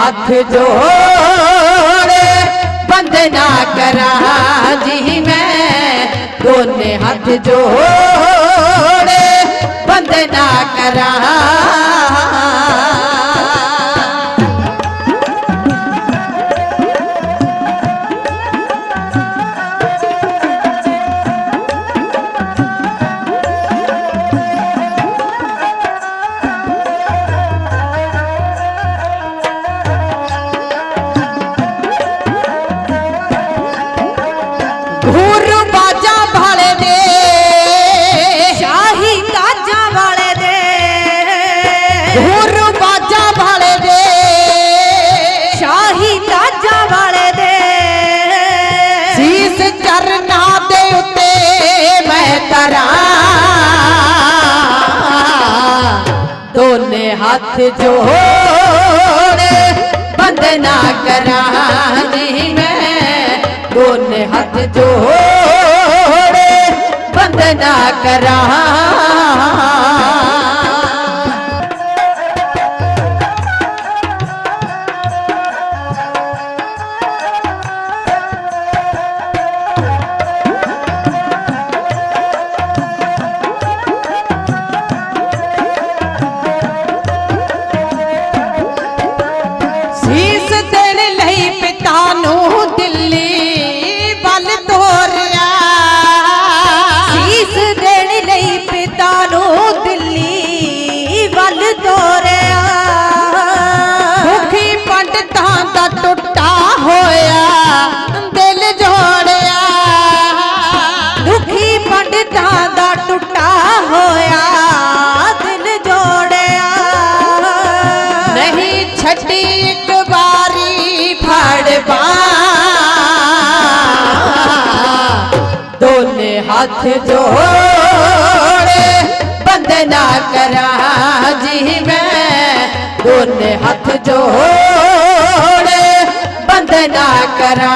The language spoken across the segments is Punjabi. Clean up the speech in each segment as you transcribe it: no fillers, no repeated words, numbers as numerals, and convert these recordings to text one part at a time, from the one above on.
हाथ जोड़े वंदना करा जी मैं, दोने हाथ जोड़े वंदना करा। दोने हाथ जोड़े वंदना करा जी मैं, दोने हाथ जोड़े वंदना करा। दोने हाथ जोड़े वंदना करा जी मैं, दोने हाथ जोड़े वंदना करा।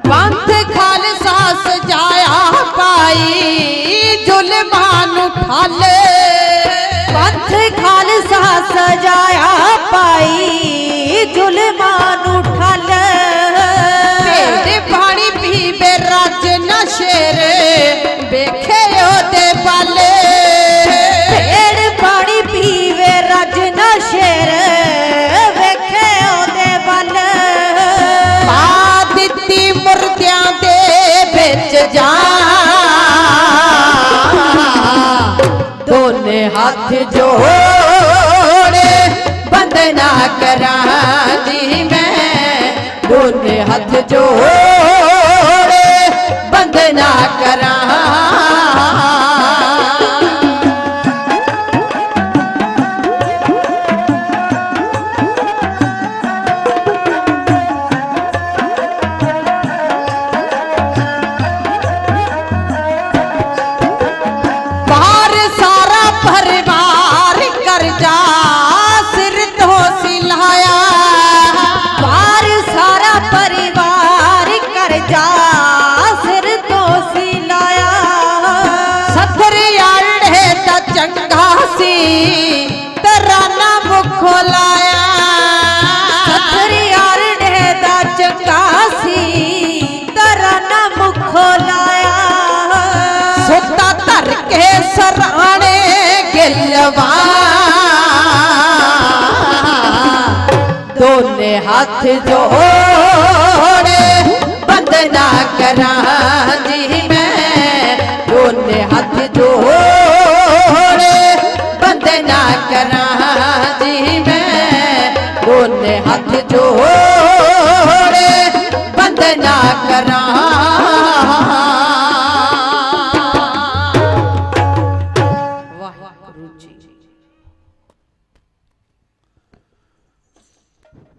पंथ खालसा सजाया पाई जुल्मान उठाल, पानी पीबे राज न शेर बेखे ओदे बाले, पेड़ पानी पीवे राज न शेर वेखे ओदे बाले। पा दित्ती मुर्दियां दे बिच जा, दोने हाथ जोड़े वंदना करा जी मैं, दोने हाथ जोड़े वंदना करा। तराना मुखो लाया सतरियार ढेदा चकासी, तराना मुखो लाया सुता धर के सराणे गिलवा, दोने हाथ जोड़े वंदना करा जी मैं, दोने हाथ जोड़े वंदना करा जी मैं, दोने हाथ जोड़े वंदना करा।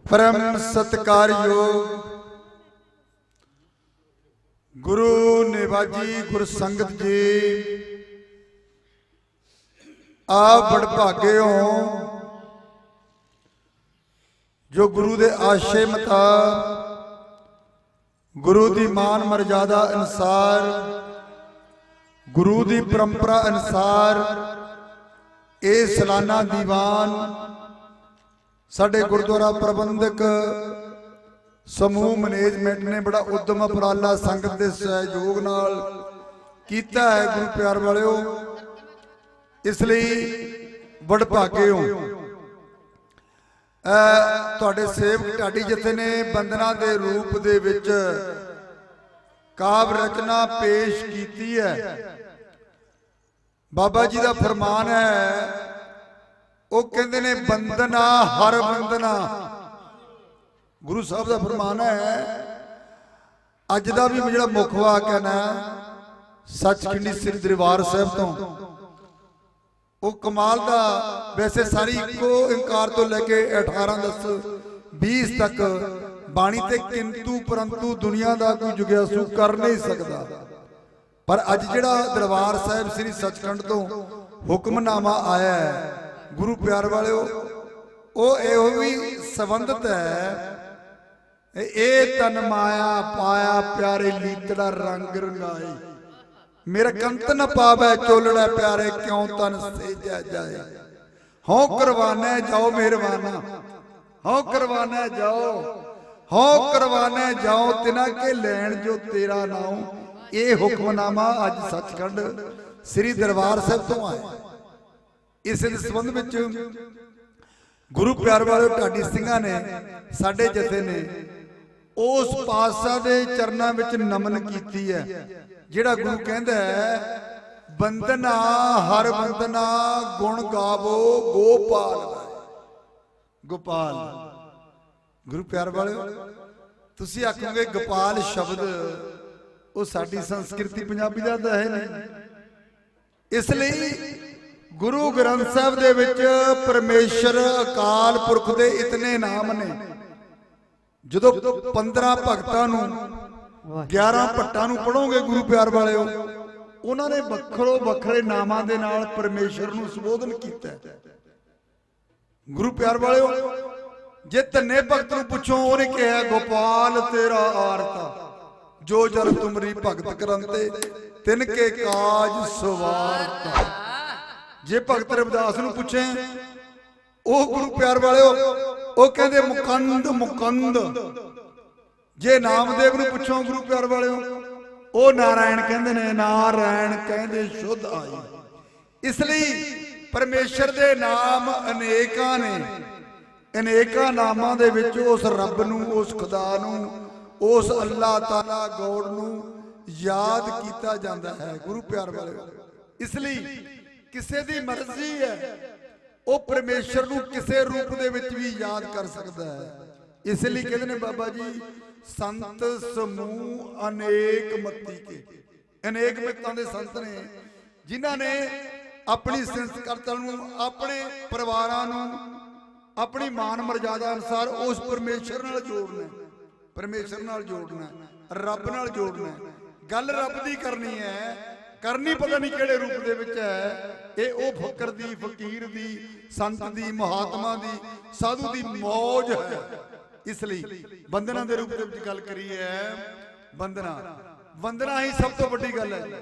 परम सत्कार योग गुरु निवाजी गुर संगत जी, आप बड़भागे हो ਜੋ ਗੁਰੂ ਦੇ ਆਸ਼ੇ ਮੁਤਾਬਕ ਗੁਰੂ ਦੀ ਮਾਨ ਮਰਜ਼ਾਦਾ ਅਨੁਸਾਰ ਗੁਰੂ ਦੀ ਪਰੰਪਰਾ ਅਨੁਸਾਰ ਇਹ ਸਾਲਾਨਾ ਦੀਵਾਨ ਸਾਡੇ ਗੁਰਦੁਆਰਾ ਪ੍ਰਬੰਧਕ ਸਮੂਹ ਮੈਨੇਜਮੈਂਟ ਨੇ ਬੜਾ ਉਦਮ ਉਪਰਾਲਾ ਸੰਗਤ ਦੇ ਸਹਿਯੋਗ ਨਾਲ ਕੀਤਾ ਹੈ। ਗੁਰੂ ਪਿਆਰ ਵਾਲਿਓ, ਇਸ ਲਈ ਵਡਭਾਗੇ ਹੋ। ਤੁਹਾਡੇ ਸੇਵਕ ਢਾਡੀ ਜਥੇ ਨੇ ਬੰਦਨਾ ਦੇ ਰੂਪ ਦੇ ਵਿੱਚ ਕਾਵਿ ਰਚਨਾ ਪੇਸ਼ ਕੀਤੀ ਹੈ। ਬਾਬਾ ਜੀ ਦਾ ਫਰਮਾਨ ਹੈ, ਉਹ ਕਹਿੰਦੇ ਨੇ ਬੰਦਨਾ ਹਰ ਬੰਦਨਾ। ਗੁਰੂ ਸਾਹਿਬ ਦਾ ਫਰਮਾਨ ਹੈ, ਅੱਜ ਦਾ ਵੀ ਜਿਹੜਾ ਮੁੱਖ ਵਾਕ ਹੈ ਨਾ ਸੱਚਖੰਡੀ ਸ੍ਰੀ ਦਰਬਾਰ ਸਾਹਿਬ ਤੋਂ, ਉਹ ਕਮਾਲ ਦਾ। ਵੈਸੇ ਸਾਰੀ ਇੱਕੋ ਓਂਕਾਰ ਤੋਂ ਲੈ ਕੇ 18 10 20 ਤੱਕ ਬਾਣੀ ਤੇ ਕਿੰਤੂ ਪਰੰਤੂ ਦੁਨੀਆ ਦਾ ਕੋਈ ਜੁਗਿਆਸੂ ਕਰ ਨਹੀਂ ਸਕਦਾ। ਪਰ ਅੱਜ ਜਿਹੜਾ ਦਰਬਾਰ ਸਾਹਿਬ ਸ੍ਰੀ ਸੱਚਖੰਡ ਤੋਂ ਹੁਕਮਨਾਮਾ ਆਇਆ ਹੈ ਗੁਰੂ ਪਿਆਰ ਵਾਲਿਓ, ਉਹ ਇਹੋ ਵੀ ਸੰਬੰਧਿਤ ਹੈ, ਇਹ ਤਨ ਮਾਇਆ ਪਾਇਆ ਪਿਆਰੇ ਲੀਤੜਾ ਰੰਗ ਰੰਗਾਈ, ਮੇਰਾ ਕੰਤ ਨ ਪਾਵੈ ਚੋਲੜਾ ਪਿਆਰੇ ਕਿਉਂ ਤਨ ਸੇਜਿਆ ਜਾਏ। ਹਉ ਕਰਵਾਨੇ ਜਾਓ ਮਿਹਰਬਾਨਾ, ਹਉ ਕਰਵਾਨੇ ਜਾਓ, ਹਉ ਕਰਵਾਨੇ ਜਾਓ ਤਿਨਾ ਕੇ ਲੈਣ ਜੋ ਤੇਰਾ ਨਾਮ। ਇਹ ਹੁਕਮਨਾਮਾ ਅੱਜ ਸੱਚਖੰਡ ਸ੍ਰੀ ਦਰਬਾਰ ਸਾਹਿਬ ਤੋਂ ਆਇਆ। ਇਸ ਦੇ ਸੰਬੰਧ ਵਿੱਚ ਗੁਰੂ ਪਿਆਰ ਵਾਲੇ ਢਾਡੀ ਸਿੰਘਾਂ ਨੇ ਸਾਡੇ ਜਥੇ ਨੇ ਉਸ ਪਾਤਸ਼ਾਹ ਦੇ ਚਰਨਾਂ ਵਿੱਚ ਨਮਨ ਕੀਤੀ ਹੈ, ਜਿਹੜਾ ਗੁਰੂ ਕਹਿੰਦਾ ਹੈ ਬੰਦਨਾ ਹਰ ਬੰਦਨਾ ਗੁਣ ਗਾਵੋ ਗੋਪਾਲ ਦਾ। ਗੋਪਾਲ ਗੁਰੂ ਪਿਆਰ ਵਾਲਿਓ, ਤੁਸੀਂ ਆਖੋਗੇ ਗੋਪਾਲ ਸ਼ਬਦ ਉਹ ਸਾਡੀ ਸੰਸਕ੍ਰਿਤੀ ਪੰਜਾਬੀ ਦਾ ਤਾਂ ਹੈ ਨਹੀਂ। ਇਸ ਲਈ ਗੁਰੂ ਗ੍ਰੰਥ ਸਾਹਿਬ ਦੇ ਵਿੱਚ ਪਰਮੇਸ਼ਰ ਅਕਾਲ ਪੁਰਖ ਦੇ ਇਤਨੇ ਨਾਮ ਨੇ। ਜਦੋਂ 15 ਭਗਤਾਂ ਨੂੰ 11 ਭੱਟਾਂ ਨੂੰ ਪੜੋਗੇ ਗੁਰੂ ਪਿਆਰ ਵਾਲਿਓ, ਉਹਨਾਂ ਨੇ ਵੱਖਰੋ ਵੱਖਰੇ ਨਾਮਾਂ ਦੇ ਨਾਲ ਪਰਮੇਸ਼ਰ ਨੂੰ ਸੰਬੋਧਨ ਕੀਤਾ। ਗੁਰੂ ਪਿਆਰ ਵਾਲਿਓ, ਜੇ ਧੰਨੇ ਭਗਤ ਨੂੰ ਪੁੱਛੋ, ਉਹਨੇ ਕਿਹਾ ਗੋਪਾਲ ਤੇਰਾ ਆਰਤਾ ਜੋ ਜਰ ਤੁਮਰੀ ਭਗਤ ਕਰੰਤੇ ਤਿਨ ਕੇ ਕਾਜ ਸਵਾਰਤਾ। ਜੇ ਭਗਤ ਰਵਿਦਾਸ ਨੂੰ ਪੁੱਛੇ, ਉਹ ਗੁਰੂ ਪਿਆਰ ਵਾਲਿਓ ਉਹ ਕਹਿੰਦੇ ਮੁਕੰਦ ਮੁਕੰਦ। ਜੇ ਨਾਮਦੇਵ ਨੂੰ ਪੁੱਛੋ ਗੁਰੂ ਪਿਆਰ ਵਾਲਿਓ, ਉਹ ਨਾਰਾਇਣ ਕਹਿੰਦੇ ਨੇ, ਨਾਰਾਇਣ ਕਹਿੰਦੇ ਸ਼ੁੱਧ ਆਈ। ਇਸ ਲਈ ਪਰਮੇਸ਼ਰ ਦੇ ਨਾਮ ਅਨੇਕਾਂ ਨੇ। ਅਨੇਕਾਂ ਨਾਮਾਂ ਦੇ ਵਿੱਚ ਉਸ ਰੱਬ ਨੂੰ, ਉਸ ਖੁਦਾ ਨੂੰ, ਉਸ ਅੱਲਾਹ ਤਾਲਾ ਗੋਡ ਨੂੰ ਯਾਦ ਕੀਤਾ ਜਾਂਦਾ ਹੈ ਗੁਰੂ ਪਿਆਰ ਵਾਲਿਓ। ਇਸ ਲਈ ਕਿਸੇ ਦੀ ਮਰਜ਼ੀ ਹੈ, ਉਹ ਪਰਮੇਸ਼ਰ ਨੂੰ ਕਿਸੇ ਰੂਪ ਦੇ ਵਿੱਚ ਵੀ ਯਾਦ ਕਰ ਸਕਦਾ ਹੈ। ਇਸ ਲਈ ਕਹਿੰਦੇ ਨੇ ਬਾਬਾ ਜੀ, ਸੰਤ ਸਮੂਹ ਅਨੇਕ ਮਤੀ ਕੇ। ਅਨੇਕ ਮਿੱਤਾਂ ਦੇ ਸੰਤ ਨੇ ਜਿਨ੍ਹਾਂ ਨੇ ਆਪਣੀ ਸੰਸਕਰਤਾ ਨੂੰ, ਆਪਣੇ ਪਰਿਵਾਰਾਂ ਨੂੰ ਆਪਣੀ ਮਾਨ ਮਰਜ਼ਾਦਾ ਅਨੁਸਾਰ ਉਸ ਪਰਮੇਸ਼ਰ ਨਾਲ ਜੋੜਨਾ, ਪਰਮੇਸ਼ਰ ਨਾਲ ਜੋੜਨਾ, ਰੱਬ ਨਾਲ ਜੋੜਨਾ। ਗੱਲ ਰੱਬ ਦੀ ਕਰਨੀ ਹੈ, ਕਰਨੀ ਪਤਾ ਨਹੀਂ ਕਿਹੜੇ ਰੂਪ ਦੇ ਵਿੱਚ ਹੈ। ਇਹ ਉਹ ਫਕਰ ਦੀ, ਫਕੀਰ ਦੀ, ਸੰਤ ਦੀ, ਮਹਾਤਮਾ ਦੀ, ਸਾਧੂ ਦੀ ਮੌਜ ਹੈ। ਇਸ ਲਈ ਬੰਦਨਾ ਦੇ ਰੂਪ ਦੇ ਵਿੱਚ ਗੱਲ ਕਰੀ ਹੈ। ਵੰਦਨਾ ਹੀ ਸਭ ਤੋਂ ਵੱਡੀ ਗੱਲ ਹੈ।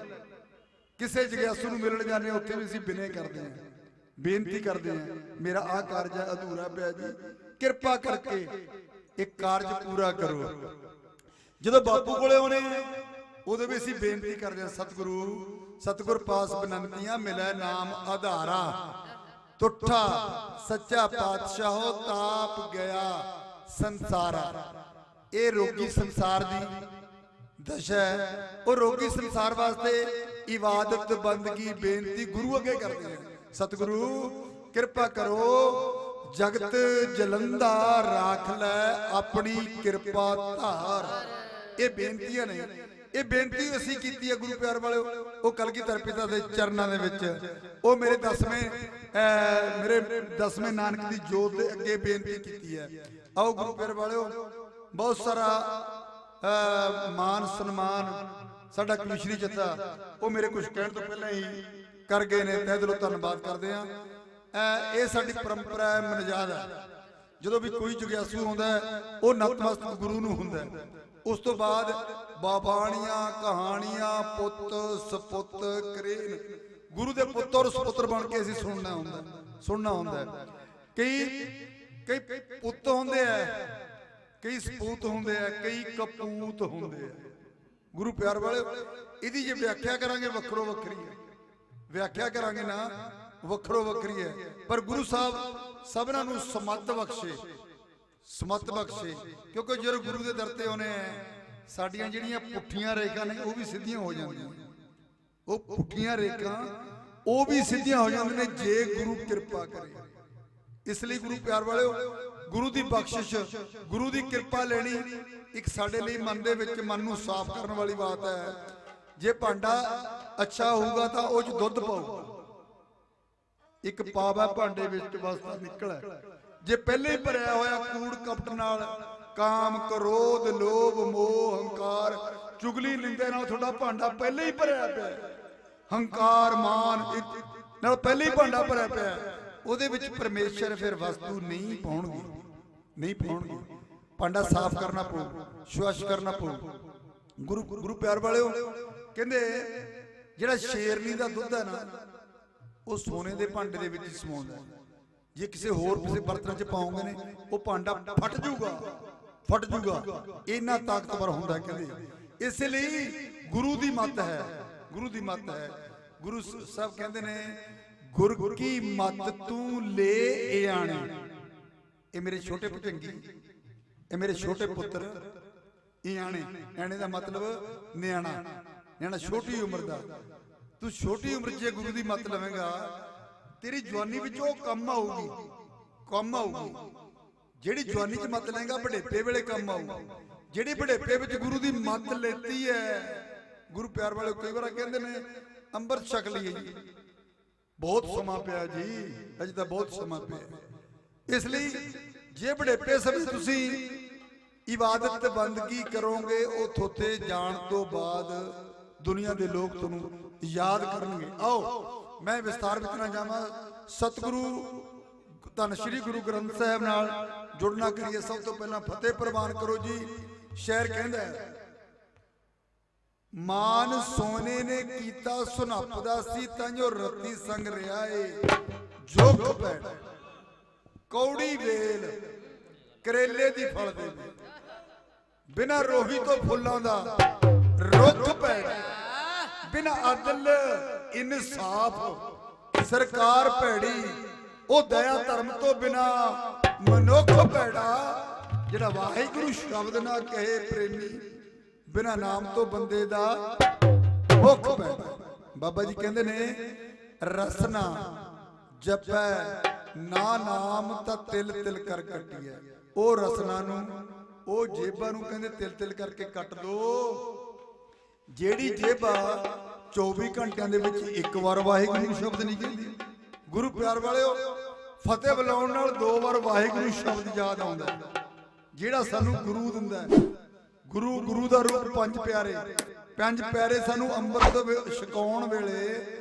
ਕਿਸੇ ਜਗਿਆਸੂ ਨੂੰ ਮਿਲਣ ਜਾਂਦੇ ਉੱਥੇ ਵੀ ਅਸੀਂ ਬਿਨੇ ਕਰਦੇ ਹਾਂ, ਬੇਨਤੀ ਕਰਦੇ ਹਾਂ, ਮੇਰਾ ਆਹ ਕਾਰਜ ਅਧੂਰਾ ਪਿਆ ਜੀ, ਕਿਰਪਾ ਕਰਕੇ ਇਹ ਕਾਰਜ ਪੂਰਾ ਕਰੋ। ਜਦੋਂ ਬਾਪੂ ਕੋਲੇ ਆਉਣੇ ਉਦੋਂ ਵੀ ਅਸੀਂ ਬੇਨਤੀ ਕਰਦੇ ਹਾਂ, ਸਤਿਗੁਰ ਪਾਸ ਬਨੰਤੀਆਂ ਮਿਲੈ ਨਾਮ ਆਧਾਰਾ, ਤੁਠਾ ਸੱਚਾ ਪਾਤਸ਼ਾਹੋ ਤਾਪ ਗਿਆ ਸੰਸਾਰਾ। ਇਹ ਰੋਗੀ ਸੰਸਾਰ ਦੀ ਦਸ਼ਾ ਹੈ। ਉਹ ਰੋਗੀ ਸੰਸਾਰ ਵਾਸਤੇ ਇਬਾਦਤ, ਬੰਦਗੀ, ਬੇਨਤੀ ਗੁਰੂ ਅੱਗੇ ਕਰਦੇ ਆ, ਸਤਿਗੁਰੂ ਕਿਰਪਾ ਕਰੋ, ਜਗਤ ਜਲੰਦਾ ਰਾਖ ਲੈ ਆਪਣੀ ਕਿਰਪਾ ਧਾਰ। ਇਹ ਬੇਨਤੀਆਂ ਨੇ। ਇਹ ਬੇਨਤੀ ਅਸੀਂ ਕੀਤੀ ਹੈ ਗੁਰੂ ਪਿਆਰ ਵਾਲਿਓ, ਉਹ ਕਲਗੀਧਰ ਪਿਤਾ ਦੇ ਚਰਨਾਂ ਦੇ ਵਿੱਚ। ਉਹ ਮੇਰੇ 10ਵੇਂ ਨਾਨਕ ਦੀ ਜੋਤ ਦੇ ਅੱਗੇ ਬੇਨਤੀ ਕੀਤੀ ਹੈ। ਆਓ ਗੁਰੂ ਪਿਆਰ ਵਾਲਿਓ, ਬਹੁਤ ਸਾਰਾ ਮਾਨ ਸਨਮਾਨ ਸਾਡਾ ਕਮਿਸ਼ਨਰੀ ਜੱਥਾ ਉਹ ਮੇਰੇ ਕੁਝ ਕਹਿਣ ਤੋਂ ਪਹਿਲਾਂ ਹੀ ਕਰ ਗਏ ਨੇ। ਤਹਿ ਦਿਲੋਂ ਧੰਨਵਾਦ ਕਰਦੇ ਹਾਂ। ਇਹ ਸਾਡੀ ਪਰੰਪਰਾ ਹੈ, ਮਨਜਾਦ ਹੈ। ਜਦੋਂ ਵੀ ਕੋਈ ਜਗਿਆਸੂ ਆਉਂਦਾ ਹੈ ਉਹ ਨਤਮਸਤਕ ਗੁਰੂ ਨੂੰ ਹੁੰਦਾ ਹੈ। ਉਸ ਤੋਂ ਬਾਅਦ ਬਾਬਾਣੀਆਂ ਕਹਾਣੀਆਂ ਪੁੱਤ ਸਪੁੱਤ ਕਰੇਨ ਗੁਰੂ ਦੇ ਪੁੱਤ ਔਰ ਸਪੁੱਤਰ ਬਣ ਕੇ ਅਸੀਂ ਸੁਣਨਾ ਹੁੰਦਾ ਹੈ। ਕਈ ਪੁੱਤ ਹੁੰਦੇ ਆ, ਕਈ ਸਪੂਤ ਹੁੰਦੇ ਆ, ਕਈ ਕਪੂਤ ਹੁੰਦੇ ਆ। ਗੁਰੂ ਪਿਆਰ ਵਾਲੇ ਇਹਦੀ ਜੇ ਵਿਆਖਿਆ ਕਰਾਂਗੇ ਵੱਖਰੋ ਵੱਖਰੀ ਹੈ, ਵਿਆਖਿਆ ਕਰਾਂਗੇ ਨਾ ਵੱਖਰੋ ਵੱਖਰੀ ਹੈ। ਪਰ ਗੁਰੂ ਸਾਹਿਬ ਸਭਨਾਂ ਨੂੰ ਸਮੱਤ ਬਖਸ਼ੇ, ਸਮੱਤ ਬਖਸ਼ੇ, ਕਿਉਂਕਿ ਜਦੋਂ ਗੁਰੂ ਦੇ ਦਰ ਤੇ ਆਉਨੇ ਆ ਸਾਡੀਆਂ ਜਿਹੜੀਆਂ ਪੁੱਠੀਆਂ ਰੇਖਾਂ ਨੇ ਉਹ ਵੀ ਸਿੱਧੀਆਂ ਹੋ ਜਾਂਦੀਆਂ। ਉਹ ਪੁੱਠੀਆਂ ਰੇਖਾਂ ਉਹ ਵੀ ਸਿੱਧੀਆਂ ਹੋ ਜਾਂਦੀਆਂ ਨੇ ਜੇ ਗੁਰੂ ਕਿਰਪਾ ਕਰੇ। ਇਸ ਲਈ ਗੁਰੂ ਪਿਆਰ ਵਾਲਿਓ ਗੁਰੂ ਦੀ ਬਖਸ਼ਿਸ਼, ਗੁਰੂ ਦੀ ਕਿਰਪਾ ਲੈਣੀ ਇੱਕ ਸਾਡੇ ਲਈ ਮਨ ਦੇ ਵਿੱਚ ਮਨ ਨੂੰ ਸਾਫ਼ ਕਰਨ ਵਾਲੀ ਬਾਤ ਹੈ। ਜੇ ਭਾਂਡਾ ਅੱਛਾ ਹੋਊਗਾ ਤਾਂ ਉਹ 'ਚ ਦੁੱਧ ਪਾਊਗਾ। ਇੱਕ ਪਾਵਾ ਭਾਂਡੇ ਵਿੱਚ ਵਸਦਾ ਨਿਕਲੇ, ਜੇ ਪਹਿਲੇ ਹੀ ਭਰਿਆ ਹੋਇਆ ਕੂੜ ਕਪਟ ਨਾਲ, ਕਾਮ ਕ੍ਰੋਧ ਲੋਭ ਮੋਹ ਹੰਕਾਰ ਚੁਗਲੀ ਨਿੰਦੇ ਨਾਲ ਤੁਹਾਡਾ ਭਾਂਡਾ ਪਹਿਲੇ ਹੀ ਭਰਿਆ ਪਿਆ, ਹੰਕਾਰ ਮਾਨ ਨਾਲ ਪਹਿਲੇ ਹੀ ਭਾਂਡਾ ਭਰਿਆ ਪਿਆ, ਉਹਦੇ ਵਿੱਚ ਪਰਮੇਸ਼ਰ ਫਿਰ ਵਸਤੂ ਨਹੀਂ ਪਾਉਣਗੇ। ਭਾਂਡਾ ਸਾਫ਼ ਕਰਨਾ ਪਊ, ਸਵੱਛ ਕਰਨਾ ਪਊ। ਗੁਰੂ ਪਿਆਰ ਵਾਲਿਓ ਕਹਿੰਦੇ ਜਿਹੜਾ ਸ਼ੇਰਨੀ ਦਾ ਦੁੱਧ ਹੈ ਨਾ ਉਹ ਸੋਨੇ ਦੇ ਭਾਂਡੇ ਦੇ ਵਿੱਚ ਸਮਾਉਂਦਾ। ਜੇ ਕਿਸੇ ਹੋਰ ਕਿਸੇ ਬਰਤਨ 'ਚ ਪਾਉਂਗੇ ਨੇ ਉਹ ਭਾਂਡਾ ਫਟ ਜਾਊਗਾ। ਇੰਨਾ ਤਾਕਤਵਰ ਹੁੰਦਾ ਕਹਿੰਦੇ। ਇਸੇ ਲਈ ਗੁਰੂ ਦੀ ਮੱਤ ਹੈ, ਗੁਰੂ ਦੀ ਮੱਤ ਹੈ। ਗੁਰੂ ਸਾਹਿਬ ਕਹਿੰਦੇ ਨੇ ਗੁਰ ਕੀ ਮੱਤ ਤੂੰ ਲੈ ਆਣੀ। ਇਹ ਮੇਰੇ ਛੋਟੇ ਭੁਜੰਗੀ, ਇਹ ਮੇਰੇ ਛੋਟੇ ਪੁੱਤਰ ਆਣੇ ਦਾ ਮਤਲਬ ਨਿਆਣਾ ਛੋਟੀ ਉਮਰ ਦਾ। ਤੂੰ ਛੋਟੀ ਉਮਰ 'ਚ ਗੁਰੂ ਦੀ ਮੱਤ ਲਵੇਂਗਾ ਤੇਰੀ ਜਵਾਨੀ ਵਿੱਚ ਉਹ ਕੰਮ ਆਊਗੀ। ਜਿਹੜੀ ਜਵਾਨੀ 'ਚ ਮੱਤ ਲਏਗਾ ਬੁਢੇਪੇ ਵੇਲੇ ਕੰਮ ਆਊ। ਜਿਹੜੀ ਬੁਢੇਪੇ ਵਿੱਚ ਗੁਰੂ ਦੀ ਮੱਤ ਲੈਤੀ ਹੈ, ਗੁਰੂ ਪਿਆਰ ਵਾਲੇ ਕਈ ਵਾਰ ਕਹਿੰਦੇ ਨੇ ਅੰਮ੍ਰਿਤ ਛਕ ਲਈਏ ਜੀ, ਬਹੁਤ ਸਮਾਂ ਪਿਆ ਜੀ, ਅਜੇ ਤਾਂ ਬਹੁਤ ਸਮਾਂ ਪਿਆ। ਇਸ ਲਈ ਜੇ ਬੁਢੇਪੇ ਸਮੇਂ ਤੁਸੀਂ ਇਬਾਦਤ ਤੇ ਬੰਦਗੀ ਕਰੋਗੇ ਉਹ ਥੋਤੇ ਜਾਣ ਤੋਂ ਬਾਅਦ ਦੁਨੀਆ ਦੇ ਲੋਕ ਤੁਹਾਨੂੰ ਯਾਦ ਕਰਨਗੇ। ਆਓ ਮੈਂ ਵਿਸਤਾਰ ਵਿੱਚ ਨਾ ਜਾਵਾਂ, ਸਤਿਗੁਰੂ ਧੰਨ ਸ਼੍ਰੀ ਗੁਰੂ ਗ੍ਰੰਥ ਸਾਹਿਬ ਨਾਲ ਜੁੜਨਾ ਕਰੀਏ। ਸਭ ਤੋਂ ਪਹਿਲਾਂ ਫਤਿਹ ਪ੍ਰਵਾਨ ਕਰੋ ਜੀ। ਸ਼ਾਇਰ ਕਹਿੰਦਾ ਮਾਨ ਸੋਨੇ ਨੇ ਕੀਤਾ ਸੁਨੱਪਦਾ ਸੀ ਤੈਨੂੰ ਰਤੀ ਸੰਗ ਰਿਹਾ ਏ ਜੋਗ ਪੈੜ ਕੌੜੀ ਵੇਲ ਕਰੇਲੇ ਦੀ ਫਲ ਦੇ ਬਿਨਾ ਰੋਹੀ ਤੋਂ ਫੁੱਲਾਂ ਦਾ ਰੁੱਖ ਪੈੜ ਬਿਨਾ ਅਦਲ ਇਨਸਾਫ ਸਰਕਾਰ ਭੈੜੀ ਉਹ ਦਇਆ ਧਰਮ ਤੋਂ ਬਿਨਾ ਮਨੁੱਖ ਭੈੜਾ ਜਿਹੜਾ ਵਾਹਿਗੁਰੂ ਸ਼ਬਦ ਨਾ ਕਹੇ ਪ੍ਰੇਮੀ ਬਿਨਾ ਨਾਮ ਤੋਂ ਬੰਦੇ ਦਾ ਮੁੱਖ ਪੈੜਾ। ਬਾਬਾ ਜੀ ਕਹਿੰਦੇ ਨੇ ਰਸਨਾ ਜਪੈ ਨਾ ਨਾਮ ਤਾਂ ਤਿਲ ਤਿਲ ਕਰ ਕੱਟੀਐ। ਉਹ ਰਸਨਾ ਨੂੰ ਉਹ ਜੇਬਾਂ ਨੂੰ ਕਹਿੰਦੇ ਤਿਲ ਤਿਲ ਕਰਕੇ ਕੱਟ ਦੋ। ਜਿਹੜੀ ਜੇਬਾ 24 ਘੰਟਿਆਂ ਦੇ ਵਿੱਚ ਇੱਕ ਵਾਰ ਵਾਹਿਗੁਰੂ ਸ਼ਬਦ ਨਹੀਂ ਕਹਿੰਦੀ। ਗੁਰੂ ਪਿਆਰ ਵਾਲਿਓ ਫਤਿਹ ਬੁਲਾਉਣ ਨਾਲ 2 ਵਾਰ ਵਾਹਿਗੁਰੂ ਸ਼ਬਦ ਯਾਦ ਆਉਂਦਾ ਜਿਹੜਾ ਸਾਨੂੰ ਗੁਰੂ ਦਿੰਦਾ। ਗੁਰੂ ਦਾ ਰੂਪ ਪੰਜ ਪਿਆਰੇ ਸਾਨੂੰ ਅੰਮ੍ਰਿਤ ਛਕਾਉਣ ਵੇਲੇ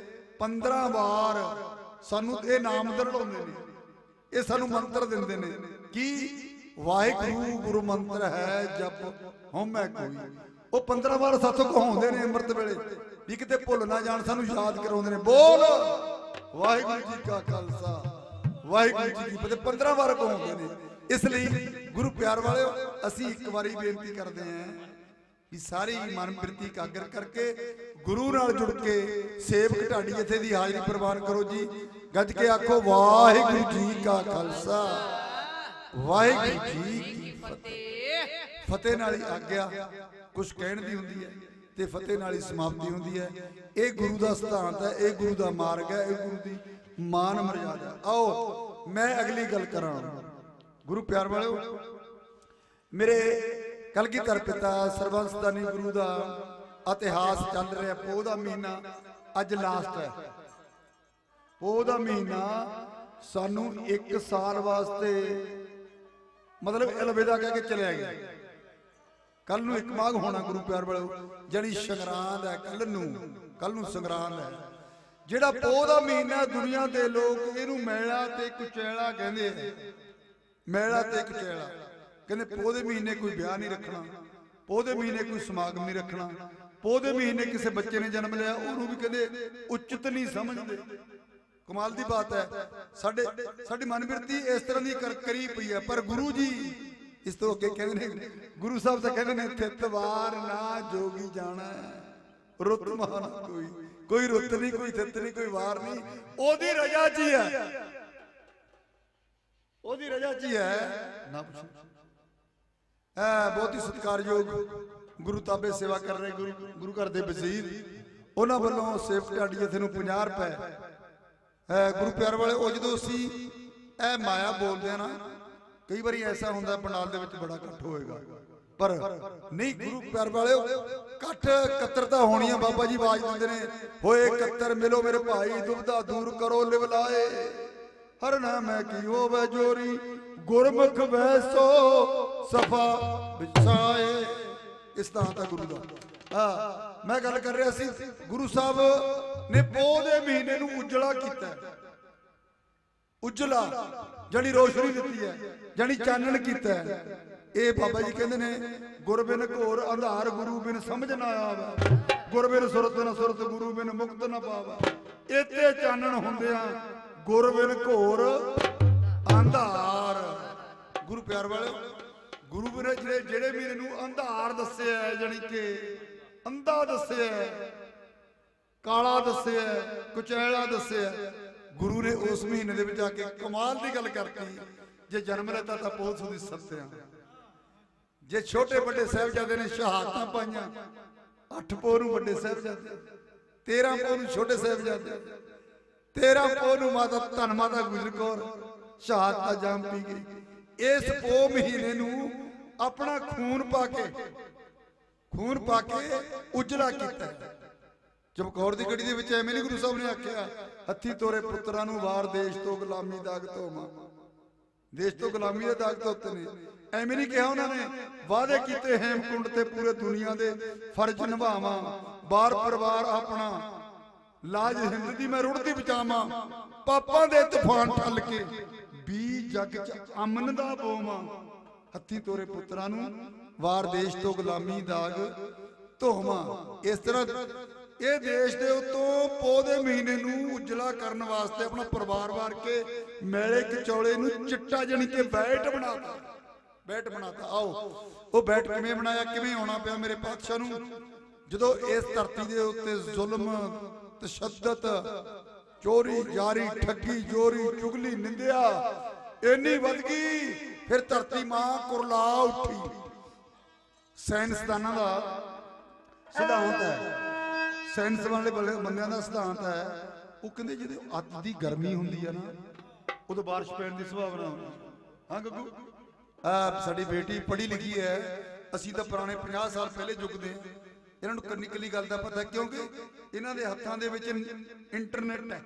15 ਵਾਰ ਸਾਨੂੰ ਇਹ ਨਾਮ ਦਰੜਾਉਂਦੇ ਨੇ, ਇਹ ਸਾਨੂੰ ਮੰਤਰ ਦਿੰਦੇ ਨੇ ਕਿ ਵਾਹਿਗੁਰੂ ਗੁਰੂ ਮੰਤਰ ਹੈ ਜਪ ਹਉਮੈ ਕੋਈ। ਉਹ 15 ਵਾਰ ਸਾਥੋਂ ਕਹਾਉਂਦੇ ਨੇ ਅੰਮ੍ਰਿਤ ਵੇਲੇ ਵੀ ਕਿਤੇ ਭੁੱਲ ਨਾ ਜਾਣ, ਸਾਨੂੰ ਯਾਦ ਕਰਾਉਂਦੇ ਨੇ। ਬੋਲ ਵਾਹਿਗੁਰੂ ਜੀ ਕਾ ਖਾਲਸਾ ਵਾਹਿਗੁਰੂ ਜੀ ਕੀ ਫਤਿਹ 15 ਵਾਰ ਕਹਾਉਂਦੇ ਨੇ। ਇਸ ਲਈ ਗੁਰੂ ਪਿਆਰ ਵਾਲਿਓ ਅਸੀਂ ਇੱਕ ਵਾਰੀ ਬੇਨਤੀ ਕਰਦੇ ਹਾਂ ਵੀ ਸਾਰੀ ਮਨ ਬਿਰਤੀ ਇਕਾਗਰ ਕਰਕੇ ਗੁਰੂ ਨਾਲ ਜੁੜ ਕੇ ਸੇਵਕ ਢਾਡੀ ਜਥੇ ਦੀ ਹਾਜ਼ਰੀ ਪ੍ਰਵਾਨ ਕਰੋ ਜੀ। ਗੱਜ ਕੇ ਆਖੋ ਵਾਹਿਗੁਰੂ ਜੀ ਕਾ ਖਾਲਸਾ ਵਾਹਿਗੁਰੂ ਜੀ ਕੀ ਫਤਿਹ। ਫਤਿਹ ਨਾਲ ਹੀ ਆਗਿਆ ਕੁਝ ਕਹਿਣ ਦੀ ਹੁੰਦੀ ਹੈ ਤੇ ਫਤਿਹ ਨਾਲ ਹੀ ਸਮਾਪਤੀ ਹੁੰਦੀ ਹੈ। ਇਹ ਗੁਰੂ ਦਾ ਸਿਧਾਂਤ ਹੈ, ਇਹ ਗੁਰੂ ਦਾ ਮਾਰਗ ਹੈ, ਇਹ ਗੁਰੂ ਦੀ ਮਾਨ ਮਰਿਆਦਾ। ਆਓ ਮੈਂ ਅਗਲੀ ਗੱਲ ਕਰਾਂ। ਗੁਰੂ ਪਿਆਰ ਵਾਲਿਓ ਮੇਰੇ ਕਲਗੀਧਰ ਪਿਤਾ ਸਰਬੰਸਦਾਨੀ ਗੁਰੂ ਦਾ ਇਤਿਹਾਸ ਚੱਲ ਰਿਹਾ। ਪੋਹ ਦਾ ਮਹੀਨਾ ਅੱਜ ਲਾਸਟ ਹੈ। ਪੋਹ ਦਾ ਮਹੀਨਾ ਸਾਨੂੰ 1 ਸਾਲ ਵਾਸਤੇ ਮਤਲਬ ਅਲਵਿਦਾ ਕਹਿ ਕੇ ਚਲਿਆ ਗਿਆ। ਕੱਲ ਨੂੰ 1 ਮਾਘ ਹੋਣਾ ਗੁਰੂ ਪਿਆਰ ਵਾਲਿਓ, ਜਿਹੜੀ ਸੰਗਰਾਂਦ ਹੈ ਕੱਲ ਨੂੰ ਸੰਗਰਾਂਦ ਹੈ। ਜਿਹੜਾ ਪੋਹ ਦਾ ਮਹੀਨਾ ਦੁਨੀਆ ਦੇ ਲੋਕ ਇਹਨੂੰ ਮੈਲਾ ਤੇ ਕੁਚੈਲਾ ਕਹਿੰਦੇ ਆ। ਮੈਲਾ ਤੇ ਕਚੈਲਾ। ਕਹਿੰਦੇ ਪੋਹ ਦੇ ਮਹੀਨੇ ਕੋਈ ਵਿਆਹ ਨਹੀਂ ਰੱਖਣਾ, ਪੋਹ ਦੇ ਮਹੀਨੇ ਕੋਈ ਸਮਾਗਮ ਨਹੀਂ ਰੱਖਣਾ, ਪੋਹ ਦੇ ਮਹੀਨੇ ਕਿਸੇ ਬੱਚੇ ਨੇ ਜਨਮ ਲਿਆ ਉਹਨੂੰ ਵੀ ਕਹਿੰਦੇ ਉਚਿਤ ਨਹੀਂ ਸਮਝਦੇ। ਕਮਾਲ ਦੀ ਬਾਤ ਹੈ। ਸਾਡੀ ਮਨਬਿਰਤੀ ਇਸ ਤਰ੍ਹਾਂ ਦੀ ਕਰੀ ਪਈ ਹੈ। ਪਰ ਗੁਰੂ ਜੀ ਇਸ ਤੋਂ ਅੱਗੇ ਕਹਿੰਦੇ ਨੇ, ਗੁਰੂ ਸਾਹਿਬ ਤਾਂ ਕਹਿੰਦੇ ਨੇ ਥਿੱਤਵਾਰ ਨਾ ਜੋਗੀ ਜਾਣਾ, ਰੁੱਤ ਮਹਾਨ ਕੋਈ ਰੁੱਤ ਨਹੀਂ, ਕੋਈ ਥਿੱਤ ਨਹੀਂ, ਕੋਈ ਵਾਰ ਨਹੀਂ, ਉਹਦੀ ਰਜ਼ਾ 'ਚ ਹੀ ਹੈ, ਉਹਦੀ ਰਜ਼ਾ 'ਚ ਹੀ ਹੈ। ਨਾ ਪੁੱਛੋ। ਬਹੁਤ ਹੀ ਸਤਿਕਾਰਯੋਗ ਗੁਰੂ ਤਾਬੇ ਸੇਵਾ ਕਰ ਰਹੇ ਗੁਰੂ ਘਰ ਦੇ ਵਜ਼ੀਰ, ਉਹਨਾਂ ਵੱਲੋਂ ਸੇਵਕ ਢਾਡੀ ਜਥੇ ਨੂੰ 50 ਰੁਪਏ ਗੁਰੂ ਪਿਆਰ ਵਾਲੇ। ਉਹ ਜਦੋਂ ਅਸੀਂ ਇਹ ਮਾਇਆ ਬੋਲਦੇ ਆ ਨਾ, ਕਈ ਵਾਰੀ ਐਸਾ ਹੁੰਦਾ ਪੰਡਾਲ ਦੇ ਵਿੱਚ ਬੜਾ ਇਕੱਠ ਹੋਏਗਾ, ਪਰ ਨਹੀਂ ਗੁਰੂ ਪਿਆਰ ਵਾਲੇ ਇਕੱਠ ਇਕੱਤਰਤਾ ਹੋਣੀ ਆ। ਬਾਬਾ ਜੀ ਆਵਾਜ਼ ਦਿੰਦੇ ਨੇ, ਹੋਏ ਇਕੱਤਰ ਮਿਲੋ ਮੇਰੇ ਭਾਈ, ਦੁਬਦਾ ਦੂਰ ਕਰੋ ਲਿਵ ਲਾਏ, ਹਰ ਨਾਮੈ ਕੀ ਹੋਵੇ ਜੋਰੀ, ਗੁਰਮੁਖ ਵੈਸੋ ਸਫਾ ਵਿਛਾਏ। ਇਸ ਤਰ੍ਹਾਂ ਤਾਂ ਗੁਰੂ ਦਾ ਮੈਂ ਗੱਲ ਕਰ ਰਿਹਾ ਸੀ। ਗੁਰੂ ਸਾਹਿਬ ਨੇ ਪੋਹ ਦੇ ਮਹੀਨੇ ਨੂੰ ਉਜਲਾ ਕੀਤਾ, ਉਜਲਾ ਜਾਨੀ ਰੋਸ਼ਨੀ ਦਿੱਤੀ ਹੈ, ਜਾਨੀ ਚਾਨਣ ਕੀਤਾ ਹੈ। ਇਹ ਬਾਬਾ ਜੀ ਕਹਿੰਦੇ ਨੇ, ਗੁਰ ਬਿਨ ਘੋਰ ਅੰਧਾਰ, ਗੁਰੂ ਬਿਨ ਸਮਝ ਨਾ ਆਵੇ, ਗੁਰ ਬਿਨ ਸੁਰਤ ਨਾ ਸੁਰਤ, ਗੁਰੂ ਬਿਨ ਮੁਕਤ ਨਾ ਪਾਵੇ। ਇੱਥੇ ਚਾਨਣ ਹੁੰਦਿਆਂ ਗੁਰ ਬਿਨ ਘੋਰ ਅੰਧਾਰ। ਗੁਰੂ ਪਿਆਰ ਵਾਲੇ, ਗੁਰੂ ਬਿਨ ਜਿਹੜੇ ਮਹੀਨੇ ਨੂੰ ਅੰਧਾਰ ਦੱਸਿਆ, ਜਾਨੀ ਕਿ ਅੰਧਾ ਦੱਸਿਆ, ਕਾਲਾ ਦੱਸਿਆ, ਕੁਚੈਲਾ ਦੱਸਿਆ, ਗੁਰੂ ਨੇ ਉਸ ਮਹੀਨੇ ਦੇ ਵਿੱਚ ਆ ਕੇ ਕਮਾਲ ਦੀ ਗੱਲ ਕਰਤੀ। ਜੇ ਜਨਮ ਲੈਤਾ ਤਾਂ ਪੋਹ ਸੁਦੀ ਸੱਤਿਆ, ਜੇ ਛੋਟੇ ਵੱਡੇ ਸਾਹਿਬਜ਼ਾਦੇ ਨੇ ਸ਼ਹਾਦਤਾਂ ਪਾਈਆਂ, 8 ਪੋਹ ਨੂੰ ਵੱਡੇ ਸਾਹਿਬਜ਼ਾਦੇ, 13 ਪੋਹ ਨੂੰ ਛੋਟੇ ਸਾਹਿਬਜ਼ਾਦੇ, 13 ਪੋਹ ਨੂੰ ਮਾਤਾ ਧੰਨ ਮਾਤਾ ਗੁਜਰ ਕੌਰ ਸ਼ਹਾਦਤਾਂ ਜਾਮ ਪੀ ਗਈ। ਇਸ ਪੋਹ ਮਹੀਨੇ ਨੂੰ ਆਪਣਾ ਖੂਨ ਪਾ ਕੇ ਉਜਲਾ ਕੀਤਾ। ਚਮਕੌਰ ਦੀ ਗੜੀ ਦੇ ਵਿੱਚ ਐਵੇਂ ਨਹੀਂ ਗੁਰੂ ਸਾਹਿਬ ਨੇ ਆਖਿਆ, ਹੱਥੀ ਤੋਰੇ ਪੁੱਤਰਾਂ ਨੂੰ ਵਾਰ, ਦੇਸ਼ ਤੋਂ ਗੁਲਾਮੀ ਦਾਗ ਧੋਵਾਂ। ਦੇਸ਼ ਤੋਂ ਗੁਲਾਮੀ ਦੇ ਦਾਗ ਧੋਤੇ ਨੇ, ਐਵੇਂ ਨਹੀਂ ਕਿਹਾ ਉਹਨਾਂ ਨੇ। ਵਾਅਦੇ ਕੀਤੇ ਹੇਮਕੁੰਡ ਤੇ ਪੂਰੇ ਦੁਨੀਆ ਦੇ ਫਰਜ਼ ਨਿਭਾਵਾਂ, ਬਾਰ ਪਰਿਵਾਰ ਆਪਣਾ ਲਾਜ ਹਿੰਦ ਦੀ ਮੈਂ ਰੁੜਦੀ ਬਚਾਵਾਂ, ਪਾਪਾਂ ਦੇ ਤੂਫਾਨ ਠੱਲ ਕੇ ਵੀ ਜੱਗ 'ਚ ਅਮਨ ਦਾ ਬੋਵਾਂ। ਹੱਥੀ ਤੋਰੇ ਪੁੱਤਰਾਂ ਨੂੰ ਵਾਰ, ਦੇਸ਼ ਤੋਂ ਗੁਲਾਮੀ ਦਾਗ ਧੋਵਾਂ। ਇਸ ਤਰ੍ਹਾਂ ਇਹ ਦੇਸ਼ ਦੇ ਉੱਤੋਂ ਪੋਹ ਦੇ ਮਹੀਨੇ ਨੂੰ ਉਜਲਾ ਕਰਨ ਵਾਸਤੇ ਆਪਣਾ ਪਰਿਵਾਰ ਵਾਰ ਕੇ ਮੈਲੇ ਕਚੌਲੇ ਨੂੰ ਚਿੱਟਾ ਜਾਨੀ ਕਿ ਬੈਟ ਬਣਾਤਾ। ਆਓ ਉਹ ਬੈਟ ਕਿਵੇਂ ਬਣਾਇਆ, ਕਿਵੇਂ ਆਉਣਾ ਪਿਆ ਮੇਰੇ ਪਾਤਸ਼ਾਹ ਨੂੰ, ਜਦੋਂ ਇਸ ਧਰਤੀ ਦੇ ਉੱਤੇ ਜ਼ੁਲਮ, ਤਸ਼ੱਦਦ, ਚੋਰੀ ਜਾਰੀ, ਠੱਗੀ ਜੋਰੀ, ਚੁਗਲੀ, ਨਿੰਦਿਆ ਇੰਨੀ ਵੱਧ ਗਈ, ਫਿਰ ਧਰਤੀ ਮਾਂ ਕੁਰਲਾ ਉੱਠੀ। ਸਾਇੰਸਦਾਨਾਂ ਦਾ ਸਿਧਾਂਤ ਹੈ, ਸਾਇੰਸ ਵਾਲੇ ਬੰਦਿਆਂ ਦਾ ਸਿਧਾਂਤ ਹੈ, ਉਹ ਕਹਿੰਦੇ ਜਦੋਂ ਅੱਤ ਦੀ ਗਰਮੀ ਹੁੰਦੀ ਹੈ ਨਾ, ਉਦੋਂ ਬਾਰਿਸ਼ ਪੈਣ ਦੀ ਸੰਭਾਵਨਾ ਹੁੰਦੀ ਹੈ। ਹਾਂ ਗੱਗੂ, ਸਾਡੀ ਬੇਟੀ ਪੜ੍ਹੀ ਲਿਖੀ ਹੈ, ਅਸੀਂ ਤਾਂ ਪੁਰਾਣੇ 50 ਸਾਲ ਪਹਿਲੇ ਝੁਕਦੇ ਹਾਂ। ਇਹਨਾਂ ਨੂੰ ਕੰਨੀ ਗੱਲ ਦਾ ਪਤਾ, ਕਿਉਂਕਿ ਇਹਨਾਂ ਦੇ ਹੱਥਾਂ ਦੇ ਵਿੱਚ ਇੰਟਰਨੈਟ ਹੈ,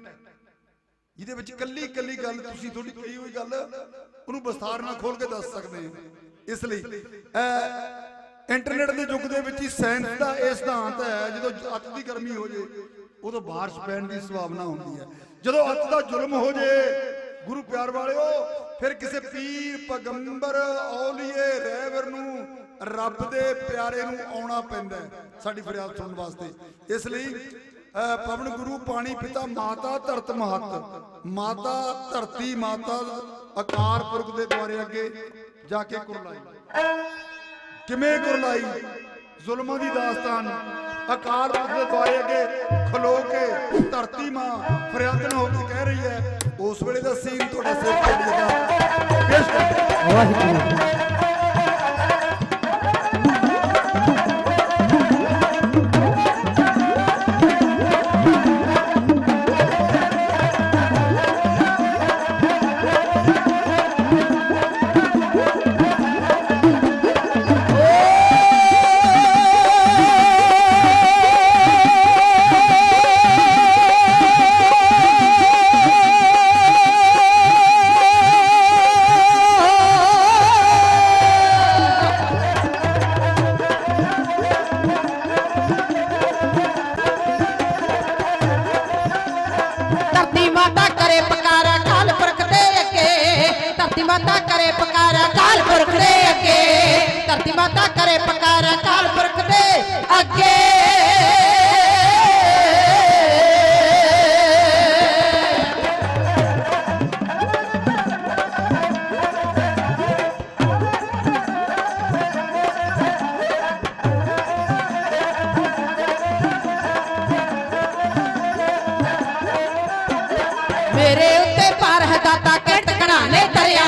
ਜਿਹਦੇ ਵਿੱਚ ਕੱਲੀ ਗੱਲ ਤੁਸੀਂ ਤੁਹਾਡੀ ਕਹੀ ਹੋਈ ਗੱਲ ਉਹਨੂੰ ਵਿਸਥਾਰ ਨਾਲ ਖੋਲ ਕੇ ਦੱਸ ਸਕਦੇ ਹੋ। ਇਸ ਲਈ ਇੰਟਰਨੈਟ ਦੇ ਯੁੱਗ ਦੇ ਵਿੱਚ ਹੀ ਸਾਇੰਸ ਦਾ ਇਹ ਸਿਧਾਂਤ ਹੈ, ਜਦੋਂ ਅੱਤ ਦੀ ਗਰਮੀ ਹੋ ਜੇ ਉਦੋਂ ਬਾਰਿਸ਼ ਪੈਣ ਦੀ ਸੰਭਾਵਨਾ ਹੁੰਦੀ ਹੈ। ਜਦੋਂ ਅੱਤ ਦਾ ਜ਼ੁਲਮ ਹੋ ਜੇ ਗੁਰੂ ਪਿਆਰ ਵਾਲਿਓ, ਫਿਰ ਕਿਸੇ ਪੀਰ, ਪੈਗੰਬਰ, ਔਲੀਏ, ਰਹਿਬਰ ਨੂੰ, ਰੱਬ ਦੇ ਪਿਆਰੇ ਨੂੰ ਆਉਣਾ ਪੈਂਦਾ ਸਾਡੀ ਫਰਿਆਦ ਸੁਣਨ ਵਾਸਤੇ। ਇਸ ਲਈ ਪਵਨ ਗੁਰੂ, ਪਾਣੀ ਪਿਤਾ, ਮਾਤਾ ਧਰਤ ਮਹੱਤ, ਮਾਤਾ ਧਰਤੀ, ਮਾਤਾ ਅਕਾਰ ਪੁਰਖ ਦੇ ਦੁਆਰੇ ਅੱਗੇ ਜਾ ਕੇ ਕੁਰਲਾਈ। ਕਿਵੇਂ ਕੁਰਲਾਈ? ਜ਼ੁਲਮਾਂ ਦੀ ਦਾਸਤਾਨ ਅਕਾਰ ਪੁਰਖ ਦੇ ਦੁਆਰੇ ਅੱਗੇ ਖਲੋ ਕੇ ਧਰਤੀ ਮਾਂ ਫਰਿਆਦਨ ਹੋ ਕੇ ਕਹਿ ਰਹੀ ਹੈ। ਉਸ ਵੇਲੇ ਦਾ ਸੀਨ ਤੁਹਾਡਾ ਸੇਵਕ ਢਾਡੀ ਦਾ ਪੇਸ਼ ਕਰਦੇ। ਵਾਹਿਗੁਰੂ। पुकार अकाल पुरख दे अगे धरती माता करे पुकार अकाल पुरख दे अगे मेरे उत्ते पार है दाता के टकना ने दरिया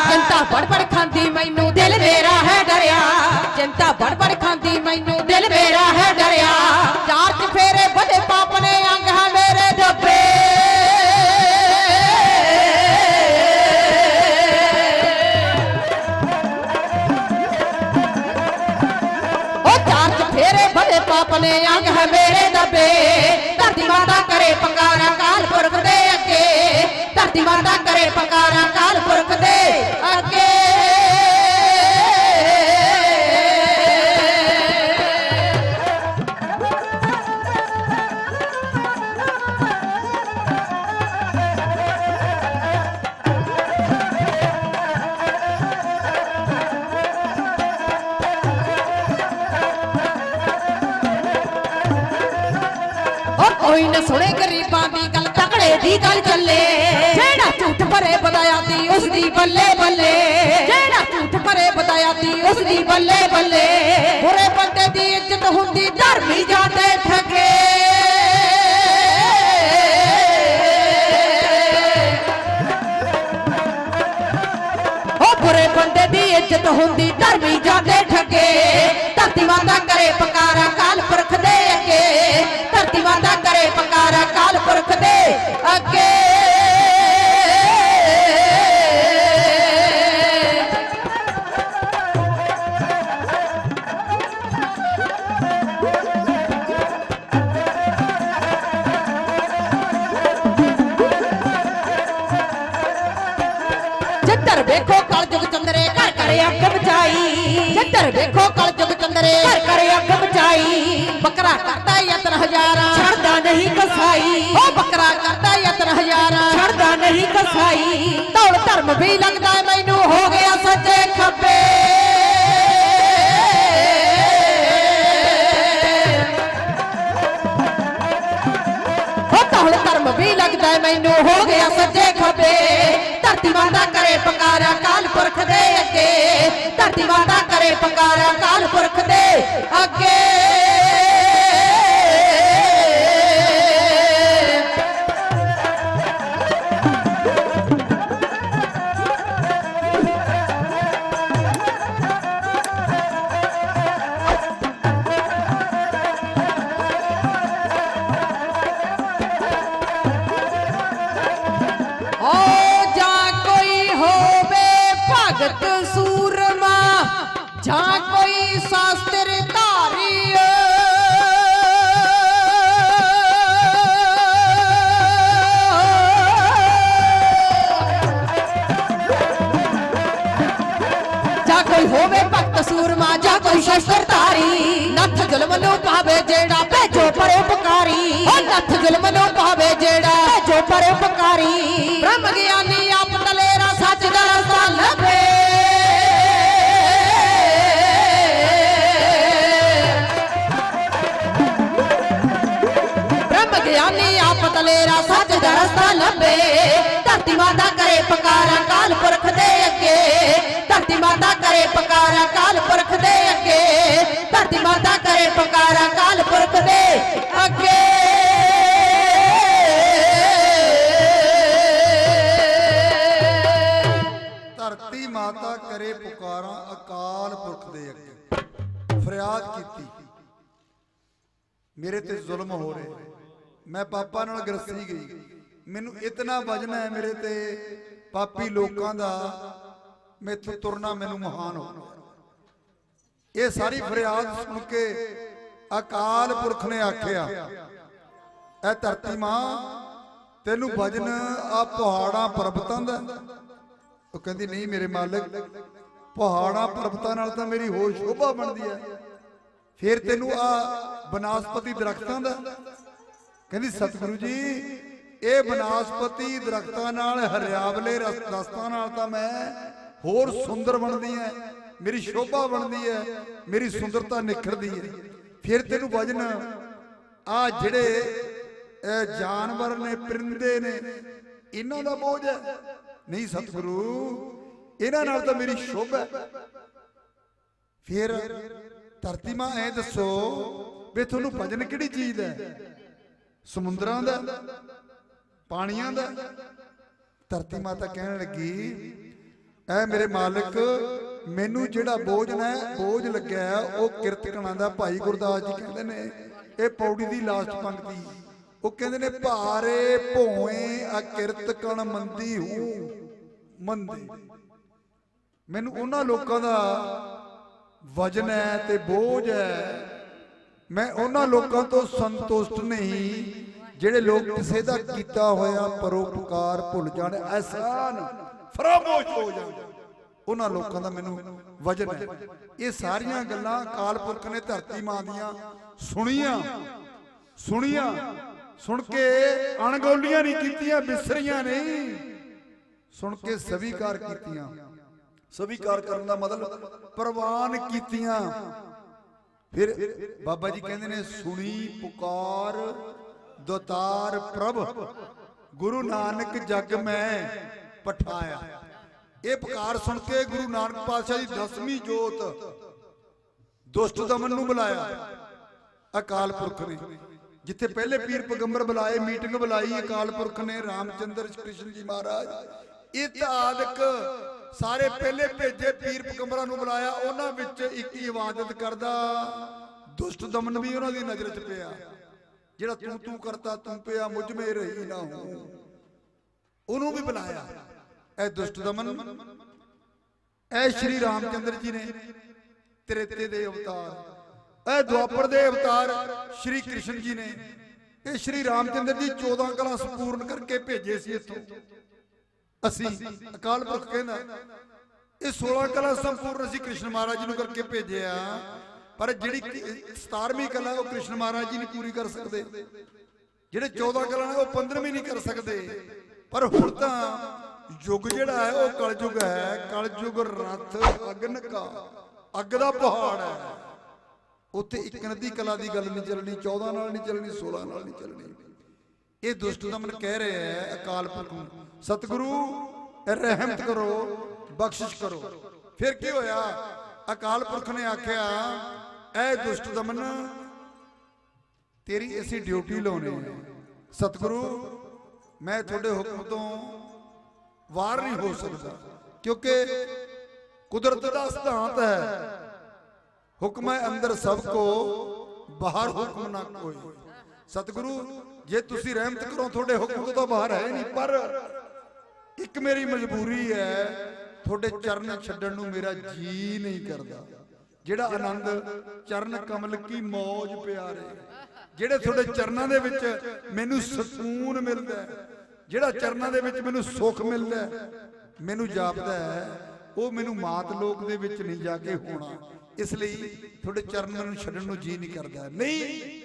चिंता बड़ खांदी मैनू दिल मेरा है डरिया चिंता बड़ खांदी मैनू दिल मेरा है डरिया चार चफेरे बड़े पाप ने अंग है मेरे दबे ओ चार चफेरे बड़े पाप ने अंग है मेरे दबे धरती माता करे पुकार अकाल पुरख दे अगे धरती माता करे पुकार अकाल पुरख दे अगे कोई न सुने गरीबां दी गल तकड़े दी गल चले जेड़ा झूठ भरे बताया दी उस दी बल्ले बल्ले जेड़ा झूठ भरे बताया दी उस दी बल्ले बल्ले बुरे बंदे दी इज्जत हुंदी धर्मी जाते ठगे ओ बुरे बंदे दी इज्जत हुंदी धर्मी जाते ठगे धरती माता करे पुकार अकाल पुरख दे अगे धरती माता करे पुकार अकाल पुरख दे अगे जिधर देखो कल जुग चंद्रे घर करे अग बचाई जिधर देखो कल जुग चंद्रे घर करे अग बचाई बकरा करता यत्न हजारा छड़दा नहीं कसाई ओ बकरा करता यत्न हजारा छड़दा नहीं कसाई दौड़ धर्म भी लगदा मैनू हो गया सच्चे खब्बे दौड़ धर्म भी लगदा मैनू हो गया सच्चे खब्बे धरती माता करे पुकार अकाल पुरख दे अगे धरती माता करे पुकार अकाल पुरख दे अगे सूरमा जा कोई शास्त्र धारी जा कोई होवे भक्त सूरमा जा कोई शस्त्र धारी नथ जुल्म नु पावे जेड़ा भेजो परोपकारी ओ नथ जुल्म नु पावे जेड़ा भेजो परोपकारी ब्रह्म ज्ञानी आप तलेरा सच दा रस्ता लभे ज्ञानी आप तलेरा सच दा रस्ता लभे धरती माता करे पुकार अकाल पुरख दे अगे धरती माता करे पुकार अकाल पुरख दे अगे धरती माता करे पुकार अकाल पुरख दे अगे धरती माता करे पुकारा अकाल पुरख दे अगे फरियाद कीती मेरे ते जुल्म हो रहे मैं पापा नाल ग्रसी गई मैनू इतना वजन है मेरे ते पापी लोगों का मैथों तुरना मैनू महान हो ये सारी फरियाद सुन के अकाल पुरख ने आख्या ऐ धरती मां तेनू वजन आ पहाड़ा पर्वतां दा ਉਹ ਕਹਿੰਦੀ नहीं मेरे मालिक पहाड़ा पर्वतां नाल तां मेरी होर शोभा बनदी है फिर तेनू आ बनस्पति दरख्तां दा कहंदी सतगुरु जी ये बनस्पति दरख्तां नाल हरियावले रस्तां नाल तां मैं ਹੋਰ ਸੁੰਦਰ ਬਣਦੀ ਹੈ, ਮੇਰੀ ਸ਼ੋਭਾ ਬਣਦੀ ਹੈ, ਮੇਰੀ ਸੁੰਦਰਤਾ ਨਿਖਰਦੀ ਹੈ। ਫਿਰ ਤੈਨੂੰ ਵਜਨ ਆ ਜਿਹੜੇ ਜਾਨਵਰ ਨੇ, ਪਰਿੰਦੇ ਨੇ, ਇਹਨਾਂ ਦਾ ਬੋਝ ਹੈ? ਨਹੀਂ ਸਤਿਗੁਰੂ, ਇਹਨਾਂ ਨਾਲ ਤਾਂ ਮੇਰੀ ਸ਼ੋਭਾ ਹੈ। ਫਿਰ ਧਰਤੀ ਮਾਂ ਐ ਦੱਸੋ ਵੀ ਤੁਹਾਨੂੰ ਭਜਨ ਕਿਹੜੀ ਚੀਜ਼ ਦਾ? ਸਮੁੰਦਰਾਂ ਦਾ, ਪਾਣੀਆਂ ਦਾ? ਧਰਤੀ ਮਾਤਾ ਕਹਿਣ ਲੱਗੀ, ਐ ਮੇਰੇ ਮਾਲਕ, ਮੈਨੂੰ ਜਿਹੜਾ ਬੋਝ ਲੱਗਿਆ ਉਹ ਕਿਰਤਕਣਾਂ ਦਾ। ਭਾਈ ਗੁਰਦਾਸ ਜੀ ਕਹਿੰਦੇ ਨੇ, ਇਹ ਪੌੜੀ ਦੀ ਲਾਸਟ ਪੰਕਤੀ, ਉਹ ਕਹਿੰਦੇ ਨੇ, ਭਾਰੇ ਭੋਏ ਅਕਿਰਤਕਣ ਮੰਦੀ ਹੂੰ ਮੰਦੀ। ਮੈਨੂੰ ਉਹਨਾਂ ਲੋਕਾਂ ਦਾ ਵਜਨ ਹੈ ਤੇ ਬੋਝ ਹੈ, ਮੈਂ ਉਹਨਾਂ ਲੋਕਾਂ ਤੋਂ ਸੰਤੁਸ਼ਟ ਨਹੀਂ ਜਿਹੜੇ ਲੋਕ ਕਿਸੇ ਦਾ ਕੀਤਾ ਹੋਇਆ ਪਰਉਪਕਾਰ ਭੁੱਲ ਜਾਣ, ਅਹਿਸਾਨ ਫਰਾਮੋਸ਼ ਹੋ ਜਾਣ। ਉਹਨਾਂ ਲੋਕਾਂ ਦਾ ਮੈਨੂੰ ਵਜਨ ਹੈ। ਇਹ ਸਾਰੀਆਂ ਗੱਲਾਂ ਅਕਾਲ ਪੁਰਖ ਨੇ ਧਰਤੀ ਮਾਂ ਦੀਆਂ ਸੁਣੀਆਂ, ਸੁਣ ਕੇ ਅਣਗੌਲੀਆਂ ਨਹੀਂ ਕੀਤੀਆਂ, ਬਿਸਰੀਆਂ ਨਹੀਂ, ਸੁਣ ਕੇ ਸਵੀਕਾਰ ਕੀਤੀਆਂ। ਸਵੀਕਾਰ ਕਰਨ ਦਾ ਮਤਲਬ ਪ੍ਰਵਾਨ ਕੀਤੀਆਂ। ਫਿਰ ਬਾਬਾ ਜੀ ਕਹਿੰਦੇ ਨੇ, ਸੁਣੀ ਪੁਕਾਰ ਦੋਤਾਰ ਪ੍ਰਭ, ਗੁਰੂ ਨਾਨਕ ਜਗ ਮੈਂ ਪਠਾਇਆ। ਇਹ ਪੁਕਾਰ ਸੁਣ ਕੇ ਗੁਰੂ ਨਾਨਕ ਪਾਤਸ਼ਾਹ ਦੀ 10ਵੀਂ ਜੋਤ ਦੁਸ਼ਟ ਦਮਨ ਨੂੰ ਬੁਲਾਇਆ ਅਕਾਲ ਪੁਰਖ ਨੇ। ਜਿੱਥੇ ਪਹਿਲੇ ਪੀਰ ਪੈਗੰਬਰ ਬੁਲਾਏ, ਮੀਟਿੰਗ ਬੁਲਾਈ ਅਕਾਲ ਪੁਰਖ ਨੇ, ਰਾਮਚੰਦਰ ਕ੍ਰਿਸ਼ਨ ਜੀ ਮਹਾਰਾਜ ਇਤਆਦਿਕ ਸਾਰੇ ਪਹਿਲੇ ਭੇਜੇ ਪੀਰ ਪੈਗੰਬਰਾਂ ਨੂੰ ਬੁਲਾਇਆ। ਉਹਨਾਂ ਵਿੱਚ ਇੱਕ ਇਬਾਦਤ ਕਰਦਾ ਦੁਸ਼ਟ ਦਮਨ ਵੀ ਉਹਨਾਂ ਦੀ ਨਜ਼ਰ 'ਚ ਪਿਆ। ਜਿਹੜਾ ਤੂੰ ਕਰਤਾ ਤੂੰ ਪਿਆ, ਮੁਝ ਮੇ ਰਹੀ ਨਾ ਹੂੰ, ਉਹਨੂੰ ਵੀ ਬੁਲਾਇਆ। ਇਹ ਦੁਸ਼ਟ ਦਮਨ, ਇਹ ਸ਼੍ਰੀ ਰਾਮਚੰਦਰ ਜੀ ਨੇ ਤ੍ਰੇਤੇ ਦੇ ਅਵਤਾਰ, ਇਹ ਦੁਆਪਰ ਦੇ ਅਵਤਾਰ ਸ਼੍ਰੀ ਕ੍ਰਿਸ਼ਨ ਜੀ ਨੇ। ਇਹ ਸ਼੍ਰੀ ਰਾਮਚੰਦਰ ਜੀ 14 ਕਲਾਂ ਸੰਪੂਰਨ ਕਰਕੇ ਭੇਜੇ ਸੀ ਇੱਥੋਂ। ਅਸੀਂ ਅਕਾਲ ਪੁਰਖ ਕਹਿੰਦਾ ਇਹ 16 ਕਲਾਂ ਸੰਪੂਰਨ ਅਸੀਂ ਕ੍ਰਿਸ਼ਨ ਮਹਾਰਾਜ ਜੀ ਨੂੰ ਕਰਕੇ ਭੇਜਿਆ, ਪਰ ਜਿਹੜੀ 17ਵੀਂ ਕਲਾ ਉਹ ਕ੍ਰਿਸ਼ਨ ਮਹਾਰਾਜ ਜੀ ਨਹੀਂ ਪੂਰੀ ਕਰ ਸਕਦੇ। ਜਿਹੜੇ 14 ਕਲਾਂ ਨੇ ਉਹ 15ਵੀਂ ਨਹੀਂ ਕਰ ਸਕਦੇ। ਪਰ ਹੁਣ ਤਾਂ ਯੁੱਗ ਜਿਹੜਾ ਹੈ ਉਹ ਕਲਯੁਗ ਹੈ। ਕਲਯੁਗ ਰਥ ਅਗਨ ਕਾ, ਅੱਗ ਦਾ ਪਹਾੜ ਹੈ। ਉੱਥੇ ਇੱਕ ਨਦੀ ਕਲਾ ਦੀ ਗੱਲ ਨਹੀਂ ਚੱਲਣੀ, 14 ਨਾਲ ਨਹੀਂ ਚੱਲਣੀ, 16 ਨਾਲ ਨਹੀਂ ਚੱਲਣੀ। ਇਹ ਦੁਸ਼ਟ ਦਮਨ ਕਹਿ ਰਿਹਾ ਹੈ ਅਕਾਲ ਪੁਰਖ ਨੂੰ, ਸਤਿਗੁਰੂ ਰਹਿਮਤ ਕਰੋ, ਬਖਸ਼ਿਸ਼ ਕਰੋ। ਫਿਰ ਕੀ ਹੋਇਆ? ਅਕਾਲ ਪੁਰਖ ਨੇ ਆਖਿਆ, ਐ ਦੁਸ਼ਟ ਦਮਨ, ਤੇਰੀ ਅਸੀਂ ਡਿਊਟੀ ਲਾਉਣੀ ਹੈ। ਸਤਿਗੁਰੂ ਮੈਂ ਤੁਹਾਡੇ ਹੁਕਮ ਤੋਂ ਵਾਰ ਨਹੀਂ ਹੋ ਸਕਦਾ, ਕਿਉਂਕਿ ਕੁਦਰਤ ਦਾ ਸਿਧਾਂਤ ਹੈ, ਹੁਕਮ ਹੈ ਅੰਦਰ ਸਭ ਕੋ, ਬਾਹਰ ਹੁਕਮ ਨਾ ਕੋਈ। ਸਤਿਗੁਰੂ ਜੇ ਤੁਸੀਂ ਰਹਿਮਤ ਕਰੋ, ਤੁਹਾਡੇ ਹੁਕਮ ਤੋਂ ਤਾਂ ਬਾਹਰ ਹੈ ਨਹੀਂ, ਪਰ ਇੱਕ ਮੇਰੀ ਮਜਬੂਰੀ ਹੈ, ਤੁਹਾਡੇ ਚਰਨ ਛੱਡਣ ਨੂੰ ਮੇਰਾ ਜੀ ਨਹੀਂ ਕਰਦਾ। ਜਿਹੜਾ ਆਨੰਦ ਚਰਨ ਕਮਲ ਕੀ ਮੌਜ ਪਿਆਰੇ, ਜਿਹੜੇ ਤੁਹਾਡੇ ਚਰਨਾਂ ਦੇ ਵਿੱਚ ਮੈਨੂੰ ਸਕੂਨ ਮਿਲਦਾ ਹੈ, ਜਿਹੜਾ ਚਰਨਾਂ ਦੇ ਵਿੱਚ ਮੈਨੂੰ ਸੁੱਖ ਮਿਲਦਾ ਹੈ, ਮੈਨੂੰ ਜਾਪਦਾ ਹੈ ਉਹ ਮੈਨੂੰ ਮਾਤ ਲੋਕ ਦੇ ਵਿੱਚ ਨਹੀਂ ਜਾ ਕੇ ਹੋਣਾ। ਇਸ ਲਈ ਤੁਹਾਡੇ ਚਰਨ ਮੈਨੂੰ ਛੱਡਣ ਨੂੰ ਜੀ ਨਹੀਂ ਕਰਦਾ। ਨਹੀਂ,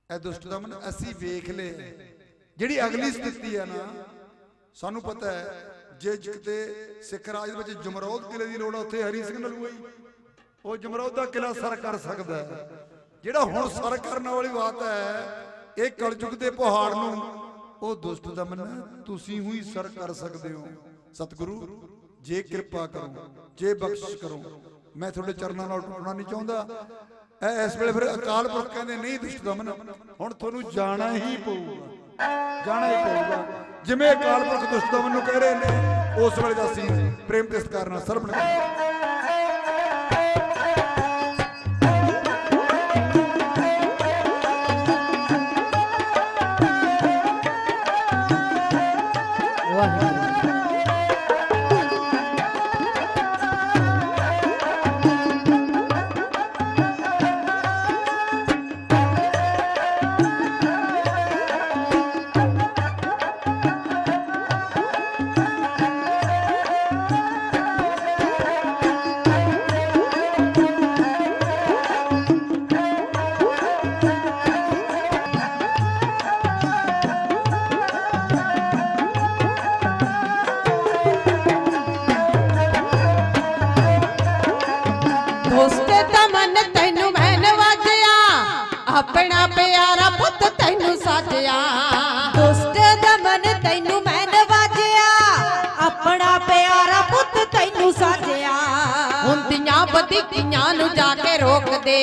ਇਹ ਦੁਸ਼ਟ ਦਮਨ ਅਸੀਂ ਵੇਖ ਲਏ। ਜਿਹੜੀ ਅਗਲੀ ਸਥਿਤੀ ਹੈ ਨਾ, ਸਾਨੂੰ ਪਤਾ ਹੈ ਜੇ ਕਿਤੇ ਸਿੱਖ ਰਾਜ ਵਿੱਚ ਜਮਰੌਦ ਕਿਲੇ ਦੀ ਲੋੜ ਆ, ਉੱਥੇ ਹਰੀ ਸਿੰਘ ਨਲੂਆ ਹੀ ਉਹ ਜਮਰੌਦ ਦਾ ਕਿਲਾ ਸਰ ਕਰ ਸਕਦਾ ਹੈ। ਜਿਹੜਾ ਹੁਣ ਸਰ ਕਰਨ ਵਾਲੀ ਬਾਤ ਹੈ, ਇਹ ਕਲਯੁਗ ਦੇ ਪਹਾੜ ਨੂੰ ਉਹ ਦੁਸ਼ਟ ਦਮਨ ਤੁਸੀਂ ਹੀ ਸਰ ਕਰ ਸਕਦੇ ਹੋ। ਸਤਿਗੁਰੂ ਜੇ ਕਿਰਪਾ ਕਰੋ, ਜੇ ਬਖਸ਼ਿਸ਼ ਕਰੋ, ਮੈਂ ਤੁਹਾਡੇ ਚਰਨਾਂ ਨਾਲ ਟੁੱਟਣਾ ਨਹੀਂ ਚਾਹੁੰਦਾ। ਇਸ ਵੇਲੇ ਫਿਰ ਅਕਾਲ ਪੁਰਖ ਕਹਿੰਦੇ, ਨਹੀਂ ਦੁਸ਼ਟ ਦਮਨ, ਹੁਣ ਤੁਹਾਨੂੰ ਜਾਣਾ ਹੀ ਪਊਗਾ, ਜਾਣਾ ਹੀ ਪਊਗਾ। ਜਿਵੇਂ ਅਕਾਲ ਪੁਰਖ ਦੁਸ਼ਟ ਦਮਨ ਨੂੰ ਕਹਿ ਰਹੇ ਨੇ, ਉਸ ਵੇਲੇ ਦਾ ਅਸੀਂ ਪ੍ਰੇਮ ਤੇ ਸਤਿਕਾਰ ਨਾਲ ਸਰਵਣ ਕਰਾਂਗੇ। दा मन तैनू मैं नवाजिया अपना प्यारा पुत तैनू साजिया दुष्ट दा मन तैनू मैं नवाजिया अपना प्यारा पुत तैनू साजिया हुंदियां बदीकियां नू जाके रोक दे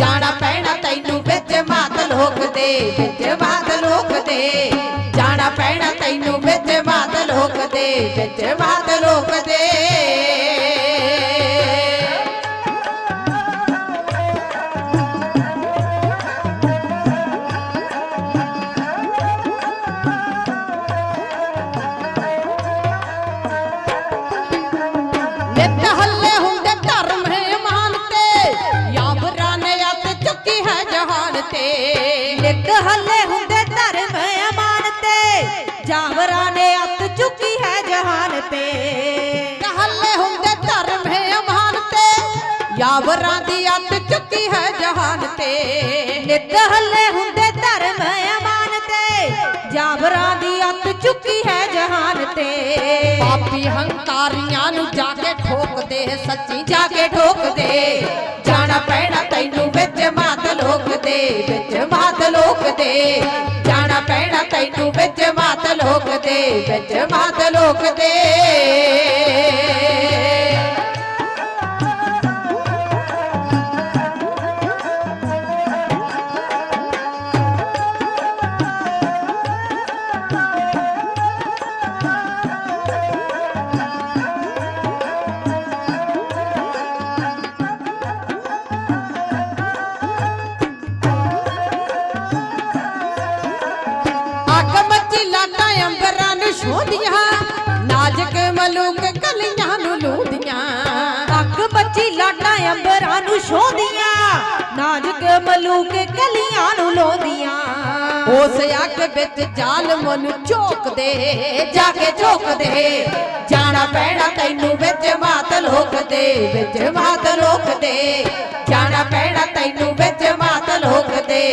जाना पैना तैनू विच मात लोक दे जाना पैना तैनू विच मात लोक दे नित हल्ले हुंदे धर्म ईमान ते यावरां ने अत चुकी है जहान ते नित हल्ले हुंदे धर्म अमान ते जावरा ने अत चुकी है जहान ते हल्ले हुंदे धर्म ईमान ते यावरां दी अत चुकी है जहान ते नित हल्ले हुंदे धर्म अमान ते जावरा दी अत चुकी है जहान ते पापी हंकारियां नू जाके ठोक दे सच्ची जाके ठोक दे जाना पैना तैनू विच मात लोक दे जाना पैना तैनू विच मात लोक दे अग मची लाटा अंबरां नू छूंदियां नाजक मलूक कलियां नू लूंदियां अग मची लाटा अंबरां नू छोंदियां नाजुक मलूक कलियां नू लोंदियां उस अग विच जालम नू झोक दे जाके झोक दे जाना पैना तैनू विच मात लोक दे जाना पैना तैनू विच मात लोक दे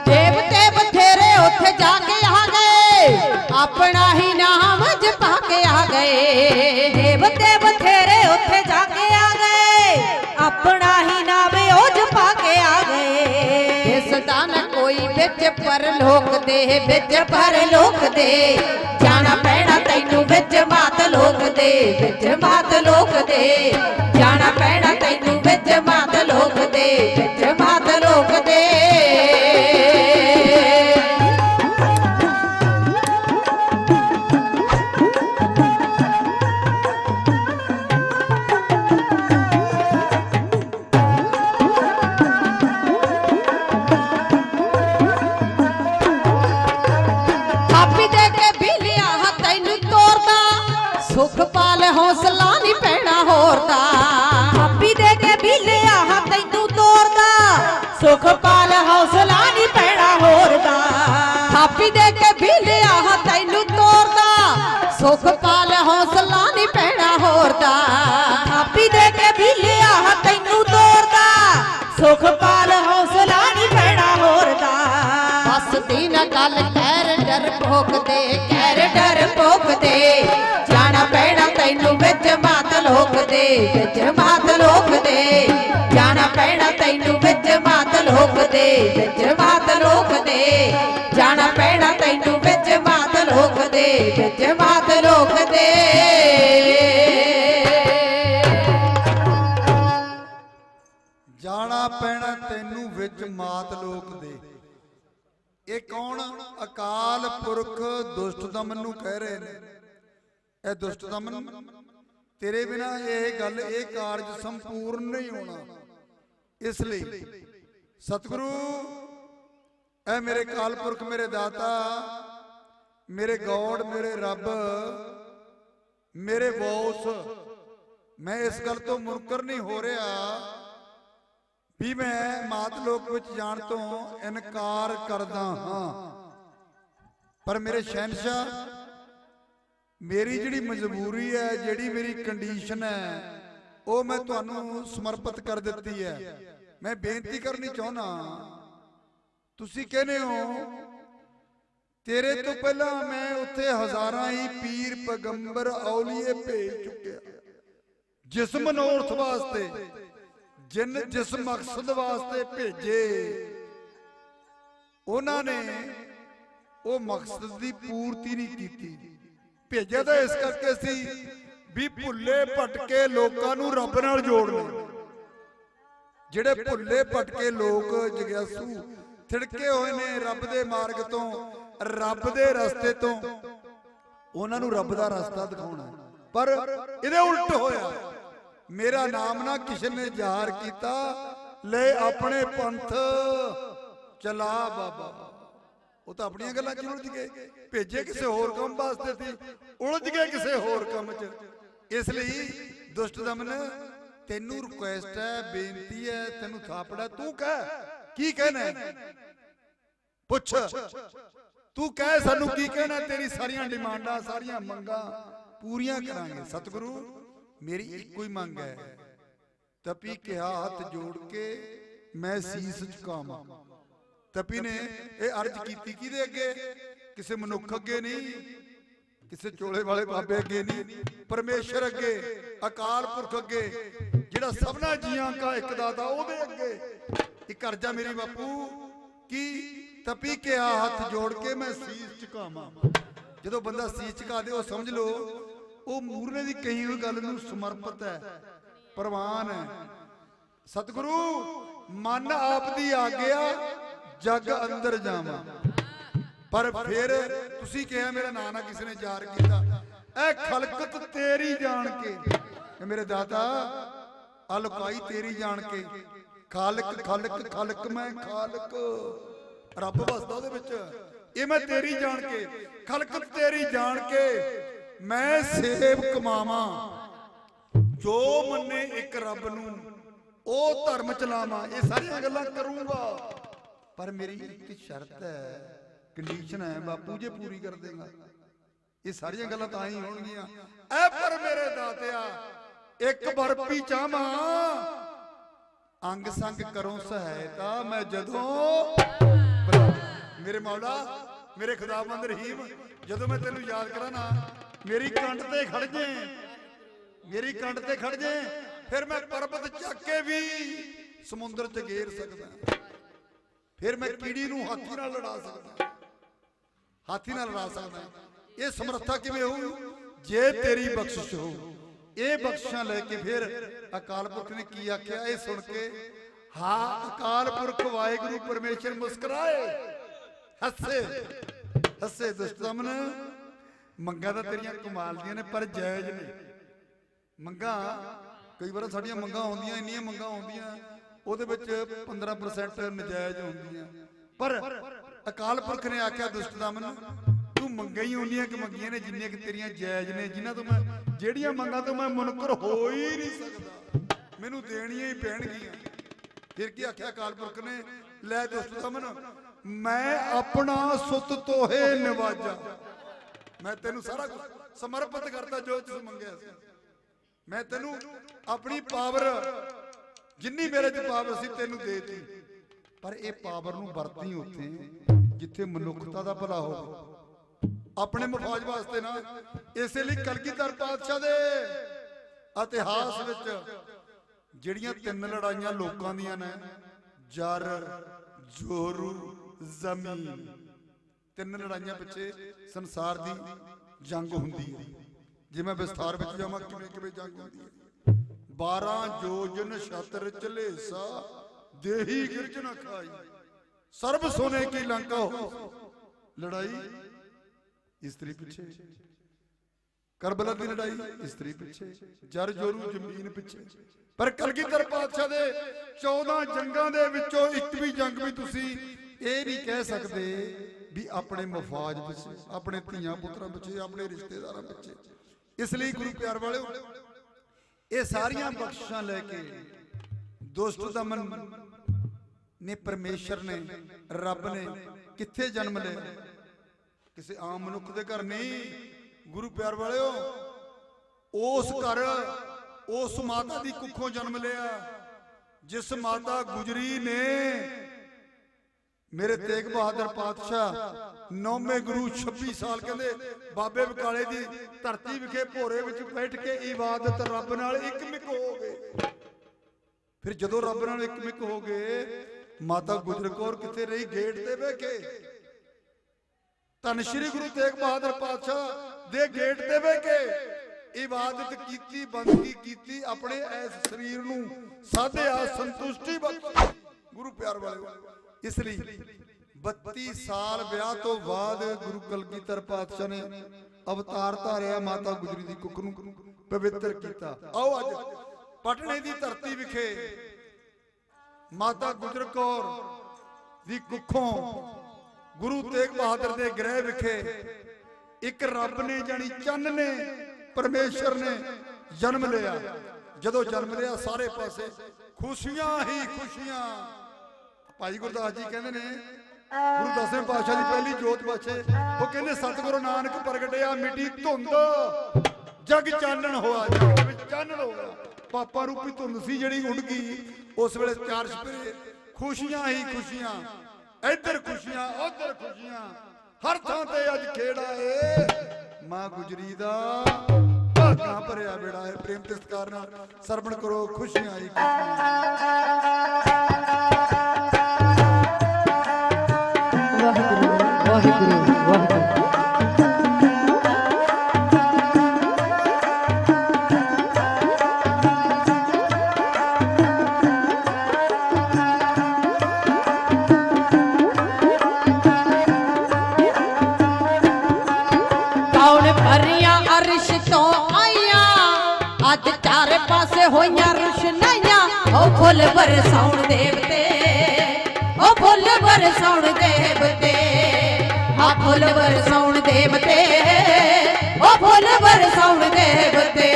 देवते बथेरे उथे जाके आ गए अपना ही नाम जपा के आ गए देवते बथेरे उत्थे जाके आ गए अपना ही नाम ओ जपा के आ गए दिसदा न कोई बिच परलोक दे जाना पैना तैनू विच मात लोक दे जाना पैना तैनू विच मात लोक दे ਥਾਪੀ ਦੇ ਕੇ ਬਿਲਿਆ ਤੈਨੂੰ ਤੋਰਦਾ ਸੁਖ ਪਾਲ ਹੌਸਲਾ ਨਹੀਂ ਪੈਣਾ ਹੋਰ ਦਾ ਥਾਪੀ ਦੇ ਕੇ ਬਿਲਿਆ ਤੈਨੂੰ ਤੋਰਦਾ ਸੁਖ ਪਾਲ ਹੌਸਲਾ ਨਹੀਂ ਪੈਣਾ ਹੋਰ ਦਾ ਥਾਪੀ ਦੇ ਕੇ ਬਿਲਿਆ ਤੈਨੂੰ ਤੋਰਦਾ ਸੁਖ ਪਾਲ ਹੌਸਲਾ ਨਹੀਂ ਪੈਣਾ ਹੋਰ ਦਾ ਥਾਪੀ ਦੇ ਕੇ ਬਿਲਿਆ ਤੈਨੂੰ ਤੋਰਦਾ ਸੁਖ ਪਾਲ ਹੌਸਲਾ ਨਹੀਂ ਪੈਣਾ ਹੋਰ ਦਾ ਬਸ ਦੀ ਨਾ ਗੱਲ ਕਹਿਰ ਡਰ ਭੋਗ ਦੇ ਜਾਣਾ ਪੈਣਾ ਤੈਨੂੰ ਵਿੱਚ ਮਾਤ ਲੋਕ ਦੇ ਜਾਣਾ ਪੈਣਾ ਤੈਨੂੰ ਵਿੱਚ ਮਾਤ ਲੋਕ ਦੇ ਜਾਣਾ ਪੈਣਾ ਤੈਨੂੰ ਵਿੱਚ ਮਾਤ ਲੋਕ ਦੇ ਜਾਣਾ ਪੈਣਾ ਤੈਨੂੰ ਵਿੱਚ ਮਾਤ ਲੋਕ ਦੇ। ਇਹ ਕੌਣ? ਅਕਾਲ ਪੁਰਖ ਦੁਸ਼ਟ ਦਮਨ ਨੂੰ ਕਹਿ ਰਹੇ ਨੇ। ਇਹ ਦੁਸ਼ਟ ਦਮਨ, ਤੇਰੇ ਬਿਨਾ ਇਹ ਗੱਲ, ਇਹ ਕਾਰਜ ਸੰਪੂਰਨ ਨਹੀਂ ਹੋਣਾ। ਇਸ ਲਈ ਸਤਿਗੁਰੂ, ਇਹ ਮੇਰੇ ਕਾਲ ਪੁਰਖ, ਮੇਰੇ ਦਾਤਾ, ਮੇਰੇ ਗੌੜ, ਮੇਰੇ ਰੱਬ, ਮੇਰੇ ਬੌਸ, मैं इस गल तो मुनकर नहीं हो रहा भी मैं मात लोक विच जाण तो इनकार करदा हाँ, पर मेरे शहनशाह मेरी जिहड़ी मजबूरी है, जिहड़ी मेरी कंडीशन है, वो मैं तुहानू समर्पित कर दित्ती है। मैं बेनती करनी चाहना, तुसी कहने हो तेरे तो पहला मैं उत्थे हजारां ही पीर पैगंबर औलीए भेज चुकिया, जिस मनोरथ वास्ते जिस मकसद वास्ते भेजे उन्होंने वो मकसद की पूर्ति नहीं की। भेजा तो इस करके सी भी भुल्ले भटके लोगों नूं रब नाल जोड़ना। जिहड़े भुल्ले भटके लोग जग्यासू थिड़के हुए ने रब दे मार्ग तो, रब दे रस्ते तो, उन्हां नूं रब दा रास्ता दिखाउणा। पर इहदे उल्ट होया, मेरा नाम ना किसी ने ज़ाहिर किया, ले अपने पंथ चला बाबा। वो तो अपनी गल्लां च उलझ गए, भेजे किसी होर काम वास्ते सी, उलझ गए किसी होर काम च। इसलिए दुष्ट दमन तेनू रिक्वेस्ट है, बेनती है, तेनू थापड़ा, तू कह की कहना है, पुछ तू कह सानू की कहना। तेरी सारियां डिमांडां सारियां मंगां पूरियां करांगे। सतगुरु मेरी एक ही मंग है, तपी कहा हाथ जोड़ के मैं सीस झुकावां। तपी ने यह अर्ज की किहदे अगे, किसी मनुख अगे नहीं, किसी चोले वाले बाबे अगे नहीं, परमेश्वर अगे, अकाल पुरख अगे, जिहड़ा सबना जियां का एक दाता ओहदे अगे। एक अर्जा मेरी बापू की तपी कहा हाथ जोड़ के मैं सीस झुकावां। जो बंदा सीस झुका दे, समझ लो वो मूरने की कही हुई गल नूं समर्पित है, प्रवान है। सतगुरु मन आप दी आ गया, जग अंदर जावां। पर फिर तुसी कहा मेरा नाम ना किसी ने जार किया, ऐ खलकत तेरी जान के, मेरे दादा अलकाई तेरी जान के, खालक खालक खालक मैं खालक, रब बसदा उहदे विच, ये मैं तेरी जान के, खलकत तेरी जान के मैं सेव कमावा। जो मन्ने एक रब नूं ओ धर्म चलावा, ये सारियां गल्लां करूंगा। पर मेरी एक शर्त है, कंडीशन है, बापू जे पूरी कर देगा ये सारियां गल्लां तां ही होणगियां। ऐ पर मेरे दातिया एक बरपी चाहवां, अंग संग करो सहायता मैं जदों। मेरे मौला मेरे खुदाबंद रहीम, जदों मैं तेनू याद करा ना, मेरी कंठ ते खड़ जे, मेरी कंठ ते खड़ जे, फिर मैं पर्वत चक के भी समुद्र च घेर सकदा, फिर मैं कीड़ी नूं हाथी नाल लड़ा सकदा, हाथी नाल लड़ा सकदा। ये समर्था किवें होऊ? जे तेरी बख्शिश हो। ये बख्शिशां लेके फिर अकाल पुरख ने की आख्या, ये सुन के हाँ अकाल पुरख वाहिगुरू परमेश्वर मुस्कुराए, हसे हसे। दुष्ट दमन मंगा तो तेरियां कमाल दियां ने, पर जायज ने मंगा। कई बार साडियां मंगा होंदियां, इन्नियां मंगा होंदियां, ਉਹਦੇ ਵਿੱਚ 15% ਨਜਾਇਜ਼ ਹੁੰਦੀਆਂ। पर अकाल पुरख ने आख्या दुष्ट दमन तू मंगा ही उन्नियां कि मंगियां ने जिन्नियां कि तेरियां जायज ने, जिन्हां तो मैं ਜਿਹੜੀਆਂ ਮੰਗਾਂ तो मैं मुनकर हो ही नहीं सकदा, मैनू देणियां ही पैणगियां। फिर की आख्या अकाल पुरख ने, लै दुष्ट दमन मैं अपना सुत तोहे नवाजा, मैं तेनू सारा कुछ समर्पित करता जो तुसीं मंगिया सी। मैं तेनू अपनी पावर जिन्नी मेरे च पावर सी तेनू देती, पर यह पावर नूं वरती उत्थे जिथे मनुखता दा भला हो, अपने मफाज वास्ते ना। इसलिए कलगीधर पातशाह दे इतिहास विच जिहड़ियां 3 लड़ाइयां लोकां दियां ने, जर जोरू जमीन, 3 लड़ाइयां पिछे संसार दी जंग हुंदी है। जे मैं विस्तार विच जावां किवें किवें जंग हुंदी है। 12 जोजन छतर चलेसा देही गिरज न खाई, सर्व सोने की लंका हो। लड़ाई स्त्री पिछे, करबला की लड़ाई स्त्री पिछे, जर जोरू जमीन पिछे। पर कलगीधर पातशाह दे 14 जंगां दे विचों एक भी जंग भी तुसी ये नहीं कह सकते भी अपने मफाज पिछे, अपने धियां पुत्रां पिछे, अपने रिश्तेदारां पिछे। इसलिए गुरु प्यार वाले ਇਹ ਸਾਰੀਆਂ ਬਖਸ਼ਿਸ਼ਾਂ ਲੈ ਕੇ ਦੁਸ਼ਟ ਦਮਨ ਨੇ ਪਰਮੇਸ਼ਰ ਨੇ ਰੱਬ ਨੇ ਕਿੱਥੇ ਜਨਮ ਲਿਆ? ਕਿਸੇ ਆਮ ਮਨੁੱਖ ਦੇ ਘਰ ਨਹੀਂ ਗੁਰੂ ਪਿਆਰ ਵਾਲਿਓ। ਉਸ ਘਰ ਉਸ ਮਾਤਾ ਦੀ ਕੁੱਖੋਂ ਜਨਮ ਲਿਆ ਜਿਸ ਮਾਤਾ ਗੁਜਰੀ ਨੇ ਮੇਰੇ ਤੇਗ ਬਹਾਦਰ ਪਾਤਸ਼ਾਹ ਨੌਵੇਂ ਗੁਰੂ 26 ਸਾਲ ਕਹਿੰਦੇ ਬਾਬੇ ਬਕਾਲੇ ਦੀ ਧਰਤੀ ਵਿਖੇ ਭੋਰੇ ਵਿੱਚ ਬੈਠ ਕੇ ਇਬਾਦਤ ਰੱਬ ਨਾਲ ਇੱਕਮਿਕ ਹੋ ਗਏ। ਫਿਰ ਜਦੋਂ ਰੱਬ ਨਾਲ ਇੱਕਮਿਕ ਹੋ ਗਏ ਮਾਤਾ ਗੁਜਰ ਕੌਰ ਕਿੱਥੇ ਰਹੀ? ਗੇਟ ਤੇ ਬਹਿ ਕੇ ਧੰਨ ਸ਼੍ਰੀ ਗੁਰੂ ਤੇਗ ਬਹਾਦਰ ਪਾਤਸ਼ਾਹ ਦੇ ਗੇਟ ਤੇ ਬਹਿ ਕੇ ਇਬਾਦਤ ਕੀਤੀ, ਬੰਦਗੀ ਕੀਤੀ, ਆਪਣੇ ਇਸ ਸਰੀਰ ਨੂੰ ਸਾਧਿਆ, ਸੰਤੁਸ਼ਟੀ ਬਖਸ਼ੀ ਗੁਰੂ ਪਿਆਰ ਵਾਲਿਓ। ਇਸ ਲਈ 32 ਸਾਲ ਵਿਆਹ ਤੋਂ ਬਾਅਦ ਗੁਰੂ ਕਲਗੀਧਰ ਪਾਤਸ਼ਾਹ ਨੇ ਅਵਤਾਰ ਧਾਰਿਆ, ਮਾਤਾ ਗੁਜਰੀ ਦੀ ਕੁੱਖ ਨੂੰ ਪਵਿੱਤਰ ਕੀਤਾ। ਆਓ ਅੱਜ ਪਟਨੇ ਦੀ ਧਰਤੀ ਵਿਖੇ ਮਾਤਾ ਗੁਜਰ ਕੌਰ ਦੀ ਕੁੱਖੋਂ ਗੁਰੂ ਤੇਗ ਬਹਾਦਰ ਦੇ ਗ੍ਰਹਿ ਵਿਖੇ ਇੱਕ ਰੱਬ ਨੇ ਜਾਨੀ ਚੰਨ ਨੇ ਪਰਮੇਸ਼ਰ ਨੇ ਜਨਮ ਲਿਆ। ਜਦੋਂ ਜਨਮ ਲਿਆ ਸਾਰੇ ਪਾਸੇ ਖੁਸ਼ੀਆਂ ਹੀ ਖੁਸ਼ੀਆਂ। ਭਾਈ ਗੁਰਦਾਸ ਜੀ ਕਹਿੰਦੇ ਨੇ ਗੁਰੂ ਦਸਵੇਂ ਪਾਤਸ਼ਾਹ ਦੀ ਪਹਿਲੀ ਜੋਤ ਬਖਸ਼ੇ, ਉਹ ਕਹਿੰਦੇ ਸਤਿਗੁਰੂ ਨਾਨਕ ਪ੍ਰਗਟਿਆ ਮਿੱਟੀ ਧੁੰਦ ਜਗ ਚਾਨਣ ਹੋਆ, ਜਗ ਵਿੱਚ ਚਾਨਣ ਹੋ ਗਿਆ। ਪਾਪਾ ਰੂਪੀ ਧੁੰਦ ਸੀ ਜਿਹੜੀ ਉੱਡ ਗਈ। ਉਸ ਵੇਲੇ ਚਾਰ ਛਪੇਰੇ ਖੁਸ਼ੀਆਂ ਹੀ ਖੁਸ਼ੀਆਂ, ਇੱਧਰ ਖੁਸ਼ੀਆਂ ਉੱਧਰ ਖੁਸ਼ੀਆਂ, ਹਰ ਥਾਂ ਤੇ ਅੱਜ ਖੇੜਾ ਏ ਮਾਂ ਗੁਜਰੀ ਦਾ ਭਾਗਾਂ ਭਰਿਆ ਬੇੜਾ ਹੈ। ਪ੍ਰੇਮ ਤੇ ਸਤਿਕਾਰ ਨਾਲ ਸਰਵਣ ਕਰੋ ਖੁਸ਼ੀਆਂ ਹੀ ਵਾਹਿਗੁਰੂ ਵਾਹਿਗੁਰੂ ਵਾਹਿਗੁਰੂ। ਅੱਜ ਚਾਰੇ ਪਾਸੇ ਹੋਈਆਂ ਰੁਸ਼ਨਾਈਆਂ, ਉਹ ਫੁੱਲ ਬਰਸਾਉਣ ਦੇਵਤੇ, ਉਹ ਫੁੱਲ ਬਰਸਾਉਣ ਦੇਵਤੇ, ਹਾਂ ਫੁੱਲ ਬਰਸਾਉਣ ਦੇਵਤੇ, ਉਹ ਫੁੱਲ ਬਰਸਾਉਣ ਦੇਵਤੇ।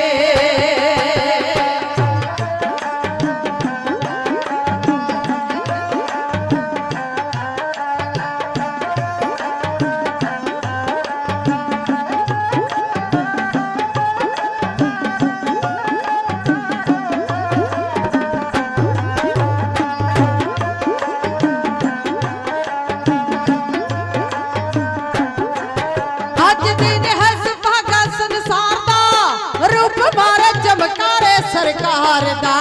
ਸਰਕਾਰ ਦਾ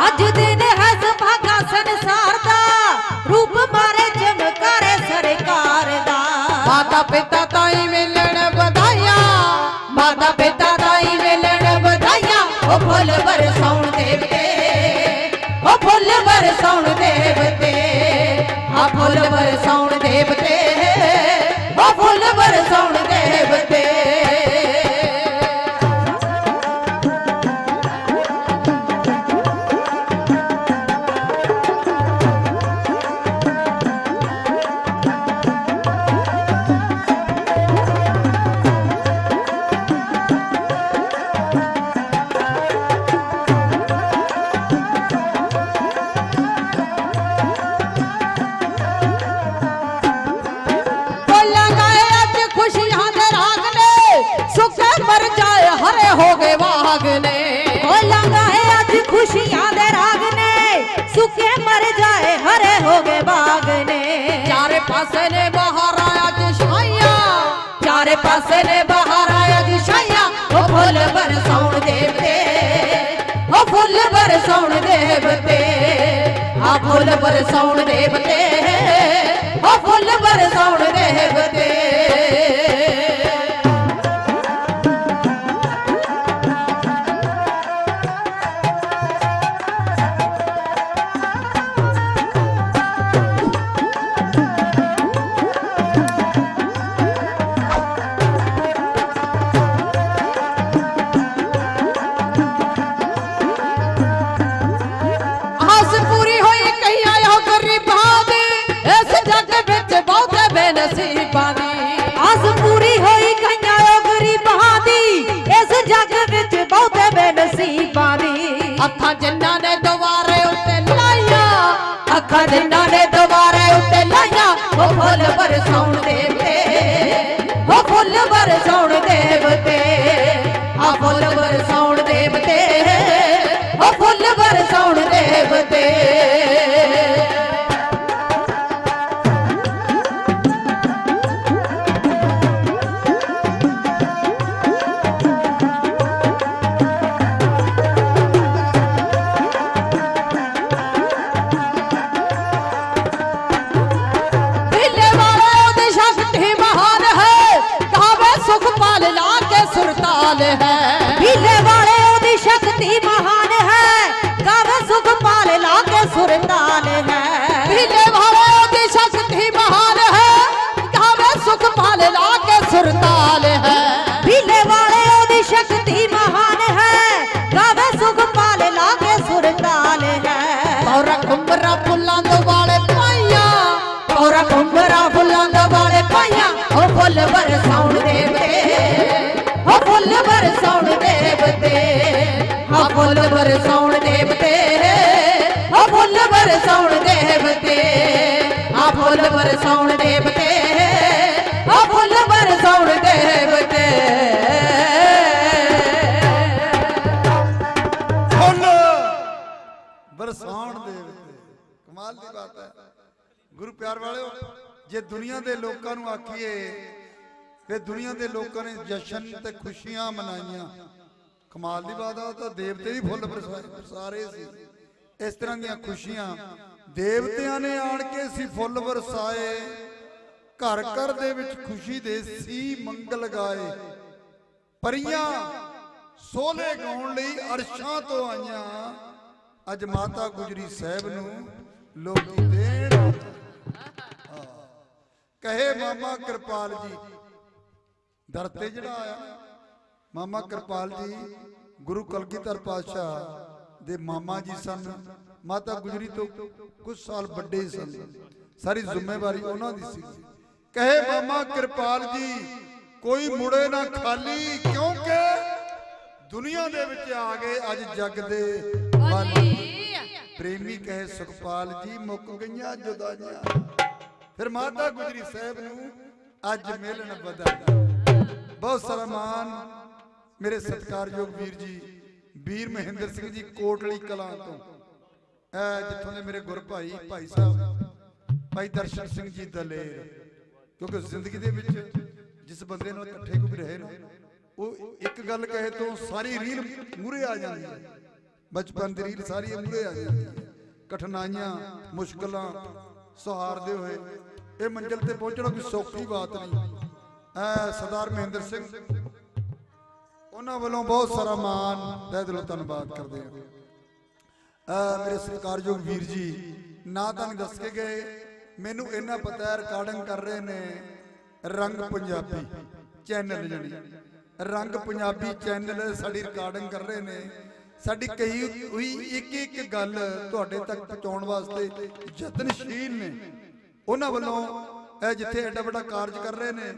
ਅੱਜ ਦਿਨ ਹੈ ਸੁਭਾਗਾ ਸੰਸਾਰ ਦਾ, ਰੂਪ ਮਾਰੇ ਚਮਕਾਰੇ ਸਰਕਾਰ ਦਾ। ਮਾਤਾ ਪਿਤਾ ਤਾਈ ਮਿਲਣ ਵਧਾਈਆਂ, ਮਾਤਾ ਪਿਤਾ ਤਾਈ ਮਿਲਣ ਵਧਾਈਆਂ, ਉਹ ਫੁੱਲ ਬਰਸਾਉਣ ਦੇਵਤੇ, ਉਹ ਫੁੱਲ ਬਰਸਾਉਣ ਦੇਵਤੇ, ਆ ਫੁੱਲ ਬਰਸਾਉਣ ਦੇਵਤੇ, ਉਹ ਫੁੱਲ ਬਰਸਾਉਣ ਦੇਵਤੇ। ਹੋ ਗਏ ਵਾਗ ਨੇ ਬੋਲਾਂਗਾ ਹੈ ਅੱਜ ਖੁਸ਼ੀਆਂ ਦੇ ਰਾਗ ਨੇ, ਸੁੱਕੇ ਮਰ ਜਾਏ ਹਰੇ ਹੋ ਗਏ ਬਾਗ ਨੇ। ਚਾਰੇ ਪਾਸੇ ਨੇ ਬਾਹਰ ਆਇਆ ਜਸ਼ਾਈਆਂ, ਚਾਰੇ ਪਾਸੇ ਨੇ ਬਾਹਰ ਆਇਆ ਜਸ਼ਾਈਆਂ, ਉਹ ਫੁੱਲ ਬਰਸਾਉਣ ਦੇਵਤੇ, ਉਹ ਫੁੱਲ ਬਰਸਾਉਣ ਦੇਵਤੇ, ਆ ਫੁੱਲ ਬਰਸਾਉਣ ਦੇਵਤੇ, ਉਹ ਫੁੱਲ ਬਰਸਾਉਣ ਦੇਵਤੇ। ਨਸੀਬਾਂ ਦੀ ਅੱਖਾਂ ਜਿਨ੍ਹਾਂ ਨੇ ਦੁਆਰੇ ਉੱਤੇ ਲਾਈਆਂ ਅੱਖਾਂ ਜਿਨ੍ਹਾਂ ਨੇ ਦੁਆਰੇ ਉੱਤੇ ਲਾਈਆਂ ਉਹ ਫੁੱਲ ਬਰਸਾਉਣ ਦੇਵਤੇ ਉਹ ਫੁੱਲ ਬਰਸਾਉਣ ਦੇਵਤੇ ਆ ਫੁੱਲ ਬਰਸਾਉਣ ਦੇਵਤੇ ਉਹ ਫੁੱਲ ਬਰਸਾਉਣ ਦੇਵਤੇ सुरताल है भीले वाले ओदी शक्ति महान है गावे सुखपाल लागे सुरताल है भीले वाले ओदी शक्ति महान है गावे सुखपाल लागे सुरताल है भीले वाले ओदी शक्ति महान है गावे सुखपाल लागे सुरताल है और कुंभरा फुल्लां दे वाले पाइया और कुंभरा फुल्लां दे वाले पाइया ओ फुੱਲ बरसाउण देवते हाँ फुੱਲ बरसाउण देवते हाँ फुੱਲ बरसाउण देवते हाँ फुੱਲ बरसाउण देवते हाँ फुੱਲ बरसाउण देवते हाँ फुੱਲ बरसाउण देवते फुੱਲ बरसाउण देवते कमाल की बात है गुरु प्यार वाले जे दुनिया के लोगों को आखिए फिर दुनिया के लोगों ने जशन ते खुशियां मनाइया कमाल की बात है तो देवते भी फुੱਲ बरसा रहे सी इस तरह दी खुशियां देवतियां ने आन के सी फुੱਲ बरसाए घर घर दे विच खुशी दे सी मंगल गाए परियां सोले गाउण लई अरशां तो आईयां अज माता गुजरी साहब नूं लोकी देण कहे मामा कृपाल जी दर ते जड़ा आया मामा कृपाल जी गुरु कलगीधर पातशाह दे मामा जी सन माता गुजरी तो कुछ साल बड़े सन सारी जिम्मेवारी उन्हां दी सी कहे मामा कृपाल जी कोई मुड़े ना खाली क्योंकि दुनिया दे विच आ गए अज जग दे वाली प्रेमी कहे सुखपाल जी मुक गईयां जुदाइयां फिर माता गुजरी साहब नूं अज मिलन बधाई बहुत सारा मान मेरे सत्कारयोग वीर जी वीर महेंद्र सिंह जी कोटली कलां तो जिथों दे मेरे गुर भाई भाई साहब भाई दर्शन सिंह जी दलेर क्योंकि जिंदगी दे विच जिस बंदे नाल इकट्ठे को भी रहे ना वो एक गल कहे तो सारी रील मूरे आ जाती है बचपन की रील सारी मूरे आ जाती है कठिनाइयां मुश्किलां सहारदे हुए ये मंजिल ते पहुंचना कोई सौखी बात नहीं सरदार महेंद्र सिंह उन्होंने वालों बहुत सारा मान तहे दिलों धन्यवाद करते हैं मेरे सत्कारयोग वीर जी ना तो नहीं दस के गए मैनू इन्ना पता है रिकॉर्डिंग कर रहे ने रंग पंजाबी चैनल जड़ी रंग पंजाबी चैनल साड़ी रिकॉर्डिंग कर रहे ने साड़ी कही हुई एक एक गल तुहाडे तक पहुंचाउण वास्ते यतनशील ने उन्हां वल्लों जिथे एडा बड़ा कारज कर रहे ने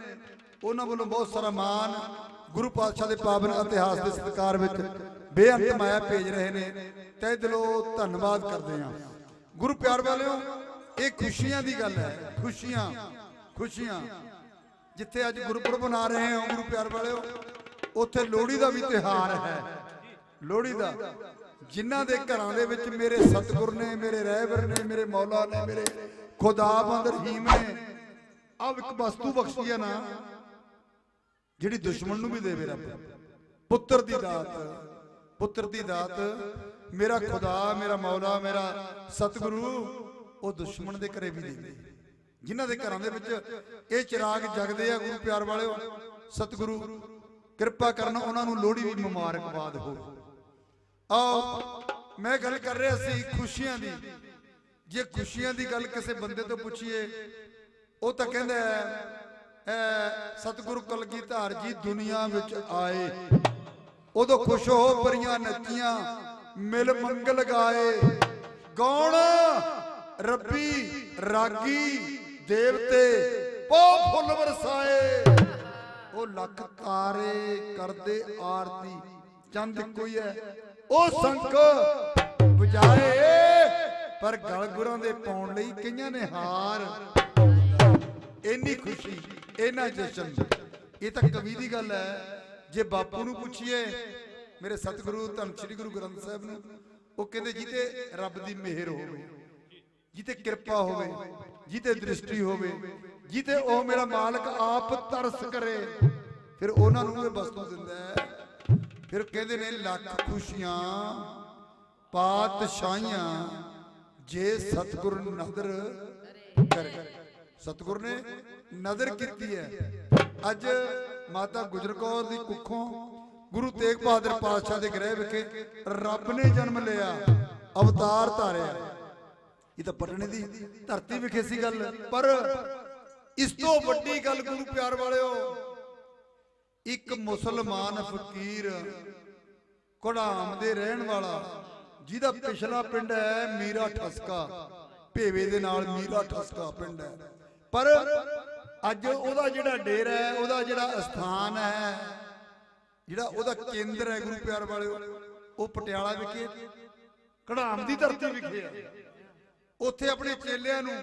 उन्हां वल्लों बहुत सारा मान गुरु पातशाह दे पावन इतिहास के सत्कार विच बेअंत माया भेज रहे ने तहे दिलों धन्नवाद करते हैं गुरु प्यार वालियों ये खुशियां दी गल है खुशियां खुशियां जिथे अज गुरपुरब मना रहे हैं गुरु प्यार वालियों उत्थे लोहड़ी का भी त्योहार है लोहड़ी का जिन्हां दे घरां दे विच मेरे सतगुर ने मेरे रहबर ने मेरे मौला ने मेरे खुदाबंद रहीम ने अब एक वस्तु बख्शी है ना जिहड़ी दुश्मन नूं भी देवे रब पुत्र दी दात मेरा खुदा मेरा मौला मेरा सतगुरु वो दुश्मन दे घरे भी देवे जिन्हां दे घरां दे विच ये चिराग जगदे आ गुरु प्यार वालिओ सतगुरु कृपा करना उन्हां नूं लोहड़ी दी मुबारकबाद हो आओ मैं गल कर रहा सी खुशियां दी जे खुशियां दी गल किसी बंदे तो पूछिए वो तो कहंदा है सतगुरु कलगीधर जी दुनिया विच आए उदों खुश हो परियां नचियां मिल मंगल गाए गौण रब्बी रागी देवते पौ फुल बरसाए वो लख तारे करदे आरती चंद कोई है ओ संख ਬਜਾਏ ਪਰ ਗਲ ਗੁਰਾਂ ਦੇ ਪਾਉਣ ਲਈ ਕਈਆਂ ਨੇ ਹਾਰ। ਇੰਨੀ ਖੁਸ਼ੀ, ਇੰਨਾ ਜਸ਼ਨ। ਇਹ ਤਾਂ ਕਵੀ ਦੀ ਗੱਲ ਹੈ। ਜੇ ਬਾਪੂ ਨੂੰ ਪੁੱਛੀਏ, ਮੇਰੇ ਸਤਿਗੁਰੂ ਧੰਨ ਸ੍ਰੀ ਗੁਰੂ ਗ੍ਰੰਥ ਸਾਹਿਬ ਨੂੰ, ਉਹ ਕਹਿੰਦੇ ਜਿਹਤੇ ਰੱਬ ਦੀ ਮਿਹਰ ਹੋਵੇ, ਜਿਹਤੇ ਕਿਰਪਾ ਹੋਵੇ, ਜਿਹਤੇ ਦ੍ਰਿਸ਼ਟੀ ਹੋਵੇ, ਜਿਹਤੇ ਉਹ ਮੇਰਾ ਮਾਲਕ ਆਪ ਤਰਸ ਕਰੇ, ਫਿਰ ਉਹਨਾਂ ਨੂੰ ਇਹ ਵਸਤੂ ਦਿੰਦਾ ਹੈ। ਫਿਰ ਕਹਿੰਦੇ ਨੇ ਲੱਖ ਖੁਸ਼ੀਆਂ ਪਾਤਸ਼ਾਹੀਆਂ ਜੇ ਸਤਿਗੁਰ ਨਦਰ ਕਰੇ। ਸਤਿਗੁਰ ਨੇ ਨਦਰ ਕੀਤੀ ਹੈ। ਅੱਜ ਮਾਤਾ ਗੁਜਰ ਕੌਰ ਦੀ ਕੁੱਖੋਂ ਗੁਰੂ ਤੇਗ ਬਹਾਦਰ ਪਾਤਸ਼ਾਹ ਦੇ ਗ੍ਰਹਿ ਵਿਖੇ ਰੱਬ ਨੇ ਜਨਮ ਲਿਆ, ਅਵਤਾਰ ਧਾਰਿਆ। ਇਹ ਤਾਂ ਪਟਨੇ ਦੀ ਧਰਤੀ ਵਿਖੇ ਸੀ ਗੱਲ, ਪਰ ਇਸ ਤੋਂ ਵੱਡੀ ਗੱਲ ਗੁਰੂ ਪਿਆਰ ਵਾਲਿਓ, ਇੱਕ ਮੁਸਲਮਾਨ ਫਕੀਰ ਘੜਾਮ ਦੇ ਰਹਿਣ ਵਾਲਾ, ਜਿਹਦਾ ਪਿਛਲਾ ਪਿੰਡ ਹੈ ਮੀਰਾ ਠਸਕਾ, ਭੇਵੇ ਦੇ ਨਾਲ ਮੀਰਾ ਠਸਕਾ ਪਿੰਡ ਹੈ, ਪਰ ਅੱਜ ਉਹਦਾ ਜਿਹੜਾ ਡੇਰਾ ਹੈ, ਉਹਦਾ ਜਿਹੜਾ ਅਸਥਾਨ ਹੈ, ਜਿਹੜਾ ਉਹਦਾ ਕੇਂਦਰ ਹੈ ਗੁਰੂ ਪਿਆਰ ਵਾਲਿਓ, ਉਹ ਪਟਿਆਲਾ ਵਿਖੇ ਘੜਾਮ ਦੀ ਧਰਤੀ ਵਿਖੇ ਹੈ। ਉੱਥੇ ਆਪਣੇ ਚੇਲਿਆਂ ਨੂੰ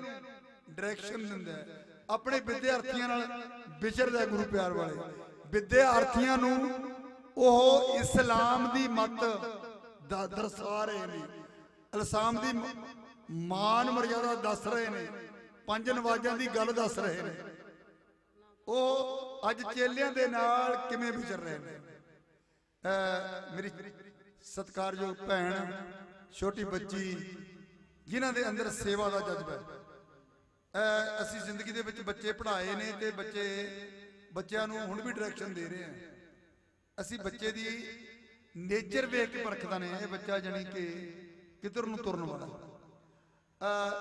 ਡਾਇਰੈਕਸ਼ਨ ਦਿੰਦਾ ਹੈ, ਆਪਣੇ ਵਿਦਿਆਰਥੀਆਂ ਨਾਲ ਵਿਚਰਦਾ ਗੁਰੂ ਪਿਆਰ ਵਾਲੇ। ਵਿਦਿਆਰਥੀਆਂ ਨੂੰ ਉਹ ਇਸਲਾਮ ਦੀ ਮੱਤ ਦਰਸਾ ਰਹੇ ਨੇ, ਇਸਲਾਮ ਦੀ ਮਾਨ ਮਰਿਆਦਾ ਦੱਸ ਰਹੇ ਨੇ, ਪੰਜ ਨਵਾਜ਼ਾਂ ਦੀ ਗੱਲ ਦੱਸ ਰਹੇ ਨੇ। ਉਹ ਅੱਜ ਚੇਲਿਆਂ ਦੇ ਨਾਲ ਕਿਵੇਂ ਵਿਚਰ ਰਹੇ ਨੇ। ਮੇਰੀ ਸਤਿਕਾਰਯੋਗ ਭੈਣ, ਛੋਟੀ ਬੱਚੀ, ਜਿਨ੍ਹਾਂ ਦੇ ਅੰਦਰ ਸੇਵਾ ਦਾ ਜਜ਼ਬਾ ਹੈ। ਅਸੀਂ ਜ਼ਿੰਦਗੀ ਦੇ ਵਿੱਚ ਬੱਚੇ ਪੜ੍ਹਾਏ ਨੇ ਤੇ ਬੱਚਿਆਂ ਨੂੰ ਹੁਣ ਵੀ ਡਾਇਰੈਕਸ਼ਨ ਦੇ ਰਹੇ ਹਾਂ। ਅਸੀਂ ਬੱਚੇ ਦੀ ਨੇਚਰ ਵੇਖ ਕੇ ਪਰਖਦਾ ਨੇ, ਇਹ ਬੱਚਾ ਜਾਨੀ ਕਿ ਕਿੱਧਰ ਨੂੰ ਤੁਰਨ ਵਾਲਾ।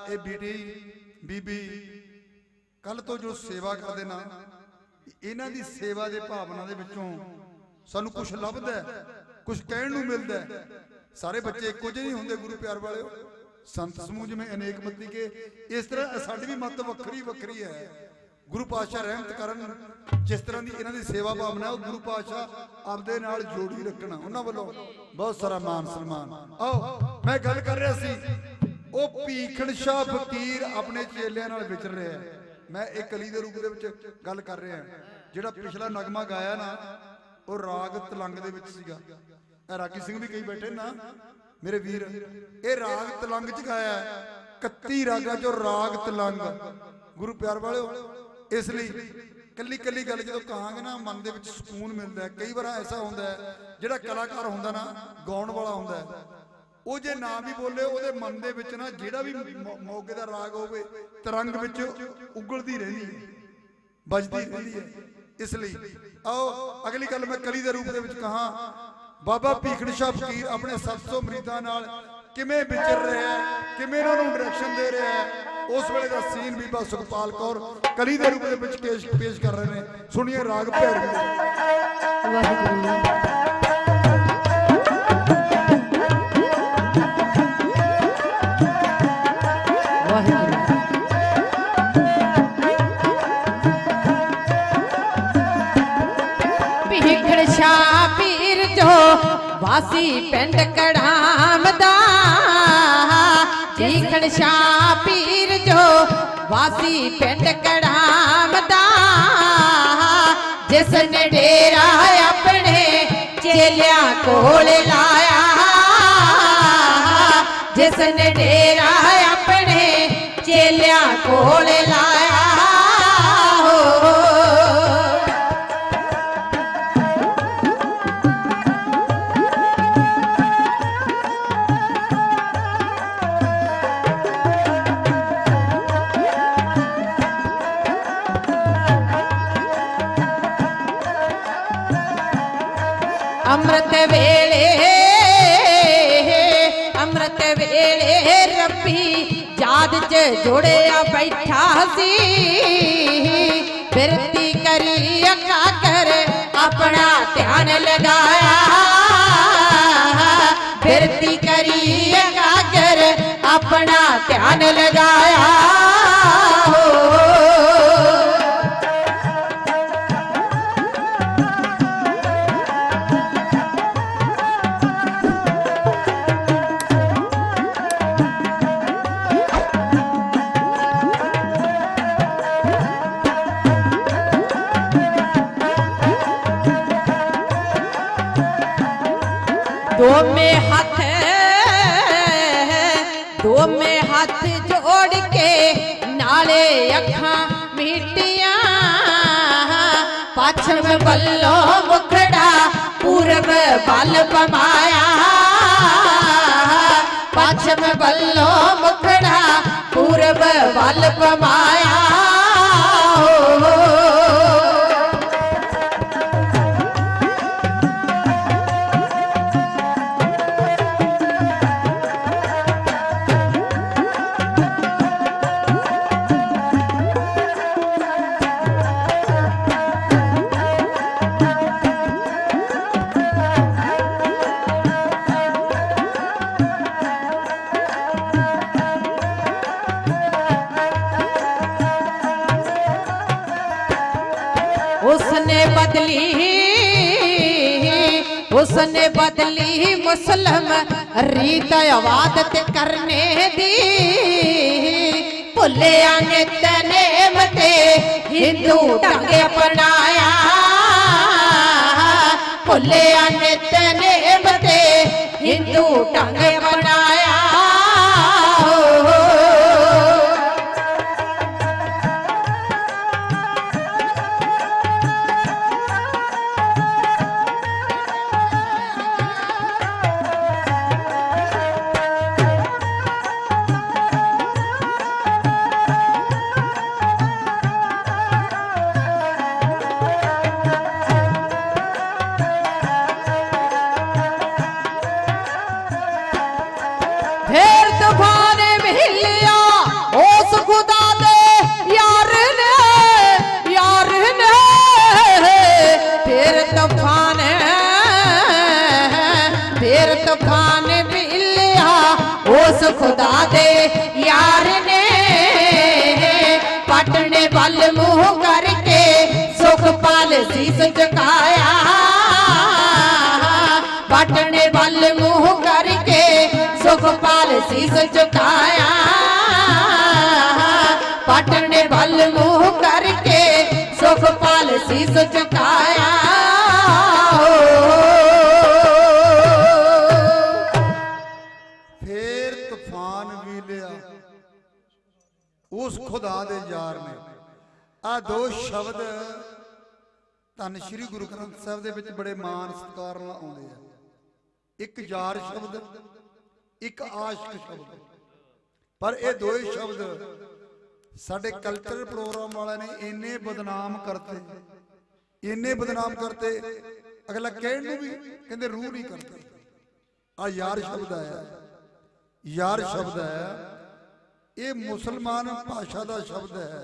ਇਹ ਬੀਬੀ ਕੱਲ ਤੋਂ ਜੋ ਸੇਵਾ ਕਰਦੇ ਨਾ, ਇਹਨਾਂ ਦੀ ਸੇਵਾ ਦੇ ਭਾਵਨਾ ਦੇ ਵਿੱਚੋਂ ਸਾਨੂੰ ਕੁਝ ਲੱਭਦਾ, ਕੁਝ ਕਹਿਣ ਨੂੰ ਮਿਲਦਾ। ਸਾਰੇ ਬੱਚੇ ਇੱਕੋ ਜਿਹੇ ਨਹੀਂ ਹੁੰਦੇ ਗੁਰੂ ਪਿਆਰ ਵਾਲਿਓ। ਸੰਤ ਸਮੂਹ ਜਿਵੇਂ ਅਨੇਕ ਮੱਤੀ ਕੇ, ਇਸ ਤਰ੍ਹਾਂ ਸਾਡੀ ਵੀ ਮੱਤ ਵੱਖਰੀ ਵੱਖਰੀ ਹੈ। ਗੁਰੂ ਪਾਤਸ਼ਾਹ ਰਹਿਮਤ ਕਰਨ, ਜਿਸ ਤਰ੍ਹਾਂ ਦੀ ਇਹਨਾਂ ਦੀ ਸੇਵਾ ਭਾਵਨਾ, ਉਹ ਗੁਰੂ ਪਾਤਸ਼ਾਹ ਆਪਦੇ ਨਾਲ ਜੋੜੀ ਰੱਖਣਾ, ਉਹਨਾਂ ਵੱਲੋਂ ਬਹੁਤ ਸਾਰਾ ਮਾਨ ਸਨਮਾਨ। ਆਓ ਮੈਂ ਗੱਲ ਕਰ ਰਿਹਾ ਸੀ, ਉਹ ਭੀਖਣ ਸ਼ਾਹ ਫਕੀਰ ਆਪਣੇ ਚੇਲਿਆਂ ਨਾਲ ਵਿਚਰ ਰਿਹਾ। ਮੈਂ ਇਹ ਕਲੀ ਦੇ ਰੂਪ ਦੇ ਵਿੱਚ ਗੱਲ ਕਰ ਰਿਹਾ। ਜਿਹੜਾ ਪਿਛਲਾ ਨਗਮਾ ਗਾਇਆ ਨਾ, ਉਹ ਰਾਗ ਤਲੰਗ ਦੇ ਵਿੱਚ ਸੀਗਾ। ਰਾਗੀ ਸਿੰਘ ਵੀ ਕਈ ਬੈਠੇ ਨਾ ਮੇਰੇ ਵੀਰ, ਇਹ ਰਾਗ ਤਲੰਗ ਚ ਗਾਇਆ। 31 ਰਾਗਾਂ ਚੋਂ ਰਾਗ ਤਲੰਗ ਗੁਰੂ ਪਿਆਰ ਵਾਲਿਓ। ਇਸ ਲਈ ਕੱਲੀ ਕੱਲੀ ਗੱਲ ਜਦੋਂ ਕਹਾਂਗੇ ਨਾ, ਮਨ ਦੇ ਵਿੱਚ ਸਕੂਨ ਮਿਲਦਾ। ਕਈ ਵਾਰ ਐਸਾ ਹੁੰਦਾ ਹੈ, ਜਿਹੜਾ ਕਲਾਕਾਰ ਹੁੰਦਾ ਨਾ, ਗਾਉਣ ਵਾਲਾ ਹੁੰਦਾ ਹੈ, ਉਹ ਜੇ ਨਾ ਵੀ ਬੋਲੇ, ਉਹਦੇ ਮਨ ਦੇ ਵਿੱਚ ਨਾ ਜਿਹੜਾ ਵੀ ਮੋਗੇ ਦਾ ਰਾਗ ਹੋਵੇ, ਤਰੰਗ ਵਿੱਚ ਉਗਲਦੀ ਰਹਿੰਦੀ ਹੈ, ਵੱਜਦੀ ਰਹਿੰਦੀ ਹੈ। ਇਸ ਲਈ ਆਓ ਅਗਲੀ ਗੱਲ ਮੈਂ ਕਲੀ ਦੇ ਰੂਪ ਦੇ ਵਿੱਚ ਕਹਾਂ। ਬਾਬਾ ਭੀਖਣ ਸ਼ਾਹ ਫਕੀਰ ਆਪਣੇ 700 ਮਰੀਦਾਂ ਨਾਲ ਕਿਵੇਂ ਵਿਚਰ ਰਿਹਾ, ਕਿਵੇਂ ਉਹਨਾਂ ਨੂੰ ਡਾਇਰੈਕਸ਼ਨ ਦੇ ਰਿਹਾ ਹੈ, ਉਸ ਵੇਲੇ ਦਾ ਸੀਨ ਬੀਬਾ ਸੁਖਪਾਲ ਕੌਰ ਕਲੀ ਦੇ ਰੂਪ ਦੇ ਵਿੱਚ ਪੇਸ਼ ਕਰ ਰਹੇ ਨੇ। ਸੁਣੀਏ ਰਾਗ ਭੈਰਵੀ ਦੇ। ਵਾਹਿਗੁਰੂ ਭੀਖਣ ਸ਼ਾਹ ਪੀਰ ਜੋ ਵਾਸੀ ਪਿੰਡ ਕੜਾਮ ਦਾ, ਭੀਖਣ ਸ਼ਾਹ ਪੀਰ ਜੋ ਵਾਸੀ ਪਿੰਡ ਕੜਾਮ ਦਾ, ਜਿਸ ਨੇ ਡੇਰਾ ਆਪਣੇ ਚੇਲਿਆਂ ਕੋਲ ਲਾਇਆ, ਜਿਸ ਨੇ ਡੇਰਾ ਆਪਣੇ ਚੇਲਿਆਂ ਕੋਲ ਲਾਇਆ। ਅੰਮ੍ਰਿਤ ਵੇਲੇ ਰੱਬੀ ਯਾਦ ਚ ਜੋੜਿਆ ਬੈਠਾ ਸੀ, ਬਿਰਤੀ ਕਰੀ ਅਕਾਕਰ ਆਪਣਾ ਧਿਆਨ ਲਗਾਇਆ, ਬਿਰਤੀ ਕਰੀ ਅਕਾਕਰ ਆਪਣਾ ਧਿਆਨ ਲਗਾਇਆ। दोमे हाथ जोड़ के नाले अखां मीटियां पश्चिम बल्लो मुखड़ा पूरब बल पमाया पश्चिम बल्लो मुखड़ा पूरब बल पमाया उसने बदली मुस्लिम रीत इबादत करने दी भुलिया नित नेम ते हिंदू ढंग अपनाया भुलिया नित नेम ते हिंदू ढंग अपनाया तूफान मिलिया उस खुदा दे यार ने पटने बल मुंह करके सुखपाल शीस झुकाया पटने बल मुंह करके सुखपाल शीस झुकाया पटने बल मुंह करके सुखपाल शीस झुकाया उस खुदा दे यार ने आ दो शब्द धन श्री गुरु ग्रंथ साहब दे विच बड़े मान सत्कार नाल आउंदे आ एक यार शब्द एक आशिक शब्द पर ये दो ही शब्द साडे कल्चरल प्रोग्राम वाले ने इन्ने बदनाम करते अगला कहण नूं भी कहंदे रूह नहीं करते आ यार शब्द है यार शब्द है ये मुसलमान भाषा का शब्द है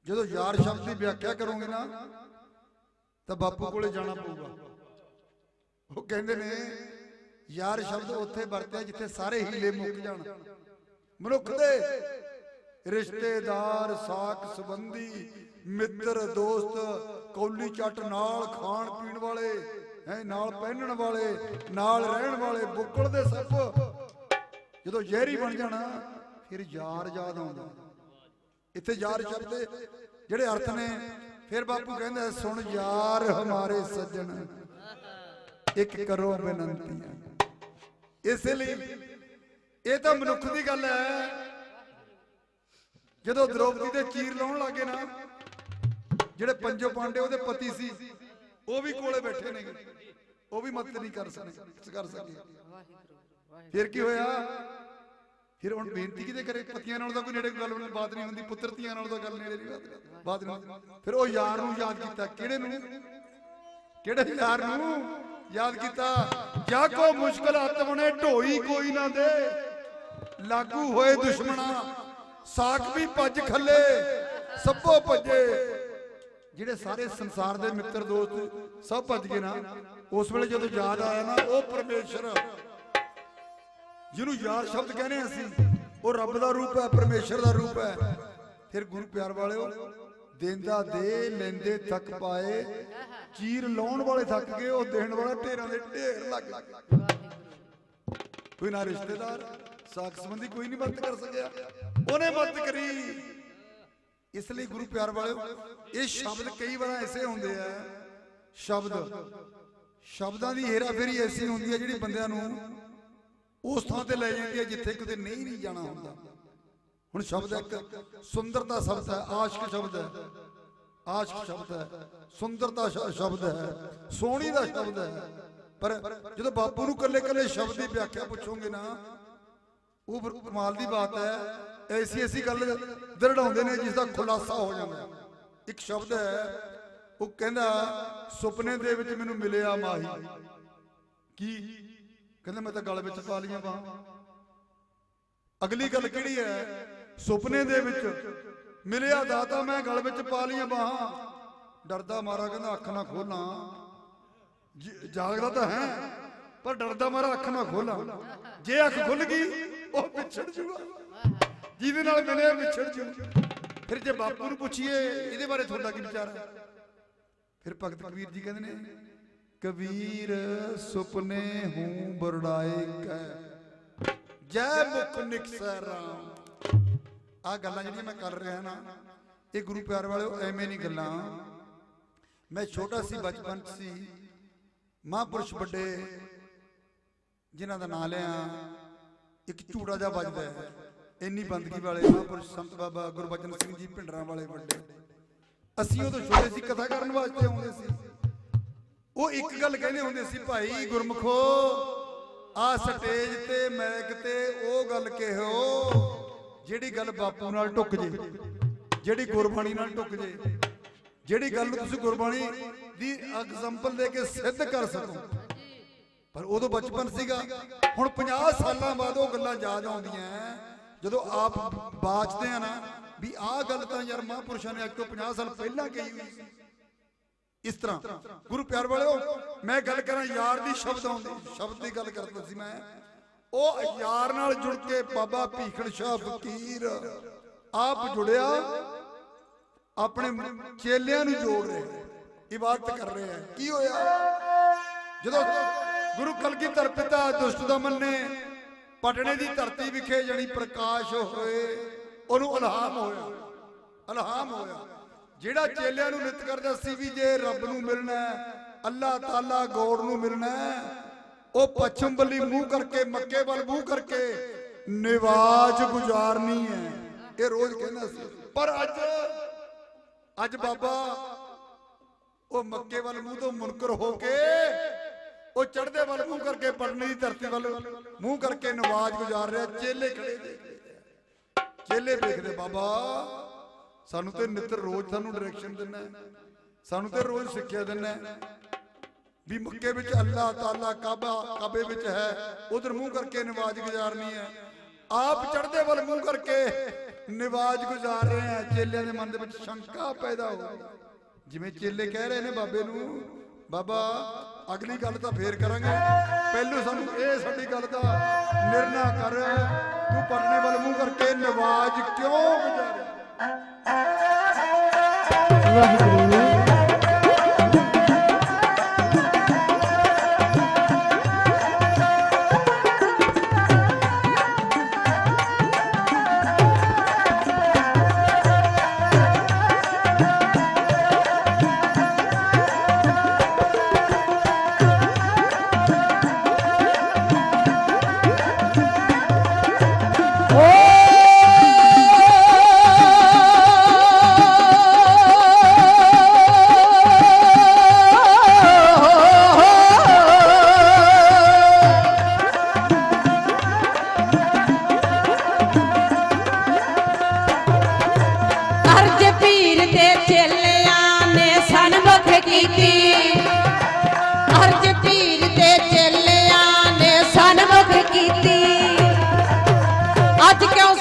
जो यार शब्द की व्याख्या करोगे ना तो बापू को जाना पऊगा वो कहते ने यार शब्द उत्थे वरत्या जिथे सारे हीले मुक जान मनुख दे रिश्तेदार साक संबंधी मित्र दोस्त कौली चट नाल खाण पीण वाले है नाल पहनण वाले नाल रहण वाले बुक्कल दे सप जो जहरी बन जाना फिर यार याद आउंदा इत्थे यार शब्द जेड़े अर्थ ने फिर बापू कहंदा सुन यार हमारे सज्जन एक करो बेनंती इसलिए ये तो मनुख की गल है जो द्रौपदी दे चीर लाउण लगे ना जेड़े पंजो पांडे उहदे पति सी वो भी कोले बैठे ने वो भी मदद नहीं कर सके फिर की होया फिर हुण बेनती किहदे करे पतियां नाल तां कोई नेड़े गल बात नहीं हुंदी पुत्तर धीआं नाल तां गल नेड़े बात नहीं फिर वो यार नूं याद कीता किहड़े यार नूं याद कीता जाको मुश्किल आत्मने ढोई कोई ना दे लागू होए दुश्मना साक भी भज खले सभो भजे जिहड़े सारे संसार दे मित्र दोस्त सब भज गए ना उस वेले जदों याद आया ना वो परमेश्वर जिन्हों यार शब्द कहने असी वो रब का रूप है परमेश्वर का रूप है फिर गुरु प्यार वाले देंदा दे लेंदे थक पाए चीर लाउण वाले थक गए वो देण वाला ढेरां दे ढेर लग गए कोई ना रिश्तेदार साख संबंधी कोई नहीं मदद कर सकिया उन्हें मदद करी इसलिए गुरु प्यार वाले ये शब्द कई बार ऐसे होंगे हैं ਸ਼ਬਦਾਂ ਦੀ ਹੇਰਾਫੇਰੀ ਐਸੀ ਹੁੰਦੀ ਹੈ ਜਿਹੜੀ ਬੰਦਿਆਂ ਨੂੰ ਉਸ ਥਾਂ ਤੇ ਲੈ ਜਾਂਦੀ ਹੈ ਜਿੱਥੇ ਕਿਤੇ ਨਹੀਂ ਜਾਣਾ ਹੁੰਦਾ। ਹੁਣ ਸ਼ਬਦ ਇੱਕ ਸੁੰਦਰਤਾ ਸ਼ਬਦ ਹੈ, ਆਸ਼ਕ ਸ਼ਬਦ ਹੈ, ਆਸ਼ਕ ਸ਼ਬਦ ਹੈ, ਸੁੰਦਰਤਾ ਸ਼ਬਦ ਹੈ, ਸੋਹਣੀ ਦਾ ਸ਼ਬਦ ਹੈ। ਪਰ ਜਦੋਂ ਬਾਪੂ ਨੂੰ ਕੱਲੇ ਕੱਲੇ ਸ਼ਬਦ ਦੀ ਵਿਆਖਿਆ ਪੁੱਛੋਗੇ ਨਾ, ਉਹ ਫਿਰ ਕਮਾਲ ਦੀ ਬਾਤ ਹੈ। ਐਸੀ ਐਸੀ ਗੱਲ ਦਰੜਾਉਂਦੇ ਨੇ ਜਿਸ ਦਾ ਖੁਲਾਸਾ ਹੋ ਜਾਂਦਾ। ਇੱਕ ਸ਼ਬਦ ਹੈ, ਉਹ ਕਹਿੰਦਾ ਸੁਪਨੇ ਦੇ ਵਿੱਚ ਮੈਨੂੰ ਮਿਲਿਆ ਮਾਹੀ। ਕੀ ਕਹਿੰਦਾ? ਮੈਂ ਤਾਂ ਗਲ ਵਿੱਚ ਪਾ ਲੀਆਂ ਬਾਹਾਂ। ਅਗਲੀ ਗੱਲ ਕਿਹੜੀ ਹੈ? ਸੁਪਨੇ ਦੇ ਵਿੱਚ ਮਿਲਿਆ ਦਾਤਾ, ਮੈਂ ਗਲ ਵਿੱਚ ਪਾ ਲੀਆਂ ਬਾਹਾਂ। ਡਰਦਾ ਮਾਰਾ ਕਹਿੰਦਾ ਅੱਖ ਨਾ ਖੋਲਾਂ, ਜਾਗਦਾ ਤਾਂ ਹੈ ਪਰ ਡਰਦਾ ਮਾਰਾ ਅੱਖ ਨਾ ਖੋਲਾਂ। ਜੇ ਅੱਖ ਖੁੱਲ ਗਈ ਉਹ ਵਿਛੜ ਜੂਗਾ, ਜਿਹਦੇ ਨਾਲ ਮਿਲਿਆ ਵਿਛੜ ਜੂ। ਫਿਰ ਜੇ ਬਾਪੂ ਨੂੰ ਪੁੱਛੀਏ ਇਹਦੇ ਬਾਰੇ ਤੁਹਾਡਾ ਕੀ ਵਿਚਾਰ ਹੈ? ਫਿਰ ਭਗਤ ਕਬੀਰ ਜੀ ਕਹਿੰਦੇ ਨੇ, ਕਬੀਰ ਸੁਪਨੇ ਹੂੰ ਬਰੜਾਏ ਕੈ ਜੈ ਮੁਖ ਨਿਕਸੈ ਰਾਮ। ਆਹ ਗੱਲਾਂ ਜਿਹੜੀਆਂ ਮੈਂ ਕਰ ਰਿਹਾ ਨਾ, ਇਹ ਗੁਰੂ ਪਿਆਰ ਵਾਲਿਓ ਐਵੇਂ ਨਹੀਂ ਗੱਲਾਂ। ਮੈਂ ਛੋਟਾ ਸੀ, ਬਚਪਨ 'ਚ ਸੀ, ਮਹਾਂਪੁਰਸ਼ ਵੱਡੇ ਜਿਨ੍ਹਾਂ ਦਾ ਨਾਂ ਲਿਆ, ਇੱਕ ਝੂੜਾ ਜਿਹਾ ਵੱਜਦਾ ਹੈ, ਇੰਨੀ ਬੰਦਗੀ ਵਾਲੇ ਮਹਾਂਪੁਰਸ਼ ਸੰਤ ਬਾਬਾ ਗੁਰਬਚਨ ਸਿੰਘ ਜੀ ਭਿੰਡਰਾਂ ਵਾਲੇ ਵੱਡੇ। ਅਸੀਂ ਉਦੋਂ ਛੋਟੇ ਸੀ, ਕਥਾ ਕਰਨ ਵਾਸਤੇ ਆਉਂਦੇ ਸੀ। ਉਹ ਇੱਕ ਗੱਲ ਕਹਿੰਦੇ ਹੁੰਦੇ ਸੀ, ਭਾਈ ਗੁਰਮੁਖੋ ਆ ਸਟੇਜ ਤੇ ਮੈਕ ਤੇ ਉਹ ਗੱਲ ਕਿਹੋ ਜਿਹੜੀ ਗੱਲ ਬਾਪੂ ਨਾਲ ਟੁੱਕ ਜੇ, ਜਿਹੜੀ ਗੁਰਬਾਣੀ ਨਾਲ ਟੁੱਕ ਜੇ, ਜਿਹੜੀ ਗੱਲ ਨੂੰ ਤੁਸੀਂ ਗੁਰਬਾਣੀ ਦੀ ਐਗਜ਼ਾਮਪਲ ਦੇ ਕੇ ਸਿੱਧ ਕਰ ਸਕੋ। ਪਰ ਉਦੋਂ ਬਚਪਨ ਸੀਗਾ। ਹੁਣ 50 ਸਾਲਾਂ ਬਾਅਦ ਉਹ ਗੱਲਾਂ ਯਾਦ ਆਉਂਦੀਆਂ ਜਦੋਂ ਆਪ ਬਾਚਦੇ ਆ ਨਾ, ਵੀ ਆਹ ਗੱਲ ਤਾਂ ਯਾਰ ਮਹਾਂਪੁਰਸ਼ਾਂ ਨੇ ਅੱਜ ਤੋਂ 50 ਸਾਲ ਪਹਿਲਾਂ ਕਹੀ ਹੋਈ ਸੀ। ਇਸ ਤਰ੍ਹਾਂ ਗੁਰੂ ਪਿਆਰ ਵਾਲਿਓ, ਮੈਂ ਗੱਲ ਕਰਾਂ ਯਾਰ ਦੀ, ਸ਼ਬਦ ਦੀ ਗੱਲ ਕਰਦਾ ਸੀ ਮੈਂ। ਉਹ ਯਾਰ ਨਾਲ ਜੁੜ ਕੇ ਬਾਬਾ ਭੀਖਣ ਸ਼ਾਹ ਫਕੀਰ ਆਪ ਜੁੜਿਆ, ਆਪਣੇ ਚੇਲਿਆਂ ਨੂੰ ਜੋੜ ਰਿਹਾ, ਇਬਾਦਤ ਕਰ ਰਿਹਾ। ਕੀ ਹੋਇਆ? ਜਦੋਂ ਗੁਰੂ ਕਲਗੀਧਰ ਪਿਤਾ ਦੁਸ਼ਟ ਦਮਨ ਨੇ ਪਟਨੇ ਦੀ ਧਰਤੀ ਵਿਖੇ ਜਣੀ ਪ੍ਰਕਾਸ਼ ਹੋਏ, ਉਹਨੂੰ ਇਲਹਾਮ ਹੋਇਆ। ਜਿਹੜਾ ਚੇਲਿਆਂ ਨੂੰ ਨਿਤ ਕਰਦਾ ਸੀ ਵੀ ਜੇ ਰੱਬ ਨੂੰ ਮਿਲਣਾ, ਅੱਲਾਹ ਤਾਲਾ ਗੌਰ ਨੂੰ ਮਿਲਣਾ, ਉਹ ਪੱਛਮ ਵੱਲੀ ਮੂੰਹ ਕਰਕੇ, ਮੱਕੇ ਵੱਲ ਮੂੰਹ ਕਰਕੇ ਨਿਵਾਜ ਗੁਜ਼ਾਰਨੀ ਹੈ, ਇਹ ਰੋਜ਼ ਕਹਿੰਦਾ ਸੀ। ਪਰ ਅੱਜ ਬਾਬਾ ਉਹ ਮੱਕੇ ਵੱਲ ਮੂੰਹ ਤੋਂ ਮੁਨਕਰ ਹੋ ਕੇ, ਉਹ ਚੜ੍ਹਦੇ ਵੱਲ ਮੂੰਹ ਕਰਕੇ, ਪਟਨੇ ਦੀ ਧਰਤੀ ਵੱਲ ਮੂੰਹ ਕਰਕੇ ਨਿਵਾਜ ਗੁਜ਼ਾਰ ਰਿਹਾ। ਚੇਲੇ ਖੜੇ ਦੇਖਦੇ, ਚੇਲੇ ਵੇਖਦੇ, ਬਾਬਾ ਸਾਨੂੰ ਤੇ ਨਿੱਤ ਰੋਜ਼ ਸਾਨੂੰ ਡਾਇਰੈਕਸ਼ਨ ਦਿੰਦਾ, ਸਾਨੂੰ ਤੇ ਰੋਜ਼ ਸਿੱਖਿਆ ਦਿੰਦਾ ਵੀ ਮੱਕੇ ਵਿੱਚ ਅੱਲਾਹ ਤਾਲਾ ਕਾਬੇ ਵਿੱਚ ਹੈ, ਉਧਰ ਮੂੰਹ ਕਰਕੇ ਨਿਵਾਜ ਗੁਜ਼ਾਰਨੀ ਹੈ। ਆਪ ਚੜ੍ਹਦੇ ਵੱਲ ਮੂੰਹ ਕਰਕੇ ਨਿਵਾਜ ਗੁਜ਼ਾਰ ਰਹੇ ਆ। ਚੇਲਿਆਂ ਦੇ ਮਨ ਦੇ ਵਿੱਚ ਸ਼ੰਕਾ ਪੈਦਾ ਹੋ ਗਈ, ਜਿਵੇਂ ਚੇਲੇ ਕਹਿ ਰਹੇ ਨੇ ਬਾਬੇ ਨੂੰ, ਬਾਬਾ ਅਗਲੀ ਗੱਲ ਤਾਂ ਫੇਰ ਕਰਾਂਗੇ, ਪਹਿਲੋਂ ਸਾਨੂੰ ਇਹ ਸਾਡੀ ਗੱਲ ਦਾ ਨਿਰਣਾ ਕਰ, ਤੂੰ ਪਟਨੇ ਵੱਲ ਮੂੰਹ ਕਰਕੇ ਨਿਵਾਜ ਕਿਉਂ ਗੁਜ਼ਾਰਿਆ? ਵਾਹਿਗੁਰੂ।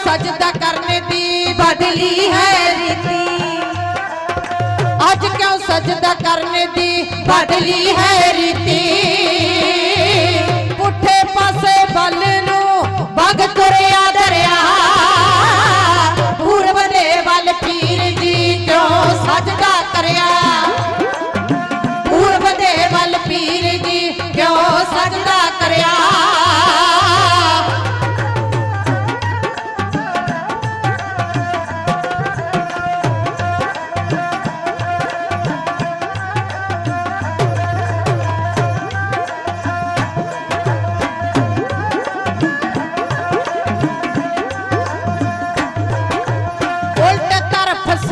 सजदा करने दी बदली है रीति, आज क्यों सजदा करने दी बदली है रीति। पुठे पासे बल नू बग तुरिया दरिया, पूर्व दे वल पीर जी क्यों सजदा करया, पूर्व दे वल पीर जी क्यों सजदा करया।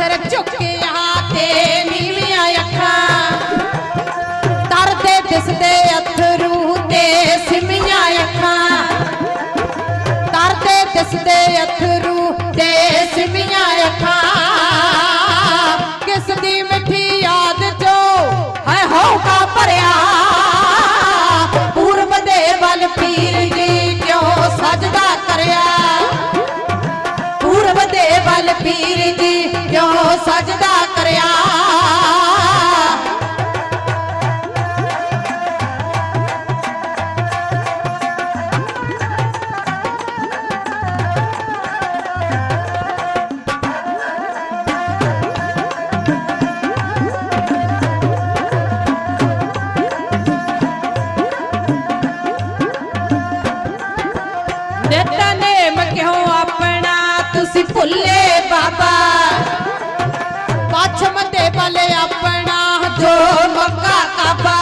सिर झुकिया ते नीवियां अखां तरदे दिसदे अथरू ते सिमियां अखां तरदे दिसदे अथरू ते सिमियां अखां किस दी मिठी याद चो है होका भरिया पूरब दे वल पीर जी क्यों सजदा करया पूरब दे वल पीर जी क्यों सजदा करया नितनेम क्यों अपना तुसी भुल्ले बाबा पछम दे वल अपना जो मक्का काबा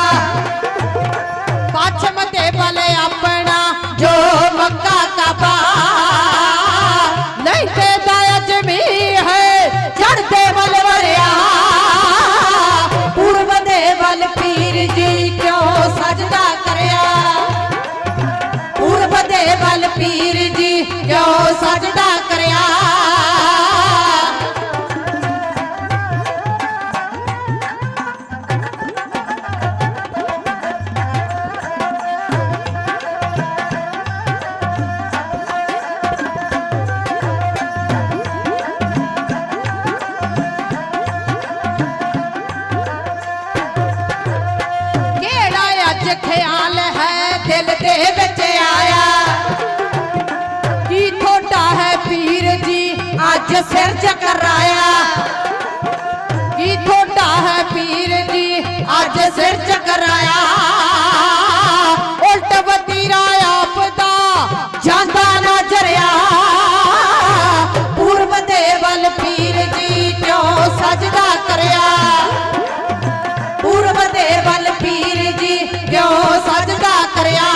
पछम दे वल अपना जो मक्का काबा नहीं ते दाया जमी है चढ़ते वल वरिया पूर्व दे वल पीर जी क्यों सजदा करया पूर्व दे वल पीर जी क्यों सजदा करया केड़ा अज ख्याल है दिल दे विच आया की थोड़ा है पीर जी अज सिर चकराया की थोड़ा है पीर जी अज सिर चकराया उल्ट वतीरा आपदा जांदा ना जरिया पूर्व दे वल पीर जी क्यों सजदा करया पूर्व दे वल पीर जी क्यों सजदा करया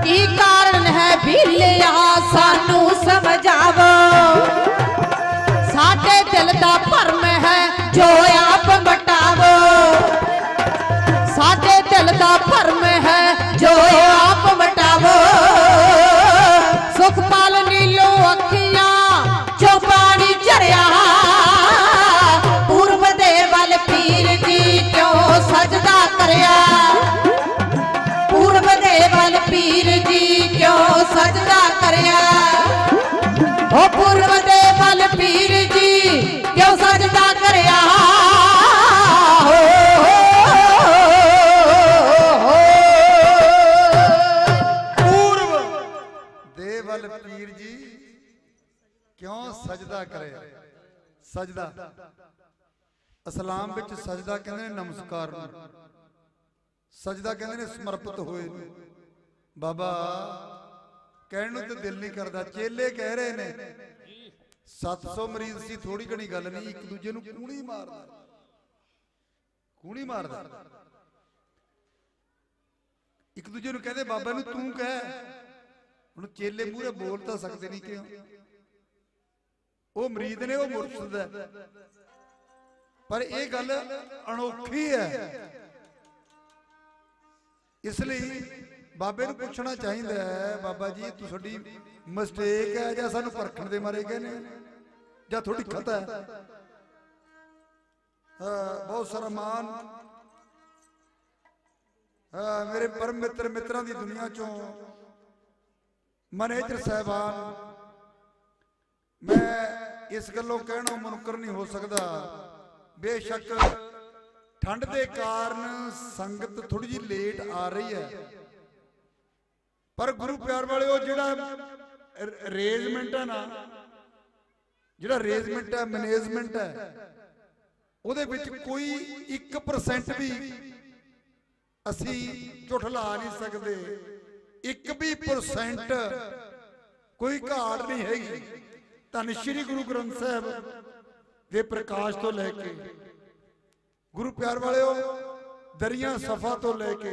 की कारण है भीलिया सानू समझावो साडे दिल दा भरम है जो आप मटावो साडे दिल दा भरम है जो आप मटावो सुखपाल नीलो अखियां जो पानी झरिया पूर्व दे वल पीर जी क्यों सजदा करया पूर्व दे वल पीर जी क्यों सजदा करया ओ पूर्व दे वल पीर जी क्यों सजदा करया पूर्व दे वल पीर जी क्यों सजदा करे सजदा इस्लाम विच सजदा कहंदे ने नमस्कार नूं सजदा कहंदे ने समर्पित होए नूं बाबा कहण नूं ते दिल नहीं करदा चेले कह रहे ने 700 मरीज सी थोड़ी घणी गल नहीं एक दूजे नूं कूणी मारदा एक दूजे नूं कहंदे बाबा नूं तूं कह हुण चेले मूहरे बोल तां सकदे नहीं क्यों ਉਹ ਮਰੀਦ ਨੇ ਉਹ ਮੁਰਸ਼ਿਦ ਹੈ ਪਰ ਇਹ ਗੱਲ ਅਨੋਖੀ ਹੈ ਇਸ ਲਈ ਬਾਬੇ ਨੂੰ ਪੁੱਛਣਾ ਚਾਹੀਦਾ ਹੈ ਬਾਬਾ ਜੀ ਤੁਹਾਡੀ ਮਿਸਟੇਕ ਹੈ ਜਾਂ ਸਾਨੂੰ ਪਰਖਣ ਦੇ ਮਾਰੇ ਕਹਿੰਦੇ ਜਾਂ ਤੁਹਾਡੀ ਖਤਾ ਹੈ ਬਹੁਤ ਸਾਰਾ ਮਾਨ ਮੇਰੇ ਪਰਮ ਮਿੱਤਰ ਮਿੱਤਰਾਂ ਦੀ ਦੁਨੀਆ ਚੋਂ ਮੈਨੇਜਰ ਸਾਹਿਬਾਨ मैं इस गलों कहना मुनकर नहीं हो सकता बेशक ठंड के कारण संगत थोड़ी जी लेट आ रही है पर गुरु प्यार वाले जिहड़ा अरेंजमेंट है ना जिहड़ा अरेंजमेंट है मैनेजमेंट है ਉਹਦੇ ਵਿੱਚ कोई 1% भी ਅਸੀਂ ਝੁਠਲਾ नहीं सकते 1% कोई घाट नहीं हैगी ਧੰਨ ਸ਼੍ਰੀ ਗੁਰੂ ਗ੍ਰੰਥ ਸਾਹਿਬ ਦੇ ਪ੍ਰਕਾਸ਼ ਤੋਂ ਲੈ ਕੇ ਗੁਰੂ ਪਿਆਰ ਵਾਲਿਓ ਦਰੀਆਂ ਸਫਾ ਤੋਂ ਲੈ ਕੇ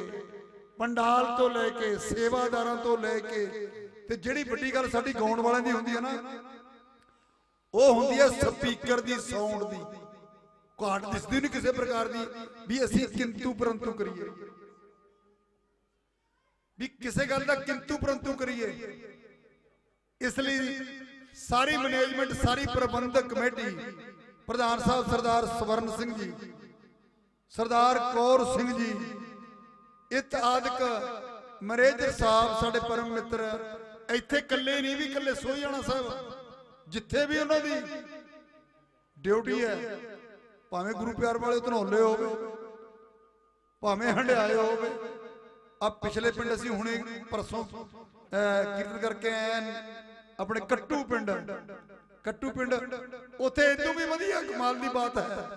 ਪੰਡਾਲ ਤੋਂ ਲੈ ਕੇ ਸੇਵਾਦਾਰਾਂ ਤੋਂ ਲੈ ਕੇ ਤੇ ਜਿਹੜੀ ਵੱਡੀ ਗੱਲ ਸਾਡੀ ਗਾਉਣ ਵਾਲਿਆਂ ਦੀ ਹੁੰਦੀ ਹੈ ਨਾ, ਉਹ ਹੁੰਦੀ ਹੈ ਸਪੀਕਰ ਦੀ ਸਾਊਂਡ ਦੀ ਘਾਟ ਦਿਸਦੀ ਨਹੀਂ ਕਿਸੇ ਪ੍ਰਕਾਰ ਦੀ ਵੀ ਅਸੀਂ ਕਿੰਤੂ ਪਰੰਤੂ ਕਰੀਏ, ਵੀ ਕਿਸੇ ਗੱਲ ਦਾ ਕਿੰਤੂ ਪਰੰਤੂ ਕਰੀਏ। ਇਸ ਲਈ ਸਾਰੀ ਮੈਨੇਜਮੈਂਟ, ਸਾਰੀ ਪ੍ਰਬੰਧਕ ਕਮੇਟੀ, ਪ੍ਰਧਾਨ ਸਾਹਿਬ ਸਰਦਾਰ ਸਵਰਨ ਸਿੰਘ ਜੀ, ਸਰਦਾਰ ਕੌਰ ਸਿੰਘ ਜੀ, ਇਤਆਦਿਕ ਮੈਨੇਜਰ ਸਾਹਿਬ, ਸਾਡੇ ਪਰਮ ਮਿੱਤਰ, ਇੱਥੇ ਇਕੱਲੇ ਨਹੀਂ ਵੀ ਇਕੱਲੇ ਸੋਹੀਆਣਾ ਸਾਹਿਬ, ਜਿੱਥੇ ਵੀ ਉਹਨਾਂ ਦੀ ਡਿਊਟੀ ਹੈ, ਭਾਵੇਂ ਗੁਰੂ ਪਿਆਰ ਵਾਲੇ ਧਨੌਲੇ ਹੋਵੇ, ਭਾਵੇਂ ਹੰਡਿਆਏ ਹੋਵੇ। ਆ ਪਿਛਲੇ ਪਿੰਡ ਅਸੀਂ ਹੁਣੇ ਪਰਸੋਂ ਕੀਰਤਨ ਕਰਕੇ ਆਏ ਆਪਣੇ ਕੱਟੂ ਪਿੰਡ, ਉੱਥੇ ਇਦੋਂ ਵੀ ਵਧੀਆ ਕਮਾਲ ਦੀ ਬਾਤ ਹੈ,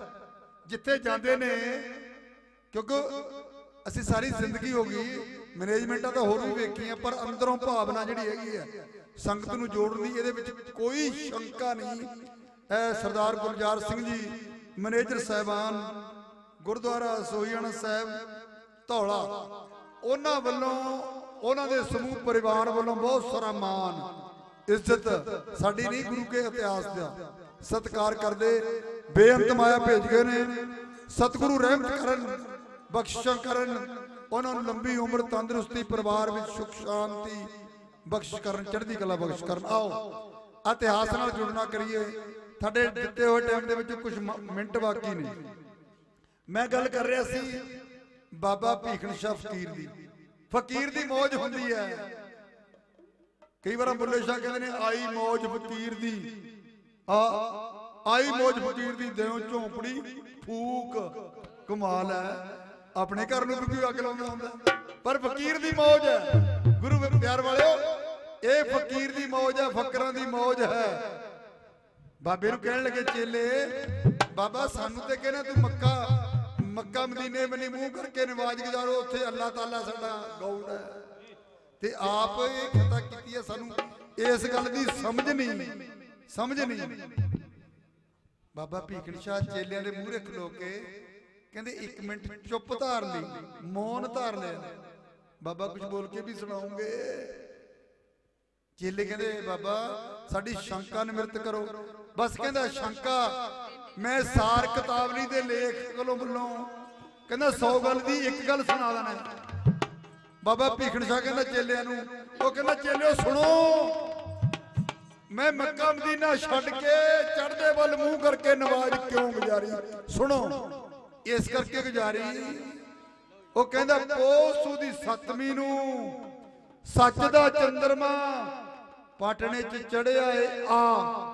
ਜਿੱਥੇ ਜਾਂਦੇ ਨੇ, ਕਿਉਂਕਿ ਅਸੀਂ ਸਾਰੀ ਜ਼ਿੰਦਗੀ ਹੋ ਗਈ ਮੈਨੇਜਮੈਂਟਾਂ ਤਾਂ ਹੋਰ ਵੀ ਵੇਖੀਆਂ, ਪਰ ਅੰਦਰੋਂ ਭਾਵਨਾ ਜਿਹੜੀ ਹੈਗੀ ਹੈ ਸੰਗਤ ਨੂੰ ਜੋੜਨ ਦੀ, ਇਹਦੇ ਵਿੱਚ ਕੋਈ ਸ਼ੰਕਾ ਨਹੀਂ। ਸਰਦਾਰ ਗੁਲਜ਼ਾਰ ਸਿੰਘ ਜੀ ਮੈਨੇਜਰ ਸਾਹਿਬਾਨ ਗੁਰਦੁਆਰਾ ਸੋਹੀਆਣਾ ਸਾਹਿਬ ਧੌਲਾ, ਉਹਨਾਂ ਵੱਲੋਂ, ਉਹਨਾਂ ਦੇ ਸਮੂਹ ਪਰਿਵਾਰ ਵੱਲੋਂ ਬਹੁਤ ਸਾਰਾ ਮਾਣ ਇੱਜ਼ਤ ਸਾਡੀ ਨਹੀਂ, ਗੁਰੂ ਕੇ ਇਤਿਹਾਸ ਦਾ ਸਤਿਕਾਰ ਕਰਦੇ, ਬੇਅੰਤ ਮਾਇਆ ਭੇਜ ਗਏ ਨੇ। ਸਤਿਗੁਰੂ ਰਹਿਮਤ ਕਰਨ, ਬਖਸ਼ਿਸ਼ਾਂ ਕਰਨ, ਉਹਨਾਂ ਨੂੰ ਲੰਬੀ ਉਮਰ, ਤੰਦਰੁਸਤੀ, ਪਰਿਵਾਰ ਵਿੱਚ ਸੁਖ ਸ਼ਾਂਤੀ ਬਖਸ਼ ਕਰਨ, ਚੜ੍ਹਦੀ ਕਲਾ ਬਖਸ਼ ਕਰਨ। ਆਓ ਇਤਿਹਾਸ ਨਾਲ ਜੁੜਨਾ ਕਰੀਏ। ਸਾਡੇ ਦਿੱਤੇ ਹੋਏ ਟਾਈਮ ਦੇ ਵਿੱਚ ਕੁਝ ਮਿੰਟ ਬਾਕੀ ਨੇ। ਮੈਂ ਗੱਲ ਕਰ ਰਿਹਾ ਸੀ ਬਾਬਾ ਭੀਖਣ ਸ਼ਾਹ ਫਕੀਰ ਦੀ। ਫਕੀਰ ਦੀ ਮੌਜ ਹੁੰਦੀ ਹੈ, ਕਈ ਵਾਰ ਬੁੱਲੇ ਸ਼ਾਹ ਕਹਿੰਦੇ ਨੇ ਆਈ ਮੌਜ ਫਕੀਰ ਦੀ, ਆਈ ਮੌਜ ਫਕੀਰ ਦੀ, ਦਿਓ ਝੋਂਪੜੀ ਫੂਕ। ਕਮਾਲ ਹੈ, ਆਪਣੇ ਘਰ ਨੂੰ ਵੀ ਕੋਈ ਅੱਗ ਲਾਉਂਦਾ ਹੁੰਦਾ, ਪਰ ਫਕੀਰ ਦੀ ਮੌਜ ਹੈ। ਗੁਰੂ ਪਿਆਰ ਵਾਲਿਓ, ਇਹ ਫਕੀਰ ਦੀ ਮੌਜ ਹੈ, ਫਕਰਾਂ ਦੀ ਮੌਜ ਹੈ। ਬਾਬੇ ਨੂੰ ਕਹਿਣ ਲੱਗੇ ਚੇਲੇ, ਬਾਬਾ ਸਾਨੂੰ ਤੇ ਕਹਿੰਦਾ ਤੂੰ ਮੱਕਾ ਮਦੀਨੇ ਬਣੀ ਮੂੰਹ ਕਰਕੇ ਨਵਾਜ਼ ਗੁਜ਼ਾਰੋ, ਉੱਥੇ ਅੱਲਾਹ ਤਾਲਾ ਸਾਡਾ ਗਾਉਡ ਹੈ, ਤੇ ਆਪ ਇਹ ਖਤਾ ਕੀਤੀ ਹੈ। ਸਾਨੂੰ ਇਸ ਗੱਲ ਦੀ ਸਮਝ ਨਹੀਂ। ਬਾਬਾ ਭੀਖਣ ਸ਼ਾਹ ਚੇਲਿਆਂ ਦੇ ਮੂਹਰੇ ਖਲੋ ਕੇ ਕਹਿੰਦੇ 1 ਮਿੰਟ ਚੁੱਪ ਧਾਰ ਲਈ, ਮੌਨ ਧਾਰ ਲਿਆ। ਬਾਬਾ ਕੁਝ ਬੋਲ ਕੇ ਵੀ ਸੁਣਾਉਂਗੇ? ਚੇਲੇ ਕਹਿੰਦੇ ਬਾਬਾ ਸਾਡੀ ਸ਼ੰਕਾ ਨਿਮਰਤ ਕਰੋ। ਬਸ ਕਹਿੰਦਾ ਸ਼ੰਕਾ ਮੈਂ ਸਾਰ ਕਿਤਾਬਲੀ ਦੇ ਲੇਖ ਕੋਲੋਂ ਕਹਿੰਦਾ 100 ਗੱਲ ਦੀ 1 ਗੱਲ ਸੁਣਾ ਦੇਣਾ। ਬਾਬਾ ਭੀਖਣ ਸ਼ਾਹ ਕਹਿੰਦਾ ਚੇਲਿਆਂ ਨੂੰ, ਉਹ ਕਹਿੰਦਾ ਚੇਲਿਓ ਸੁਣੋ, ਮੈਂ ਮੱਕਾ ਮਦੀਨਾ ਛੱਡ ਕੇ ਚੜ੍ਹਦੇ ਵੱਲ ਮੂੰਹ ਕਰਕੇ ਨਵਾਜ਼ ਕਿਉਂ ਗੁਜ਼ਾਰੀ? ਸੁਣੋ, ਇਸ ਕਰਕੇ ਗੁਜ਼ਾਰੀ, ਉਹ ਕਹਿੰਦਾ ਪੋਸੂ ਦੀ 7ਵੀਂ ਨੂੰ ਸੱਚ ਦਾ ਚੰਦਰਮਾ ਪਾਟਣੇ 'ਚ ਚੜਿਆ ਏ ਆ,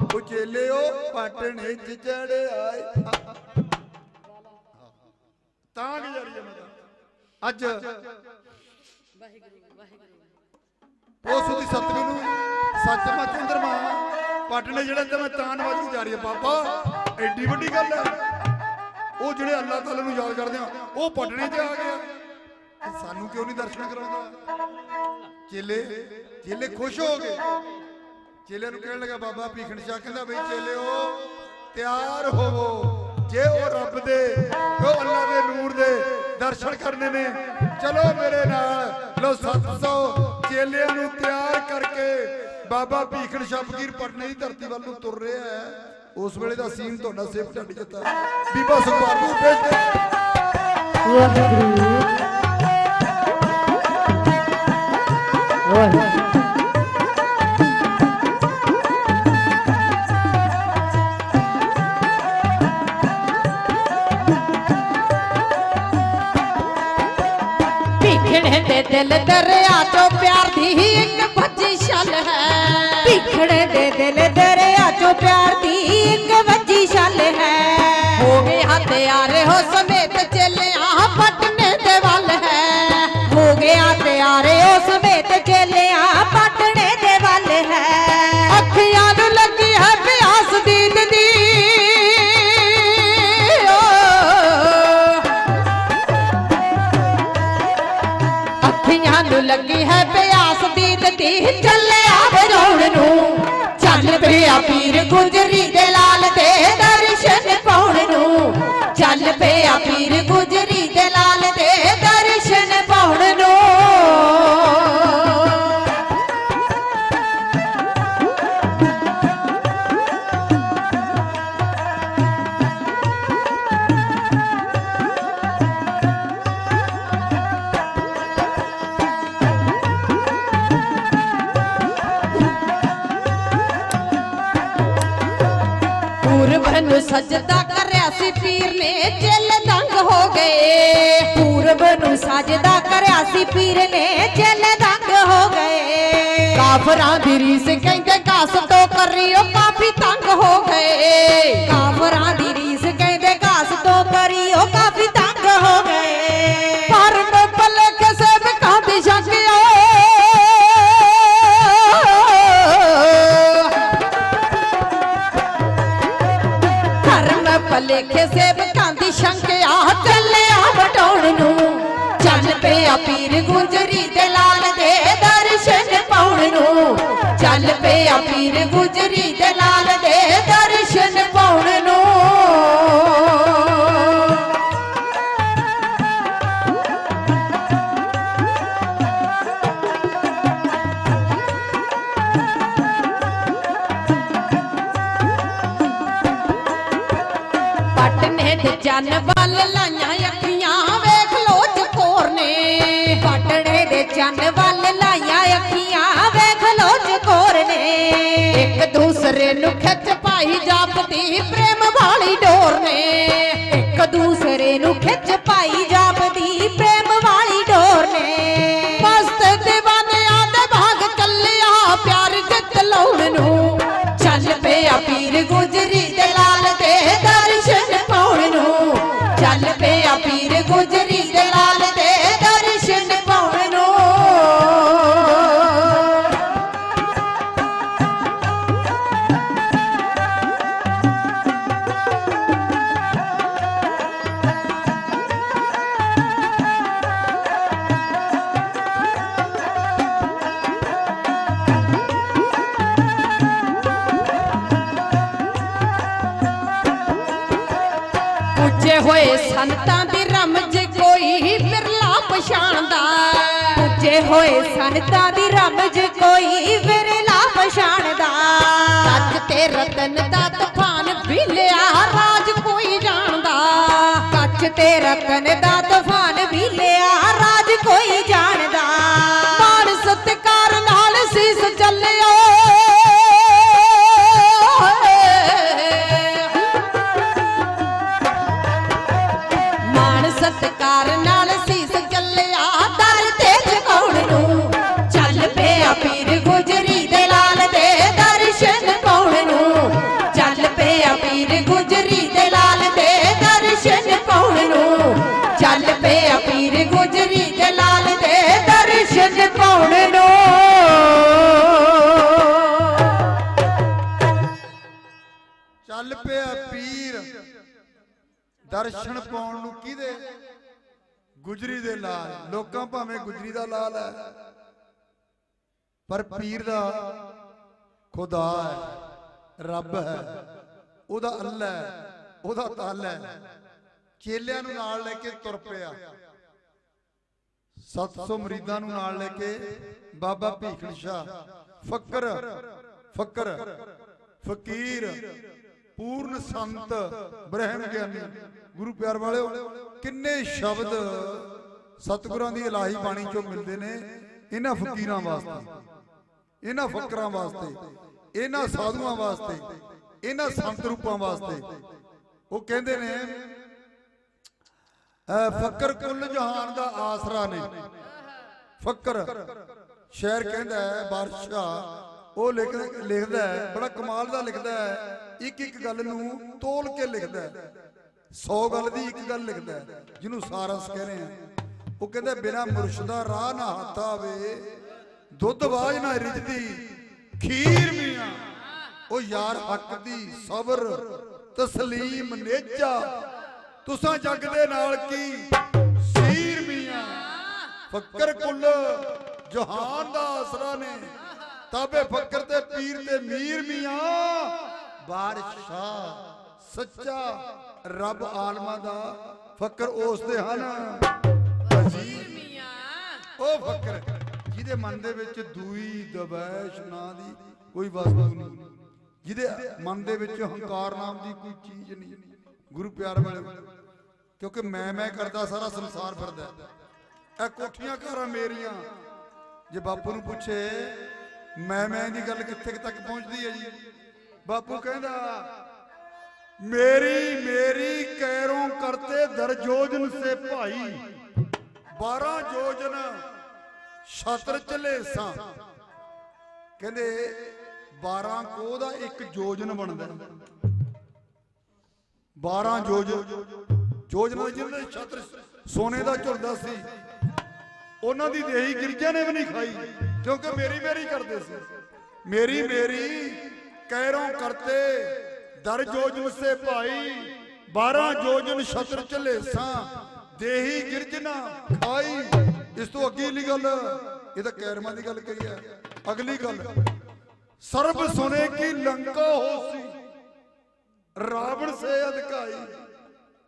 ਉਹ ਚੇਲਿਓ ਪਾਟਣੇ 'ਚ ਚੜਿਆ ਏ ਤਾਂ ਗੁਜ਼ਾਰੀ ਹੈ। ਮੈਂ ਅੱਜ ਪੋਸੂ ਦੀ 7ਵੀਂ ਨੂੰ ਸੱਚ ਦਾ ਚੰਦਰਮਾ ਪਾਟਣੇ ਜਿਹੜਾ, ਤੇ ਮੈਂ ਤਾਂ ਨਵਾਜ਼ ਗੁਜ਼ਾਰੀ ਹੈ। ਬਾਬਾ ਐਡੀ ਵੱਡੀ ਗੱਲ ਹੈ, ਉਹ ਜਿਹੜੇ ਅੱਲਾਹ ਤਾਲਾ ਨੂੰ ਯਾਦ ਕਰਦੇ ਆ ਉਹ ਪਟਨੇ 'ਚ ਆ ਗਿਆ, ਸਾਨੂੰ ਕਿਉਂ ਨਹੀਂ ਦਰਸ਼ਨ ਕਰਾਉਂਦਾ? ਚੇਲੇ ਖੁਸ਼ ਹੋ ਗਏ। ਚੇਲਿਆਂ ਨੂੰ ਕਹਿਣ ਲੱਗਾ ਬਾਬਾ ਭੀਖਣ ਸ਼ਾਹ ਕਹਿੰਦਾ ਬਈ ਚੇਲਿਓ ਤਿਆਰ ਹੋਵੋ, ਜੇ ਉਹ ਰੱਬ ਦੇ, ਉਹ ਅੱਲਾਹ ਦੇ ਨੂਰ ਦੇ ਦਰਸ਼ਨ ਕਰਨੇ ਨੇ, ਚਲੋ ਮੇਰੇ ਨਾਲ। ਲੋ 700 ਚੇਲਿਆਂ ਨੂੰ ਤਿਆਰ ਕਰਕੇ ਬਾਬਾ ਭੀਖਣ ਸ਼ਾਹ ਫਕੀਰ ਪਟਨੇ ਦੀ ਧਰਤੀ ਵੱਲ ਨੂੰ ਤੁਰ ਰਿਹਾ ਹੈ। ਉਸ ਵੇਲੇ ਦਾ ਸੀਨ ਤੁਹਾਡਾ ਸੇਵ ਢੱਡੀ ਜੱਤਾ ਬੀਬਾ ਸੁਖਪਾਲ ਨੂੰ ਪੇਸ਼ ਕਰ। ਭੀਖਣ ਦੇ ਦਿਲ ਦਰਿਆ ਚੋਂ ਪਿਆਰ ਦੀ ਇੱਕ ਭੱਜੀ ਛਲ ਹੈ। ਭੀਖਣ ਦੇ ਦਿਲ ਦਰਿਆ ਚੋਂ ਪਿਆਰ ਦੀ ਇੱਕ ਵੱਜੀ ਛਲ ਹੈ। ਹੋ ਗਏ ਹਥਿਆਰੇ ਹੋ ਸਮੇਤ ਚੇਲਿਆਂ ਪਟਨੇ ਦੇ ਵੱਲ ਹੈ। ਹੋ ਗਿਆ ਤਿਆਰੇ ਉਹ ਸਮੇਤ ਚੇਲਿਆਂ ਪਟਨੇ ਦੇ ਵੱਲ ਹੈ। ਅੱਖੀਆਂ ਨੂੰ ਲੱਗੀ ਹੈ ਪਿਆਸ ਦੀਦ ਦੀ, ਅੱਖੀਆਂ ਨੂੰ ਲੱਗੀ ਹੈ ਪਿਆਸ ਦੀਦ ਦੀ, ਗੁਜਰੀ ਦੇ ਲਾਲ ਦੇ ਦਰਸ਼ਨ ਪਾਉਣ ਨੂੰ ਚੱਲ ਪਿਆ ਪੀਰ ਗੁਜਰੀ ਦੇ ਲਾਲ ਦੇ ਦਰਸ਼ਨ ਪਾਉਣ ਨੂੰ पूरब नु सजदा करया सी पीर ने चेले दंग हो गए पूरब नु सजदा करया सी पीर ने चेले दंग हो गए काफरां दी रीस कहंदे घास तो करियो काफी तंग हो गए काफरां दी रीस कहंदे घास तो करियो काफी तंग हो गए पर मैं पले कैसे बिका दी शकिया भलेखे से बकांदी शंकिया चलिया वटाउण नू चल पिया पीर गुजरी दे लाल दे दर्शन पाउण नू चल पिया पीर गुजरी दे लाल दे दर्शन पाउण नू जन वाल लाइया अखियां वेख लो चकोर ने पटड़े दे जन वाल लाइया अखियां वेख लो चकोर ने एक दूसरे नु खिच पाई जापदी प्रेम वाली डोर ने एक दूसरे नु खिच पाई जापदी प्रेम वाली डोर ने मस्त दीवानियां दे भाग चलिया प्यार जित लाउण नू चल पिया पीर गुजरी दे लाल दे दर्शन पाउण नू चल पिया पीर गुजरी दे लाल दे दर्शन पाउण नू पूजे होए संतां दी रमज कोई बिरला पछाणदा पूजे होए संतां दी रमज कोई बिरला पछाणदा सच ते रतन दा तूफान बिलिया राज कोई जानदा सच ते रतन दा तूफान बिलिया राज कोई जानदा मान सत्कार नाल सीस चलिया सत्कार नाल सीस चलिया दर ते झुकाउण नू चल पिया पीर गुजरी दे लाल दे दर्शन पाउण नू चल पिया पीर गुजरी दे लाल दे दर्शन पाउण नू चल पिया पीर गुजरी दे लाल दे दर्शन पाउण नू ਚੱਲ ਪਿਆ ਪੀਰ ਦਰਸ਼ਨ ਪਾਉਣ ਨੂੰ ਕਿਹਦੇ ਗੁਜਰੀ ਦੇ ਲਾਲ ਲੋਕਾਂ ਭਾਵੇਂ ਗੁਜਰੀ ਦਾ ਲਾਲ ਹੈ ਪਰ ਪੀਰ ਦਾ ਖੁਦਾ ਹੈ ਰੱਬ ਹੈ ਉਹਦਾ ਅੱਲਾ ਹੈ ਉਹਦਾ ਤਾਲਾ ਹੈ ਚੇਲਿਆਂ ਨੂੰ ਨਾਲ ਲੈ ਕੇ ਤੁਰ ਪਿਆ 700 ਮਰੀਦਾਂ ਨੂੰ ਨਾਲ ਲੈ ਕੇ ਬਾਬਾ ਭੀਖਣ ਸ਼ਾਹ ਫਕਰ ਫਕੀਰ पूर्ण संत ब्रह्म ज्ञानी गुरु प्यार वाले किन्ने शब्द सतगुरां दी इलाही बाणी चों मिलदे ने इन्हां फकीरां वास्ते इन्हां फकरां वास्ते इन्हां साधुआं वास्ते इन्हां संत रूपां वास्ते वो कहंदे ने फकर कुल जहान दा आसरा ने फकर शेर कहंदा है बादशाह वो लिखदा है बड़ा कमाल दा लिखदा है एक एक गल नूं तोल के लिखदा है 100 गल दी एक गल लिखदा है जिन्हों सारस कह रहे हैं वो कहंदा बिना मुर्शदा राह ना हथ आवे दुध बाज ना रिजदी खीर मियां ओ यार हक दी सबर तस्लीम नेजा तुसां जग दे नाल की सीर मियां फकर कुल जहान दा आसरा ने ताबे फकर ते पीर ते मीर मियां ਬਾਦਸ਼ਾਹ ਸੱਚਾ ਰੱਬ ਆਲਮਾਂ ਦਾ ਫਕਰ ਉਸ ਦੇ ਹਨ ਉਹ ਫਕਰ ਜਿਹਦੇ ਮਨ ਦੇ ਵਿੱਚ ਦੂਈ ਦਵੈਸ਼ ਨਾਂ ਦੀ ਕੋਈ ਵਸਤੂ ਨਹੀਂ, ਜਿਹਦੇ ਮਨ ਦੇ ਵਿੱਚ ਹੰਕਾਰ ਨਾਮ ਦੀ ਕੋਈ ਚੀਜ਼ ਨਹੀਂ। ਗੁਰੂ ਪਿਆਰ ਵਾਲੇ, ਕਿਉਂਕਿ ਮੈਂ ਕਰਦਾ ਸਾਰਾ ਸੰਸਾਰ ਫਿਰਦਾ, ਇਹ ਕੋਠੀਆਂ ਘਰਾਂ ਮੇਰੀਆਂ। ਜੇ ਬਾਪੂ ਨੂੰ ਪੁੱਛੇ ਮੈਂ ਦੀ ਗੱਲ ਕਿੱਥੇ ਤੱਕ ਪਹੁੰਚਦੀ ਹੈ ਜੀ, ਬਾਪੂ ਕਹਿੰਦਾ ਮੇਰੀ ਕੈਰੋਂ ਕਰਤੇ ਦਰਜੋਜਨ ਸੇ ਭਾਈ, 12 ਜੋਜਨ ਛਤਰ ਝਲੇਸਾਂ। ਕਹਿੰਦੇ 12 ਕੋਹ ਦਾ ਇੱਕ ਜੋਜਨ ਬਣਦਾ, 12 ਜੋਜਨ ਜਿਹਦੇ ਛਤਰ ਸੋਨੇ ਦਾ ਝੁਲਦਾ ਸੀ, ਉਹਨਾਂ ਦੀ ਦੇਹੀ ਗਿਰਜਿਆਂ ਨੇ ਵੀ ਨਹੀਂ ਖਾਈ, ਕਿਉਂਕਿ ਮੇਰੀ ਕਰਦੇ ਸੀ। ਮੇਰੀ ਕੈਰੋਂ ਕਰਤੇ ਦਰ ਜੋਜਨ ਸੇ ਭਾਈ, 12 ਜੋਜਨ ਛਤਰ ਝਲੇਸਾਂ, ਦੇਹੀ ਗਿਰਜਨਾ ਖਾਈ। ਇਸ ਤੋਂ ਅਗਲੀ ਗੱਲ, ਇਹ ਤਾਂ ਕੈਰਮਾਂ ਦੀ ਗੱਲ ਕਹੀ ਹੈ। ਅਗਲੀ ਗੱਲ, ਸਰਬ ਸੁਨੇ ਕੀ ਲੰਕਾ ਹੋਸੀ, ਰਾਵਣ ਸੇ ਅਧਿਕਾਈ,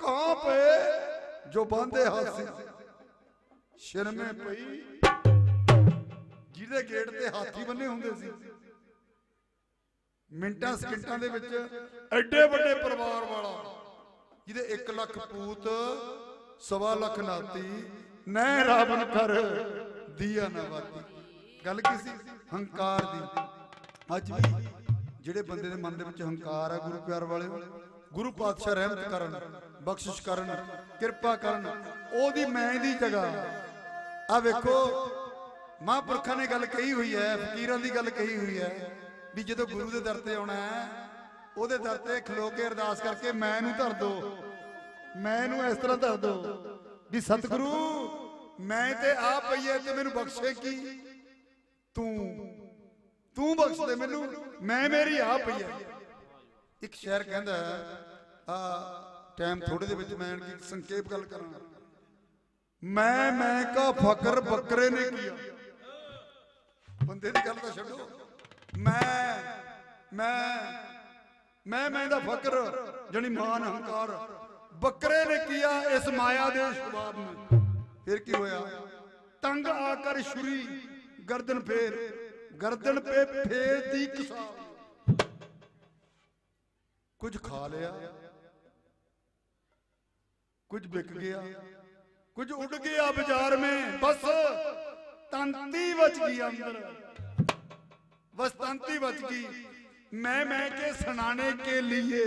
ਕਾਂ ਪਏ ਜੋ ਬਾਂਧੇ ਹਾਸੀ। ਸ਼ਰਮੇ ਪਈ ਜਿਹਦੇ ਗੇਟ ਤੇ ਹਾਥੀ ਬੰਨੇ ਹੁੰਦੇ ਸੀ, ਮਿੰਟਾਂ ਸਕਿੰਟਾਂ ਦੇ ਵਿੱਚ ਐਡੇ ਵੱਡੇ ਪਰਿਵਾਰ ਵਾਲਾ, ਜਿਹਦੇ 1 ਲੱਖ ਪੂਤ 1.25 ਲੱਖ ਨਾਤੀ, ਨੈ ਰਾਵਣ ਕਰ ਦੀਆ ਨਾ ਵਾਤੀ। ਗੱਲ ਕੀ ਸੀ? ਹੰਕਾਰ ਦੀ। ਅੱਜ ਵੀ ਜਿਹੜੇ ਬੰਦੇ ਦੇ ਮਨ ਦੇ ਵਿੱਚ ਹੰਕਾਰ ਹੈ, ਗੁਰੂ ਪਿਆਰ ਵਾਲੇ, ਗੁਰੂ ਪਾਤਸ਼ਾਹ ਰਹਿਮਤ ਕਰਨ, ਬਖਸ਼ਿਸ਼ ਕਰਨ, ਕਿਰਪਾ ਕਰਨ, ਉਹਦੀ ਮੈਂ ਦੀ ਜਗ੍ਹਾ। ਆ ਵੇਖੋ ਮਹਾਂਪੁਰਖਾਂ ਨੇ ਗੱਲ ਕਹੀ ਹੋਈ ਹੈ, ਫਕੀਰਾਂ ਦੀ ਗੱਲ ਕਹੀ ਹੋਈ ਹੈ ਵੀ ਜਦੋਂ ਗੁਰੂ ਦੇ ਦਰ ਤੇ ਆਉਣਾ ਹੈ, ਉਹਦੇ ਦਰ ਤੇ ਖਲੋ ਕੇ ਅਰਦਾਸ ਕਰਕੇ ਮੈਂ ਨੂੰ ਧਰ ਦੋ, ਮੈਂ ਨੂੰ ਇਸ ਤਰ੍ਹਾਂ ਧਰ ਦੋ ਵੀ ਸਤਿਗੁਰੂ ਮੈਂ ਤੇ ਆ ਪਈਏ ਤੇ ਮੈਨੂੰ ਬਖਸ਼ੇ ਕੀ, ਤੂੰ ਬਖਸ਼ ਦੇ ਮੈਨੂੰ, ਮੈਂ ਮੇਰੀ ਆ ਪਈ ਹੈ। ਇੱਕ ਸ਼ਾਇਰ ਕਹਿੰਦਾ, ਆ ਟਾਈਮ ਥੋੜੇ ਦੇ ਵਿੱਚ ਮੈਂ ਸੰਖੇਪ ਗੱਲ ਕਰਾਂ, ਮੈਂ ਕਾ ਫਕਰ ਬੱਕਰੇ ਨੇ ਕੀਆ। ਬੰਦੇ ਦੀ ਗੱਲ ਤਾਂ ਛੱਡੋ, ਮੈਂ ਦਾ ਫਕਰ ਜਾਨੀ ਮਾਨ ਹੰਕਾਰ ਬੱਕਰੇ ਨੇ ਕੀਆ ਇਸ ਮਾਇਆ ਦੇ ਸ਼ਬਾਬ ਨੂੰ। ਫਿਰ ਕੀ ਹੋਇਆ? ਤੰਗ ਆ ਕਰ ਛੁਰੀ ਗਰਦਨ ਫੇਰ, ਗਰਦਨ ਪੇ ਫੇਰ ਦੀ ਕਸਾਬ। ਕੁਝ ਖਾ ਲਿਆ, ਕੁਝ ਵਿਕ ਗਿਆ, कुछ उड़ गया बाजार में, बस तंती बच गई अंदर, बस तंती बच गई मैं के सुनाने के लिए।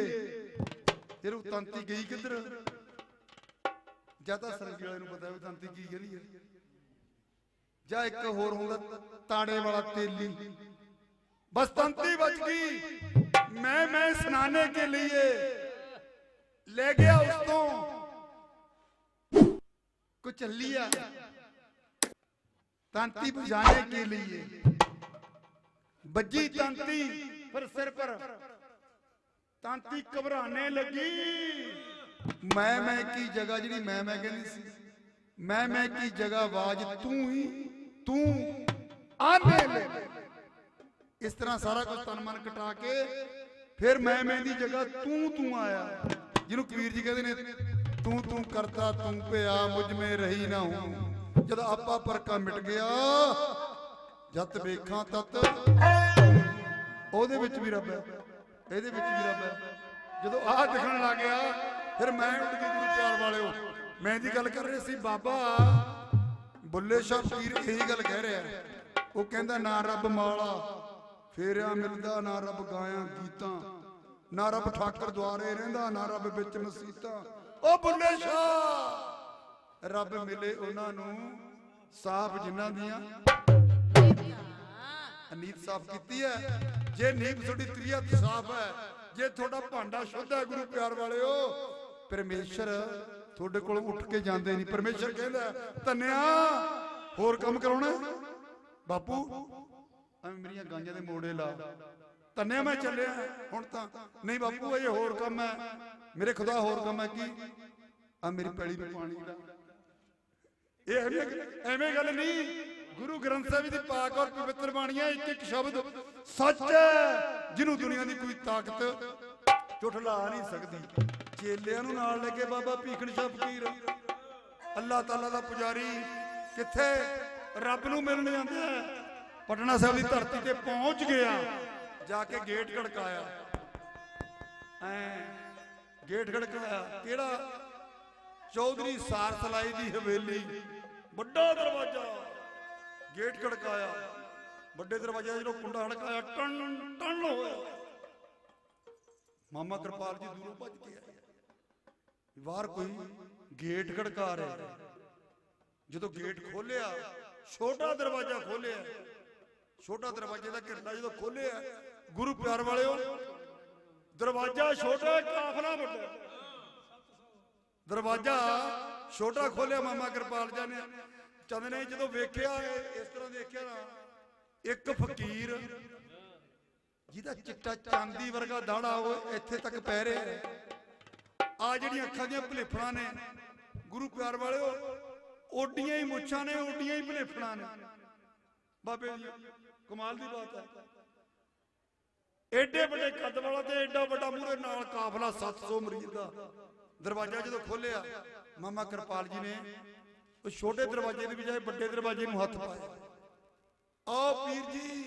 फिर तंती गई किधर? ज्यादा सरंगी वाले पता है तंती की गई है। जा एक होर होगा ताड़े वाला तेली, बस तंती बच गई मैं सुनाने के लिए। ले गया उसको कुछ लिया तांती बजाने के लिए, बजी तांती फिर सिर पर तांती घबराने लगी। मैं की जगह जी मैं कहती सी, मैं की जगह आवाज तू आने लगे। इस तरह सारा कुछ तन मन कटा के फिर मैं दी जगह तू आया, जिन्हों कबीर जी कहते ने तू करता तू पिया मुझ में रही ना हूं। जब आपा परका मिट गया जत वेखा तत ओदे विच भी रब है, एदे विच भी रब है। जदों आ दिखण लग गया फिर मैं उठ के गुरु प्यार वाले हो मैं दी गल कर रहे सी। बाबा बुल्ले शाह फकीर यही गल कह रहा है, वो कहंदा ना रब माला फेरिया मिलदा, ना रब गाया गीतां, ना रब ठाकर द्वारे रहिंदा, ना रब विच मसीतां। ओ बुल्ले शाह रब मिले उन्हां नूं साफ जिन्हां दियां नीत साफ कीती है। जे नीत थोड़ी त्रियत साफ है, जे थोड़ा भांडा शुद्ध है गुरु प्यार वाले हो, परमेश्वर थोड़े कोल उठ के जांदे नहीं। परमेश्वर कहंदा धन्या होर काम कराउणा बापू मेरियां गांजां दे मोड़े ला, धन्या मैं चलिया हुण तां नहीं बापू अजे होर काम है मेरे खुदा होर काम है की आ मेरी पैली में पानी दा। एवें गल नहीं, गुरु ग्रंथ साहिब दी पाक और पवित्र बाणियां एक एक शब्द सच है जिन्हों दुनिया की कोई ताकत ਝੁਠਲਾ ਨਹੀਂ ਸਕਦੀ। ਚੇਲਿਆਂ ਨੂੰ ਨਾਲ ਲੈ ਕੇ ਬਾਬਾ ਭੀਖਣ ਸ਼ਾਹ ਫਕੀਰ ਅੱਲਾਹ ਤਾਲਾ ਦਾ ਪੁਜਾਰੀ ਕਿੱਥੇ ਰੱਬ ਨੂੰ ਮਿਲਣ ਜਾਂਦਾ ਹੈ। ਪਟਨਾ ਸਾਹਿਬ ਦੀ ਧਰਤੀ ਤੇ ਪਹੁੰਚ ਗਿਆ, ਜਾ ਕੇ ਗੇਟ ਖੜਕਾਇਆ। ਗੇਟ ਖੜਕਾਇਆ ਕਿਹੜਾ? ਚੌਧਰੀ ਸਾਰਸਲਾਈ ਦੀ ਹਵੇਲੀ, ਵੱਡਾ ਦਰਵਾਜ਼ਾ। ਗੇਟ ਖੜਕਾਇਆ, ਵੱਡੇ ਦਰਵਾਜ਼ੇ ਦਾ ਜਦੋਂ ਕੁੰਡਾ ਖੜਕਾਇਆ ਟਣ ਟਣ ਹੋਇਆ। ਮਾਮਾ ਕਿਰਪਾਲ ਜੀ ਦੂਰੋਂ ਭੱਜ ਕੇ ਆਏ, ਬਾਹਰ ਕੋਈ ਗੇਟ ਖੜਕਾ ਰਿਹਾ। ਜਦੋਂ ਗੇਟ ਖੋਲਿਆ, ਛੋਟਾ ਦਰਵਾਜ਼ਾ ਖੋਲਿਆ, ਛੋਟਾ ਦਰਵਾਜ਼ੇ ਦਾ ਕਿਰਲਾ ਜਦੋਂ ਖੋਲਿਆ, ਗੁਰੂ ਪਿਆਰ ਵਾਲਿਓ ਦਰਵਾਜ਼ਾ ਛੋਟਾ ਕਾਫਲਾ ਵੱਡਾ। ਦਰਵਾਜ਼ਾ ਛੋਟਾ ਖੋਲਿਆ ਮਾਮਾ ਕਿਰਪਾਲ ਜੀ ਨੇ, ਚੰਦ ਨੇ ਜਦੋਂ ਵੇਖਿਆ ਇਸ ਤਰ੍ਹਾਂ ਦੇਖਿਆ ਨਾ, ਇੱਕ ਫਕੀਰ ਜਿਹਦਾ ਚਿੱਟਾ ਚਾਂਦੀ ਵਰਗਾ ਦਾੜਾ ਉਹ ਇੱਥੇ ਤੱਕ ਪੈ ਰਿਹਾ। ਆ ਜਿਹੜੀਆਂ ਅੱਖਾਂ ਦੀਆਂ ਭਲੇਫੜਾਂ ਨੇ ਗੁਰੂ ਪਿਆਰ ਵਾਲਿਓ, ਓਡੀਆਂ ਹੀ ਮੁੱਛਾਂ ਨੇ, ਓਡੀਆਂ ਹੀ ਭਲੇਫੜਾਂ ਨੇ। ਬਾਬੇ ਜੀ ਕਮਾਲ ਦੀ ਬਾਤ ਹੈ, ਏਡੇ ਵੱਡੇ ਕੱਦ ਵਾਲਾ ਤੇ ਏਡਾ ਵੱਡਾ ਮੂਹਰੇ ਨਾਲ ਕਾਫਲਾ 700 ਮਰੀਦ ਦਾ। ਦਰਵਾਜ਼ਾ ਜਦੋਂ ਖੋਲਿਆ, ਮਾਮਾ ਕਿਰਪਾਲ ਜੀ ਨੇ ਉਹ ਛੋਟੇ ਦਰਵਾਜ਼ੇ ਦੀ ਬਜਾਏ ਵੱਡੇ ਦਰਵਾਜ਼ੇ ਨੂੰ ਹੱਥ ਪਾਇਆ। ਆਓ ਪੀਰ ਜੀ,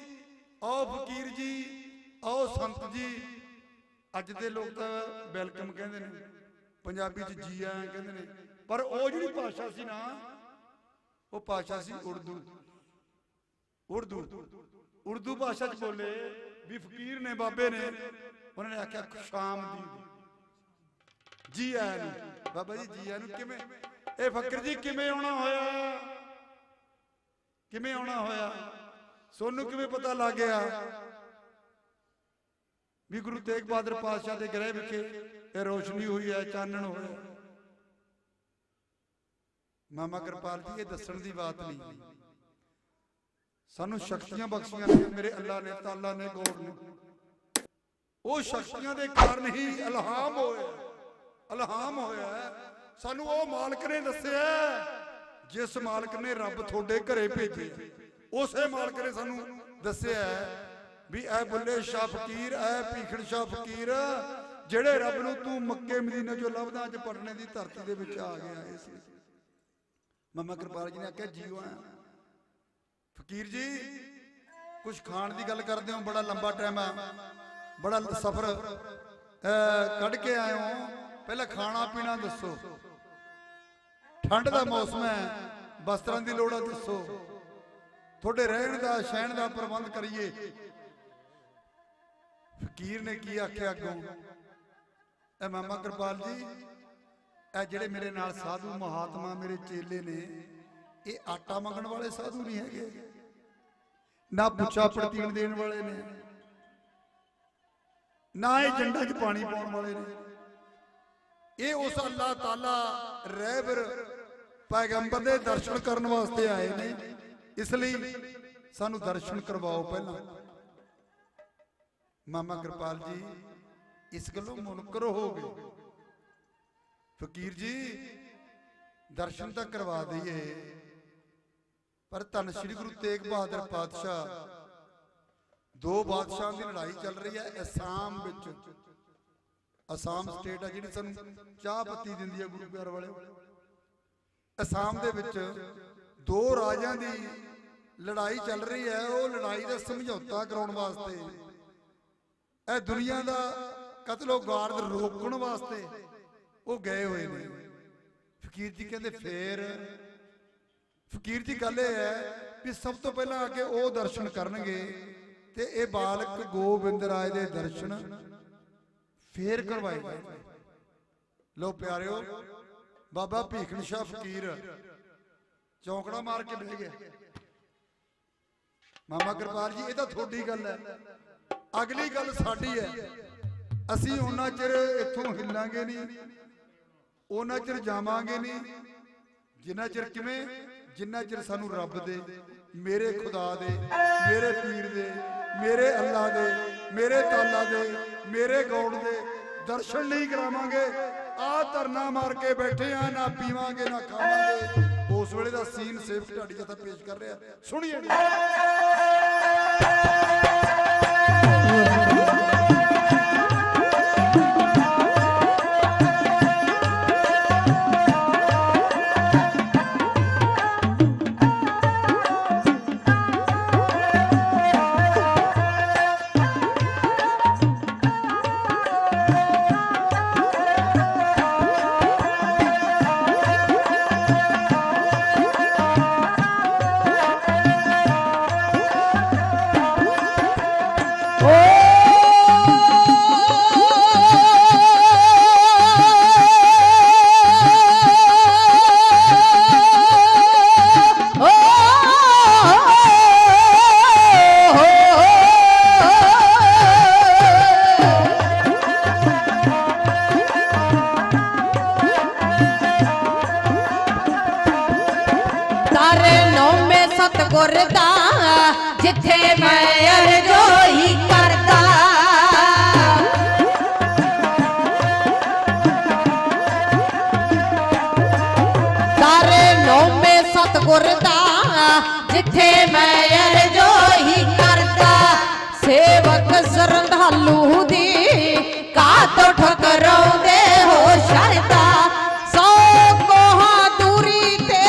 ਆਓ ਫਕੀਰ ਜੀ, ਆਓ ਸੰਤ ਜੀ। ਅੱਜ ਦੇ ਲੋਕ ਤਾਂ ਵੈਲਕਮ ਕਹਿੰਦੇ ਨੇ, ਪੰਜਾਬੀ ਚ ਜੀ ਆਇਆਂ ਕਹਿੰਦੇ ਨੇ, ਪਰ ਉਹ ਜਿਹੜੀ ਭਾਸ਼ਾ ਸੀ ਨਾ, ਉਹ ਭਾਸ਼ਾ ਸੀ ਉਰਦੂ। ਉਰਦੂ ਭਾਸ਼ਾ ਚ ਬੋਲੇ ਵੀ ਫਕੀਰ ਨੇ, ਬਾਬੇ ਨੇ, ਉਹਨਾਂ ਨੇ ਆਖਿਆ ਸ਼ਾਮ ਦੀ ਜੀ ਆਇਆਂ ਨੂੰ। ਬਾਬਾ ਜੀ ਜੀ ਆਇਆਂ ਨੂੰ ਕਿਵੇਂ? ਇਹ ਫਕੀਰ ਜੀ ਕਿਵੇਂ ਆਉਣਾ ਹੋਇਆ? ਕਿਵੇਂ ਆਉਣਾ ਹੋਇਆ? ਸੋਨੂੰ ਕਿਵੇਂ ਪਤਾ ਲੱਗ ਗਿਆ ਵੀ ਗੁਰੂ ਤੇਗ ਬਹਾਦਰ ਪਾਤਸ਼ਾਹ ਦੇ ਗ੍ਰਹਿ ਵਿਖੇ ਇਹ ਰੋਸ਼ਨੀ ਹੋਈ ਹੈ, ਚਾਨਣ ਹੋਇਆ? ਮਾਮਾ ਕਿਰਪਾਲ ਜੀ ਇਹ ਦੱਸਣ ਦੀ ਬਾਤ ਨਹੀਂ, ਸਾਨੂੰ ਸ਼ਕਤੀਆਂ ਬਖਸ਼ੀਆਂ ਨੇ ਮੇਰੇ ਅੱਲਾ ਨੇ, ਤਾਲਾ ਨੇ, ਗੌਰ ਨੇ। ਉਹ ਸ਼ਕਤੀਆਂ ਦੇ ਕਾਰਨ ਹੀ ਇਲਹਾਮ ਹੋਇਆ। ਸਾਨੂੰ ਉਹ ਮਾਲਕ ਨੇ ਦੱਸਿਆ, ਜਿਸ ਮਾਲਕ ਨੇ ਰੱਬ ਤੁਹਾਡੇ ਘਰੇ ਭੇਜੇ, ਉਸੇ ਮਾਲਕ ਨੇ ਸਾਨੂੰ ਦੱਸਿਆ ਵੀ ਐ ਬੁੱਲੇ ਸ਼ਾਹ ਫਕੀਰ, ਐ ਭੀਖਣ ਸ਼ਾਹ ਫਕੀਰ, ਜਿਹੜੇ ਰੱਬ ਨੂੰ ਤੂੰ ਮੱਕੇ ਮਦੀਨੇ ਚੋਂ ਲੱਭਦਾ, ਅੱਜ ਪਟਨੇ ਦੀ ਧਰਤੀ ਦੇ ਵਿੱਚ ਆ ਗਿਆ। ਇਸ ਲਈ ਮਾਮਾ ਕਿਰਪਾਲ ਜੀ ਨੇ ਆਖਿਆ ਜੀਓ ਆ ਫਕੀਰ ਜੀ, ਕੁਝ ਖਾਣ ਦੀ ਗੱਲ ਕਰਦੇ ਹੋ, ਬੜਾ ਲੰਬਾ ਟਾਈਮ ਆ, ਬੜਾ ਸਫ਼ਰ ਕੱਢ ਕੇ ਆਏ ਹੋ, ਪਹਿਲਾਂ ਖਾਣਾ ਪੀਣਾ ਦੱਸੋ। ਠੰਡ ਦਾ ਮੌਸਮ ਹੈ, ਵਸਤਰਾਂ ਦੀ ਲੋੜ ਆ, ਦੱਸੋ। ਤੁਹਾਡੇ ਰਹਿਣ ਦਾ ਸਹਿਣ ਦਾ ਪ੍ਰਬੰਧ ਕਰੀਏ। ਫਕੀਰ ਨੇ ਕੀ ਆਖਿਆ ਅੱਗੋਂ? ਇਹ ਮਾਮਾ ਕਿਰਪਾਲ ਜੀ, ਇਹ ਜਿਹੜੇ ਮੇਰੇ ਨਾਲ ਸਾਧੂ ਮਹਾਤਮਾ ਮੇਰੇ ਚੇਲੇ ਨੇ, ਇਹ ਆਟਾ ਮੰਗਣ ਵਾਲੇ ਸਾਧੂ ਨਹੀਂ ਹੈਗੇ, ਨਾ ਪੁੱਛਾ ਪ੍ਰਤੀਨ ਦੇਣ ਵਾਲੇ ਨੇ, ਨਾ ਇਹ ਜੰਡਾਂ 'ਚ ਪਾਣੀ ਪਾਉਣ ਵਾਲੇ ਨੇ। ਇਹ ਉਸ ਅੱਲਾਹ ਤਾਲਾ ਰਹਿਬਰ ਪੈਗੰਬਰ ਦੇ ਦਰਸ਼ਨ ਕਰਨ ਵਾਸਤੇ ਆਏ ਨੇ। ਇਸ ਲਈ ਸਾਨੂੰ ਦਰਸ਼ਨ ਕਰਵਾਓ ਪਹਿਲਾਂ। ਮਾਮਾ ਕਿਰਪਾਲ ਜੀ ਇਸ ਗੱਲੋਂ ਮੁਨਕਰ ਹੋ ਗਏ। ਫਕੀਰ ਜੀ ਦਰਸ਼ਨ ਤਾਂ ਕਰਵਾ ਦਈਏ, ਪਰ ਧੰਨ ਸ਼੍ਰੀ ਗੁਰੂ ਤੇਗ ਬਹਾਦਰ ਪਾਤਸ਼ਾਹ, ਦੋ ਬਾਦਸ਼ਾਹਾਂ ਦੀ ਲੜਾਈ ਚੱਲ ਰਹੀ ਹੈ ਅਸਾਮ ਵਿੱਚ। ਅਸਾਮ ਸਟੇਟ ਹੈ ਜਿਹੜੀ ਸਾਨੂੰ ਚਾਹ ਪੱਤੀ ਦਿੰਦੀ ਹੈ ਗੁਰੂ ਪਿਆਰ ਵਾਲੇ। ਅਸਾਮ ਦੇ ਵਿੱਚ ਦੋ ਰਾਜਾਂ ਦੀ ਲੜਾਈ ਚੱਲ ਰਹੀ ਹੈ। ਉਹ ਲੜਾਈ ਦਾ ਸਮਝੌਤਾ ਕਰਾਉਣ ਵਾਸਤੇ, ਇਹ ਦੁਨੀਆ ਦਾ ਕਤਲੋ ਗਾਰਦ ਰੋਕਣ ਵਾਸਤੇ ਉਹ ਗਏ ਹੋਏ ਨੇ। ਫਕੀਰ ਜੀ ਕਹਿੰਦੇ ਫੇਰ ਫਕੀਰ ਜੀ ਗੱਲ ਇਹ ਹੈ ਵੀ ਸਭ ਤੋਂ ਪਹਿਲਾਂ ਆ ਕੇ ਉਹ ਦਰਸ਼ਨ ਕਰਨਗੇ ਤੇ ਇਹ ਬਾਲਕ ਗੋਬਿੰਦ ਰਾਏ ਦੇ ਦਰਸ਼ਨ ਫੇਰ ਕਰਵਾਏ ਜਾਣਗੇ। ਲੋ ਪਿਆਰਿਓ, ਬਾਬਾ ਭੀਖਣ ਸ਼ਾਹ ਫਕੀਰ ਚੌਂਕੜਾ ਮਾਰ ਕੇ ਬਹਿ ਗਿਆ। ਮਾਮਾ ਕਿਰਪਾਲ ਜੀ ਇਹ ਤਾਂ ਤੁਹਾਡੀ ਗੱਲ ਹੈ, ਅਗਲੀ ਗੱਲ ਸਾਡੀ ਹੈ। ਅਸੀਂ ਉਹਨਾਂ ਚਿਰ ਇੱਥੋਂ ਹਿੱਲਾਂਗੇ ਨਹੀਂ, ਉਹਨਾਂ ਚਿਰ ਜਾਵਾਂਗੇ ਨਹੀਂ, ਜਿੰਨਾ ਚਿਰ ਕਿਵੇਂ, ਜਿੰਨਾ ਚਿਰ ਸਾਨੂੰ ਰੱਬ ਦੇ, ਮੇਰੇ ਖੁਦਾ ਦੇ, ਮੇਰੇ ਪੀਰ ਦੇ, ਮੇਰੇ ਅੱਲਾ ਦੇ, ਮੇਰੇ ਤਾਲਾ ਦੇ, ਮੇਰੇ ਗੌੜ ਦੇ ਦਰਸ਼ਨ ਨਹੀਂ ਕਰਾਵਾਂਗੇ। ਆ ਧਰਨਾ ਮਾਰ ਕੇ ਬੈਠੇ ਆ, ਨਾ ਪੀਵਾਂਗੇ ਨਾ ਖਾਵਾਂਗੇ। ਉਸ ਵੇਲੇ ਦਾ ਸੀਨ ਸੇਵਕ ਢਾਡੀ ਜਥਾ ਪੇਸ਼ ਕਰ ਰਿਹਾ, ਸੁਣੀਏ। लालू दी का तो ठकराउंदे हो शरदा सौ कोहा दूरी ते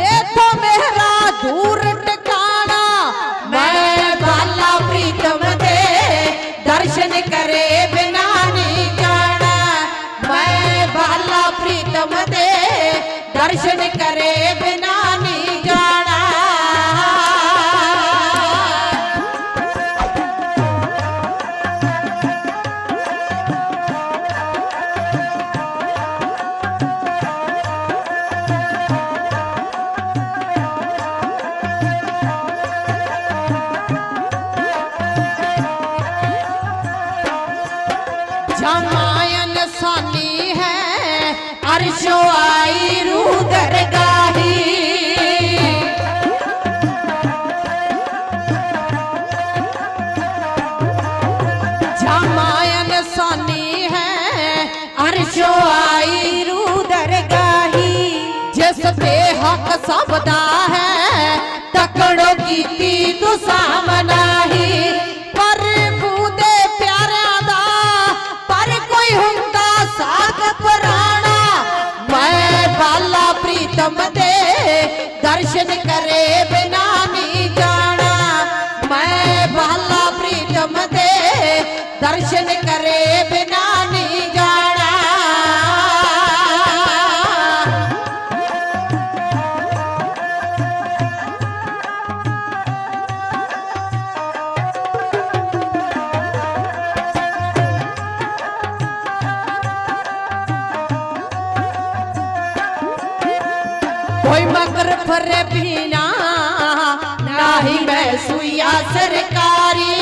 एथों मेरा दूर टिकाना मैं बाला प्रीतम दे दर्शन करे बिना नहीं जाना मैं बाला प्रीतम दे दर्शन करे बिना नहीं जाना जमायन सानी है अर्शो आई रूह दरगाही जमायन सानी है अर्शो आई रूह दरगाही जिस ते हक सबदा है तकड़ो कीती तू सामना ही पर बूदे प्यारियां दा पर कोई हुंदा साग पुराना मैं बाला प्रीतम दे दर्शन करे बिना नहीं जाना मैं बाला प्रीतम दे दर्शन करे बिना नहीं जाना कोई मगर फरे बिना ना ही मैं सुइया सरकारी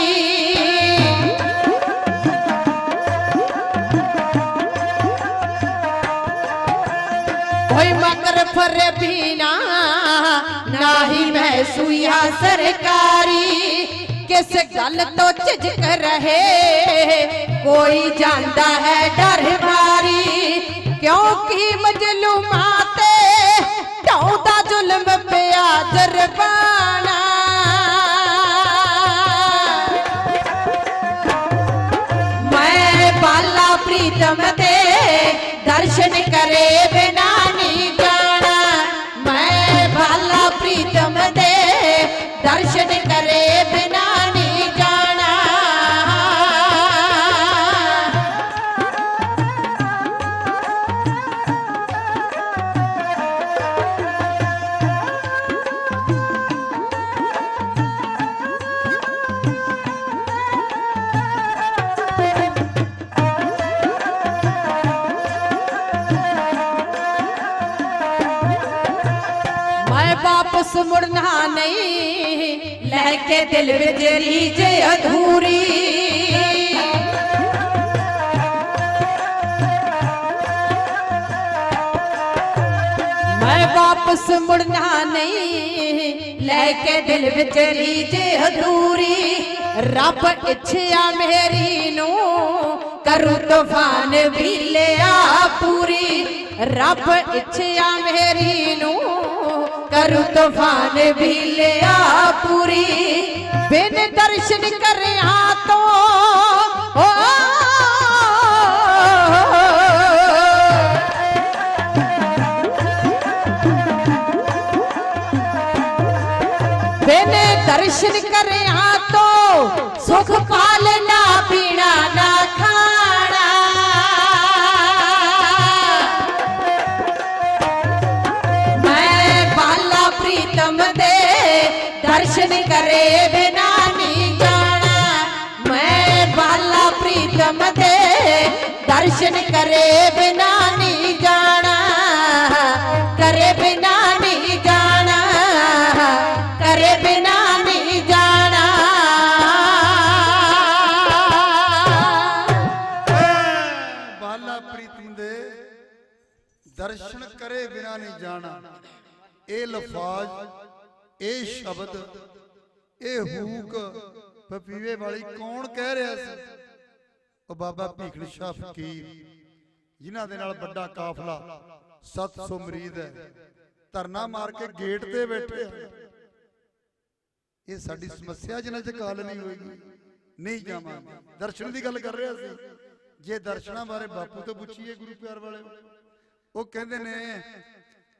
कोई मगर फरे बिना ना ही मैं सुइया सरकारी किस गल तो झिझक रहे कोई जानता है डर मारी क्योंकि मजलूमाते ढौदा जुल्म पिया दरबाना मैं बाला प्रीतम दे दर्शन करे बिना नहीं जाना मैं बाला प्रीतम दे दर्शन करे बिना नहीं जाना मैं वापस मुड़ना नहीं लहके दिल विच रीझ अधूरी मैं वापस मुड़ना नहीं लहके दिल विच रीझ अधूरी रब इच्छा मेरी नू करूं तूफान भी लिया पूरी रब इच्छा मेरी नू करूं तूफान भी लिया पूरी बिन दर्शन करिया तो ओ बिन दर्शन करिया तो सुख पालना पीना ना खाना मैं बाला प्रीतम दे दर्शन करे बिना नहीं जाना मैं बाला प्रीतम दे दर्शन करे बिना नहीं जाना करे बिना नहीं जाना करे बिना नहीं जाना बाला प्रीतम दे दर्शन करे बिना नहीं जाना ਇਹ ਲਫ਼ਜ਼ ਇਹ ਸ਼ਬਦ ਇਹ ਹੂਕ ਪਪੀਵੇ ਵਾਲੀ ਕੌਣ ਕਹਿ ਰਿਹਾ ਸੀ? ਉਹ ਬਾਬਾ ਭੀਖਣ ਸ਼ਾਹ ਫਕੀਰ ਜਿਨ੍ਹਾਂ ਦੇ ਨਾਲ ਵੱਡਾ ਕਾਫਲਾ 700 ਮਰੀਦ ਹੈ ਧਰਨਾ ਮਾਰ ਕੇ ਗੇਟ ਤੇ ਬੈਠੇ ਆ। ਇਹ ਸਾਡੀ ਸਮੱਸਿਆ ਜਿਨ੍ਹਾਂ 'ਚ ਹੱਲ ਨਹੀਂ ਹੋਏਗੀ। ਨਹੀਂ ਜਾਵਾਂਗੇ। ਦਰਸ਼ਨ ਦੀ ਗੱਲ ਕਰ ਰਿਹਾ ਸੀ। ਜੇ ਦਰਸ਼ਨਾਂ ਬਾਰੇ ਬਾਪੂ ਤੋਂ ਪੁੱਛੀਏ ਗੁਰੂ ਪਿਆਰ ਵਾਲੇ, ਉਹ ਕਹਿੰਦੇ ਨੇ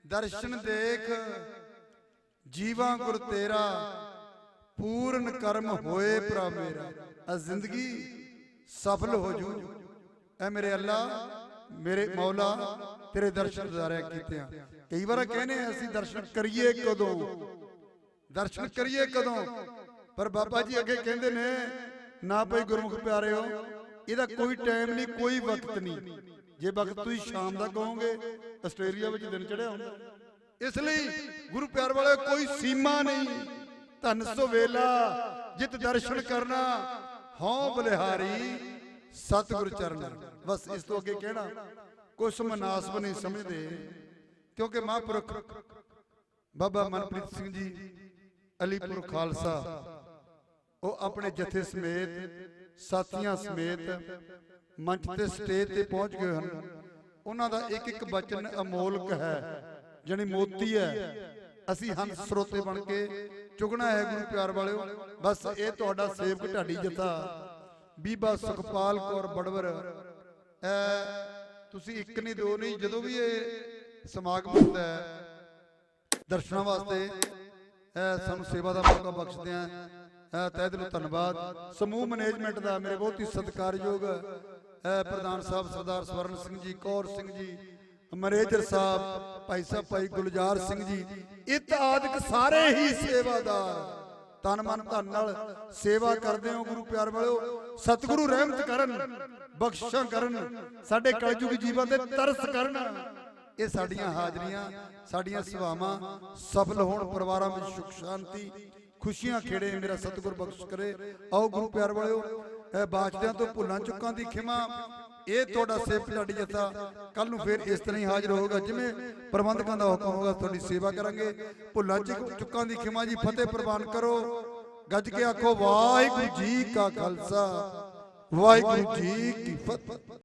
ਦਰਸ਼ਨ ਦੇਖ ਜੀਵਾਂ ਗੁਰ ਤੇਰਾ, ਪੂਰਨ ਕਰਮ ਹੋਏ ਭਰਾ ਮੇਰਾ। ਆ ਜ਼ਿੰਦਗੀ ਸਫਲ ਹੋ ਜੂ ਐ ਮੇਰੇ ਅੱਲਾ, ਮੇਰੇ ਮੌਲਾ, ਤੇਰੇ ਦਰਸ਼ਨ ਦਿਦਾਰਿਆ ਕੀਤੇ ਆ। ਕਈ ਵਾਰ ਕਹਿੰਦੇ ਅਸੀਂ ਦਰਸ਼ਨ ਕਰੀਏ ਕਦੋਂ, ਦਰਸ਼ਨ ਕਰੀਏ ਕਦੋਂ, ਪਰ ਬਾਬਾ ਜੀ ਅੱਗੇ ਕਹਿੰਦੇ ਨੇ ਨਾ ਭਾਈ ਗੁਰਮੁਖ ਪਿਆਰਿਓ, ਇਹਦਾ ਕੋਈ ਟਾਈਮ ਨਹੀਂ, ਕੋਈ ਵਕਤ ਨਹੀਂ। ਜੇ ਵਕਤ ਤੁਸੀਂ ਸ਼ਾਮ ਦਾ ਕਹੋਗੇ, ਆਸਟ੍ਰੇਲੀਆ ਵਿੱਚ ਦਿਨ ਚੜਿਆ ਹੁੰਦਾ। ਇਸ ਲਈ ਗੁਰੂ ਪਿਆਰ ਵਾਲੇ ਕੋਈ ਸੀਮਾ ਨਹੀਂ। ਧਨ ਸੋ ਵੇਲਾ ਜਿਤ ਦਰਸ਼ਨ ਕਰਨਾ, ਹਉ ਬਲਿਹਾਰੀ ਸਤਿਗੁਰ ਚਰਨ। ਬਸ ਇਸ ਤੋਂ ਅੱਗੇ ਕਹਿਣਾ ਕੁਛ ਮਨਾਸਬ ਨਹੀਂ ਸਮਝਦੇ, ਕਿਉਂਕਿ ਮਹਾਂਪੁਰਖ ਬਾਬਾ ਮਨਪ੍ਰੀਤ ਸਿੰਘ ਜੀ ਅਲੀਪੁਰ ਖਾਲਸਾ, ਉਹ ਆਪਣੇ ਜਥੇ ਸਮੇਤ ਸਾਥੀਆਂ ਸਮੇਤ ਮੰਚ ਤੇ ਸਟੇਜ ਤੇ ਪਹੁੰਚ ਗਏ ਹਨ। ਉਹਨਾਂ ਦਾ ਇੱਕ ਇੱਕ ਬਚਨ ਅਮੋਲਕ ਹੈ, ਜਾਣੀ ਮੋਤੀ ਹੈ। ਅਸੀਂ ਹੰਸ ਸਰੋਤੇ ਬਣ ਕੇ ਚੁਗਣਾ ਹੈ ਗੁਰੂ ਪਿਆਰ ਵਾਲਿਓ। ਬਸ ਇਹ ਤੁਹਾਡਾ ਸੇਵਕ ਢਾਡੀ ਜਥਾ ਬੀਬਾ ਸੁਖਪਾਲ ਕੌਰ ਬੜਵਰ, ਤੁਸੀਂ ਇੱਕ ਨਹੀਂ ਦੋ ਨਹੀਂ, ਜਦੋਂ ਵੀ ਇਹ ਸਮਾਗਮ ਹੁੰਦਾ ਹੈ ਦਰਸ਼ਨਾਂ ਵਾਸਤੇ ਸਾਨੂੰ ਸੇਵਾ ਦਾ ਮੌਕਾ ਬਖਸ਼ਦੇ ਆ। ਤਹਿ ਦਿਲੋਂ ਧੰਨਵਾਦ ਸਮੂਹ ਮੈਨੇਜਮੈਂਟ ਦਾ, ਮੇਰੇ ਬਹੁਤ ਹੀ ਸਤਿਕਾਰਯੋਗ ਪ੍ਰਧਾਨ ਸਾਹਿਬ ਸਰਦਾਰ ਸਵਰਨ ਸਿੰਘ ਜੀ, ਕੌਰ ਸਿੰਘ ਜੀ, ਮੈਨੇਜਰ ਸਾਹਿਬ ਭਾਈ ਸਾਹਿਬ ਭਾਈ ਗੁਲਜ਼ਾਰ ਸਿੰਘ ਜੀ, ਇਤ ਆਦਿਕ ਸਾਰੇ ਹੀ ਸੇਵਾਦਾਰ ਤਨ ਮਨ ਧਨ ਨਾਲ ਸੇਵਾ ਕਰਦੇ ਹੋ ਗੁਰੂ ਪਿਆਰ ਵਾਲਿਓ। ਸਤਿਗੁਰੂ ਰਹਿਮਤ ਕਰਨ, ਬਖਸ਼ਿਸ਼ਾਂ ਕਰਨ, ਸਾਡੇ ਕਲਯੁਗੀ ਜੀਵਨ ਤੇ ਤਰਸ ਕਰਨ। ਇਹ ਸਾਡੀਆਂ ਹਾਜ਼ਰੀਆਂ, ਸਾਡੀਆਂ ਸੇਵਾਵਾਂ ਸਫਲ ਹੋਣ, ਪਰਿਵਾਰਾਂ ਵਿੱਚ ਸੁਖ ਸ਼ਾਂਤੀ, ਖੁਸ਼ੀਆਂ ਖੇੜੇ ਮੇਰਾ ਸਤਿਗੁਰ ਬਖਸ਼ ਕਰੇ। ਆਓ ਗੁਰੂ ਪਿਆਰ ਵਾਲਿਓ, ਬਾਚਦਿਆਂ ਤੋਂ ਭੁੱਲਾਂ ਚੁੱਕਾਂ ਦੀ ਖਿਮਾ। ਇਹ ਤੁਹਾਡਾ ਸੇਵਕ ਢਾਡੀ ਜਥਾ ਕੱਲ ਨੂੰ ਫਿਰ ਇਸ ਤਰ੍ਹਾਂ ਹੀ ਹਾਜ਼ਰ ਹੋਊਗਾ, ਜਿਵੇਂ ਪ੍ਰਬੰਧਕਾਂ ਦਾ ਹੁਕਮ ਹੋਗਾ ਤੁਹਾਡੀ ਸੇਵਾ ਕਰਾਂਗੇ। ਭੁੱਲਾਂ ਚੁੱਕਾਂ ਦੀ ਖਿਮਾ ਜੀ ਫਤਿਹ ਪ੍ਰਵਾਨ ਕਰੋ। ਗੱਜ ਕੇ ਆਖੋ ਵਾਹਿਗੁਰੂ ਜੀ ਕਾ ਖਾਲਸਾ, ਵਾਹਿਗੁਰੂ ਜੀ ਕੀ ਫਤਿਹ।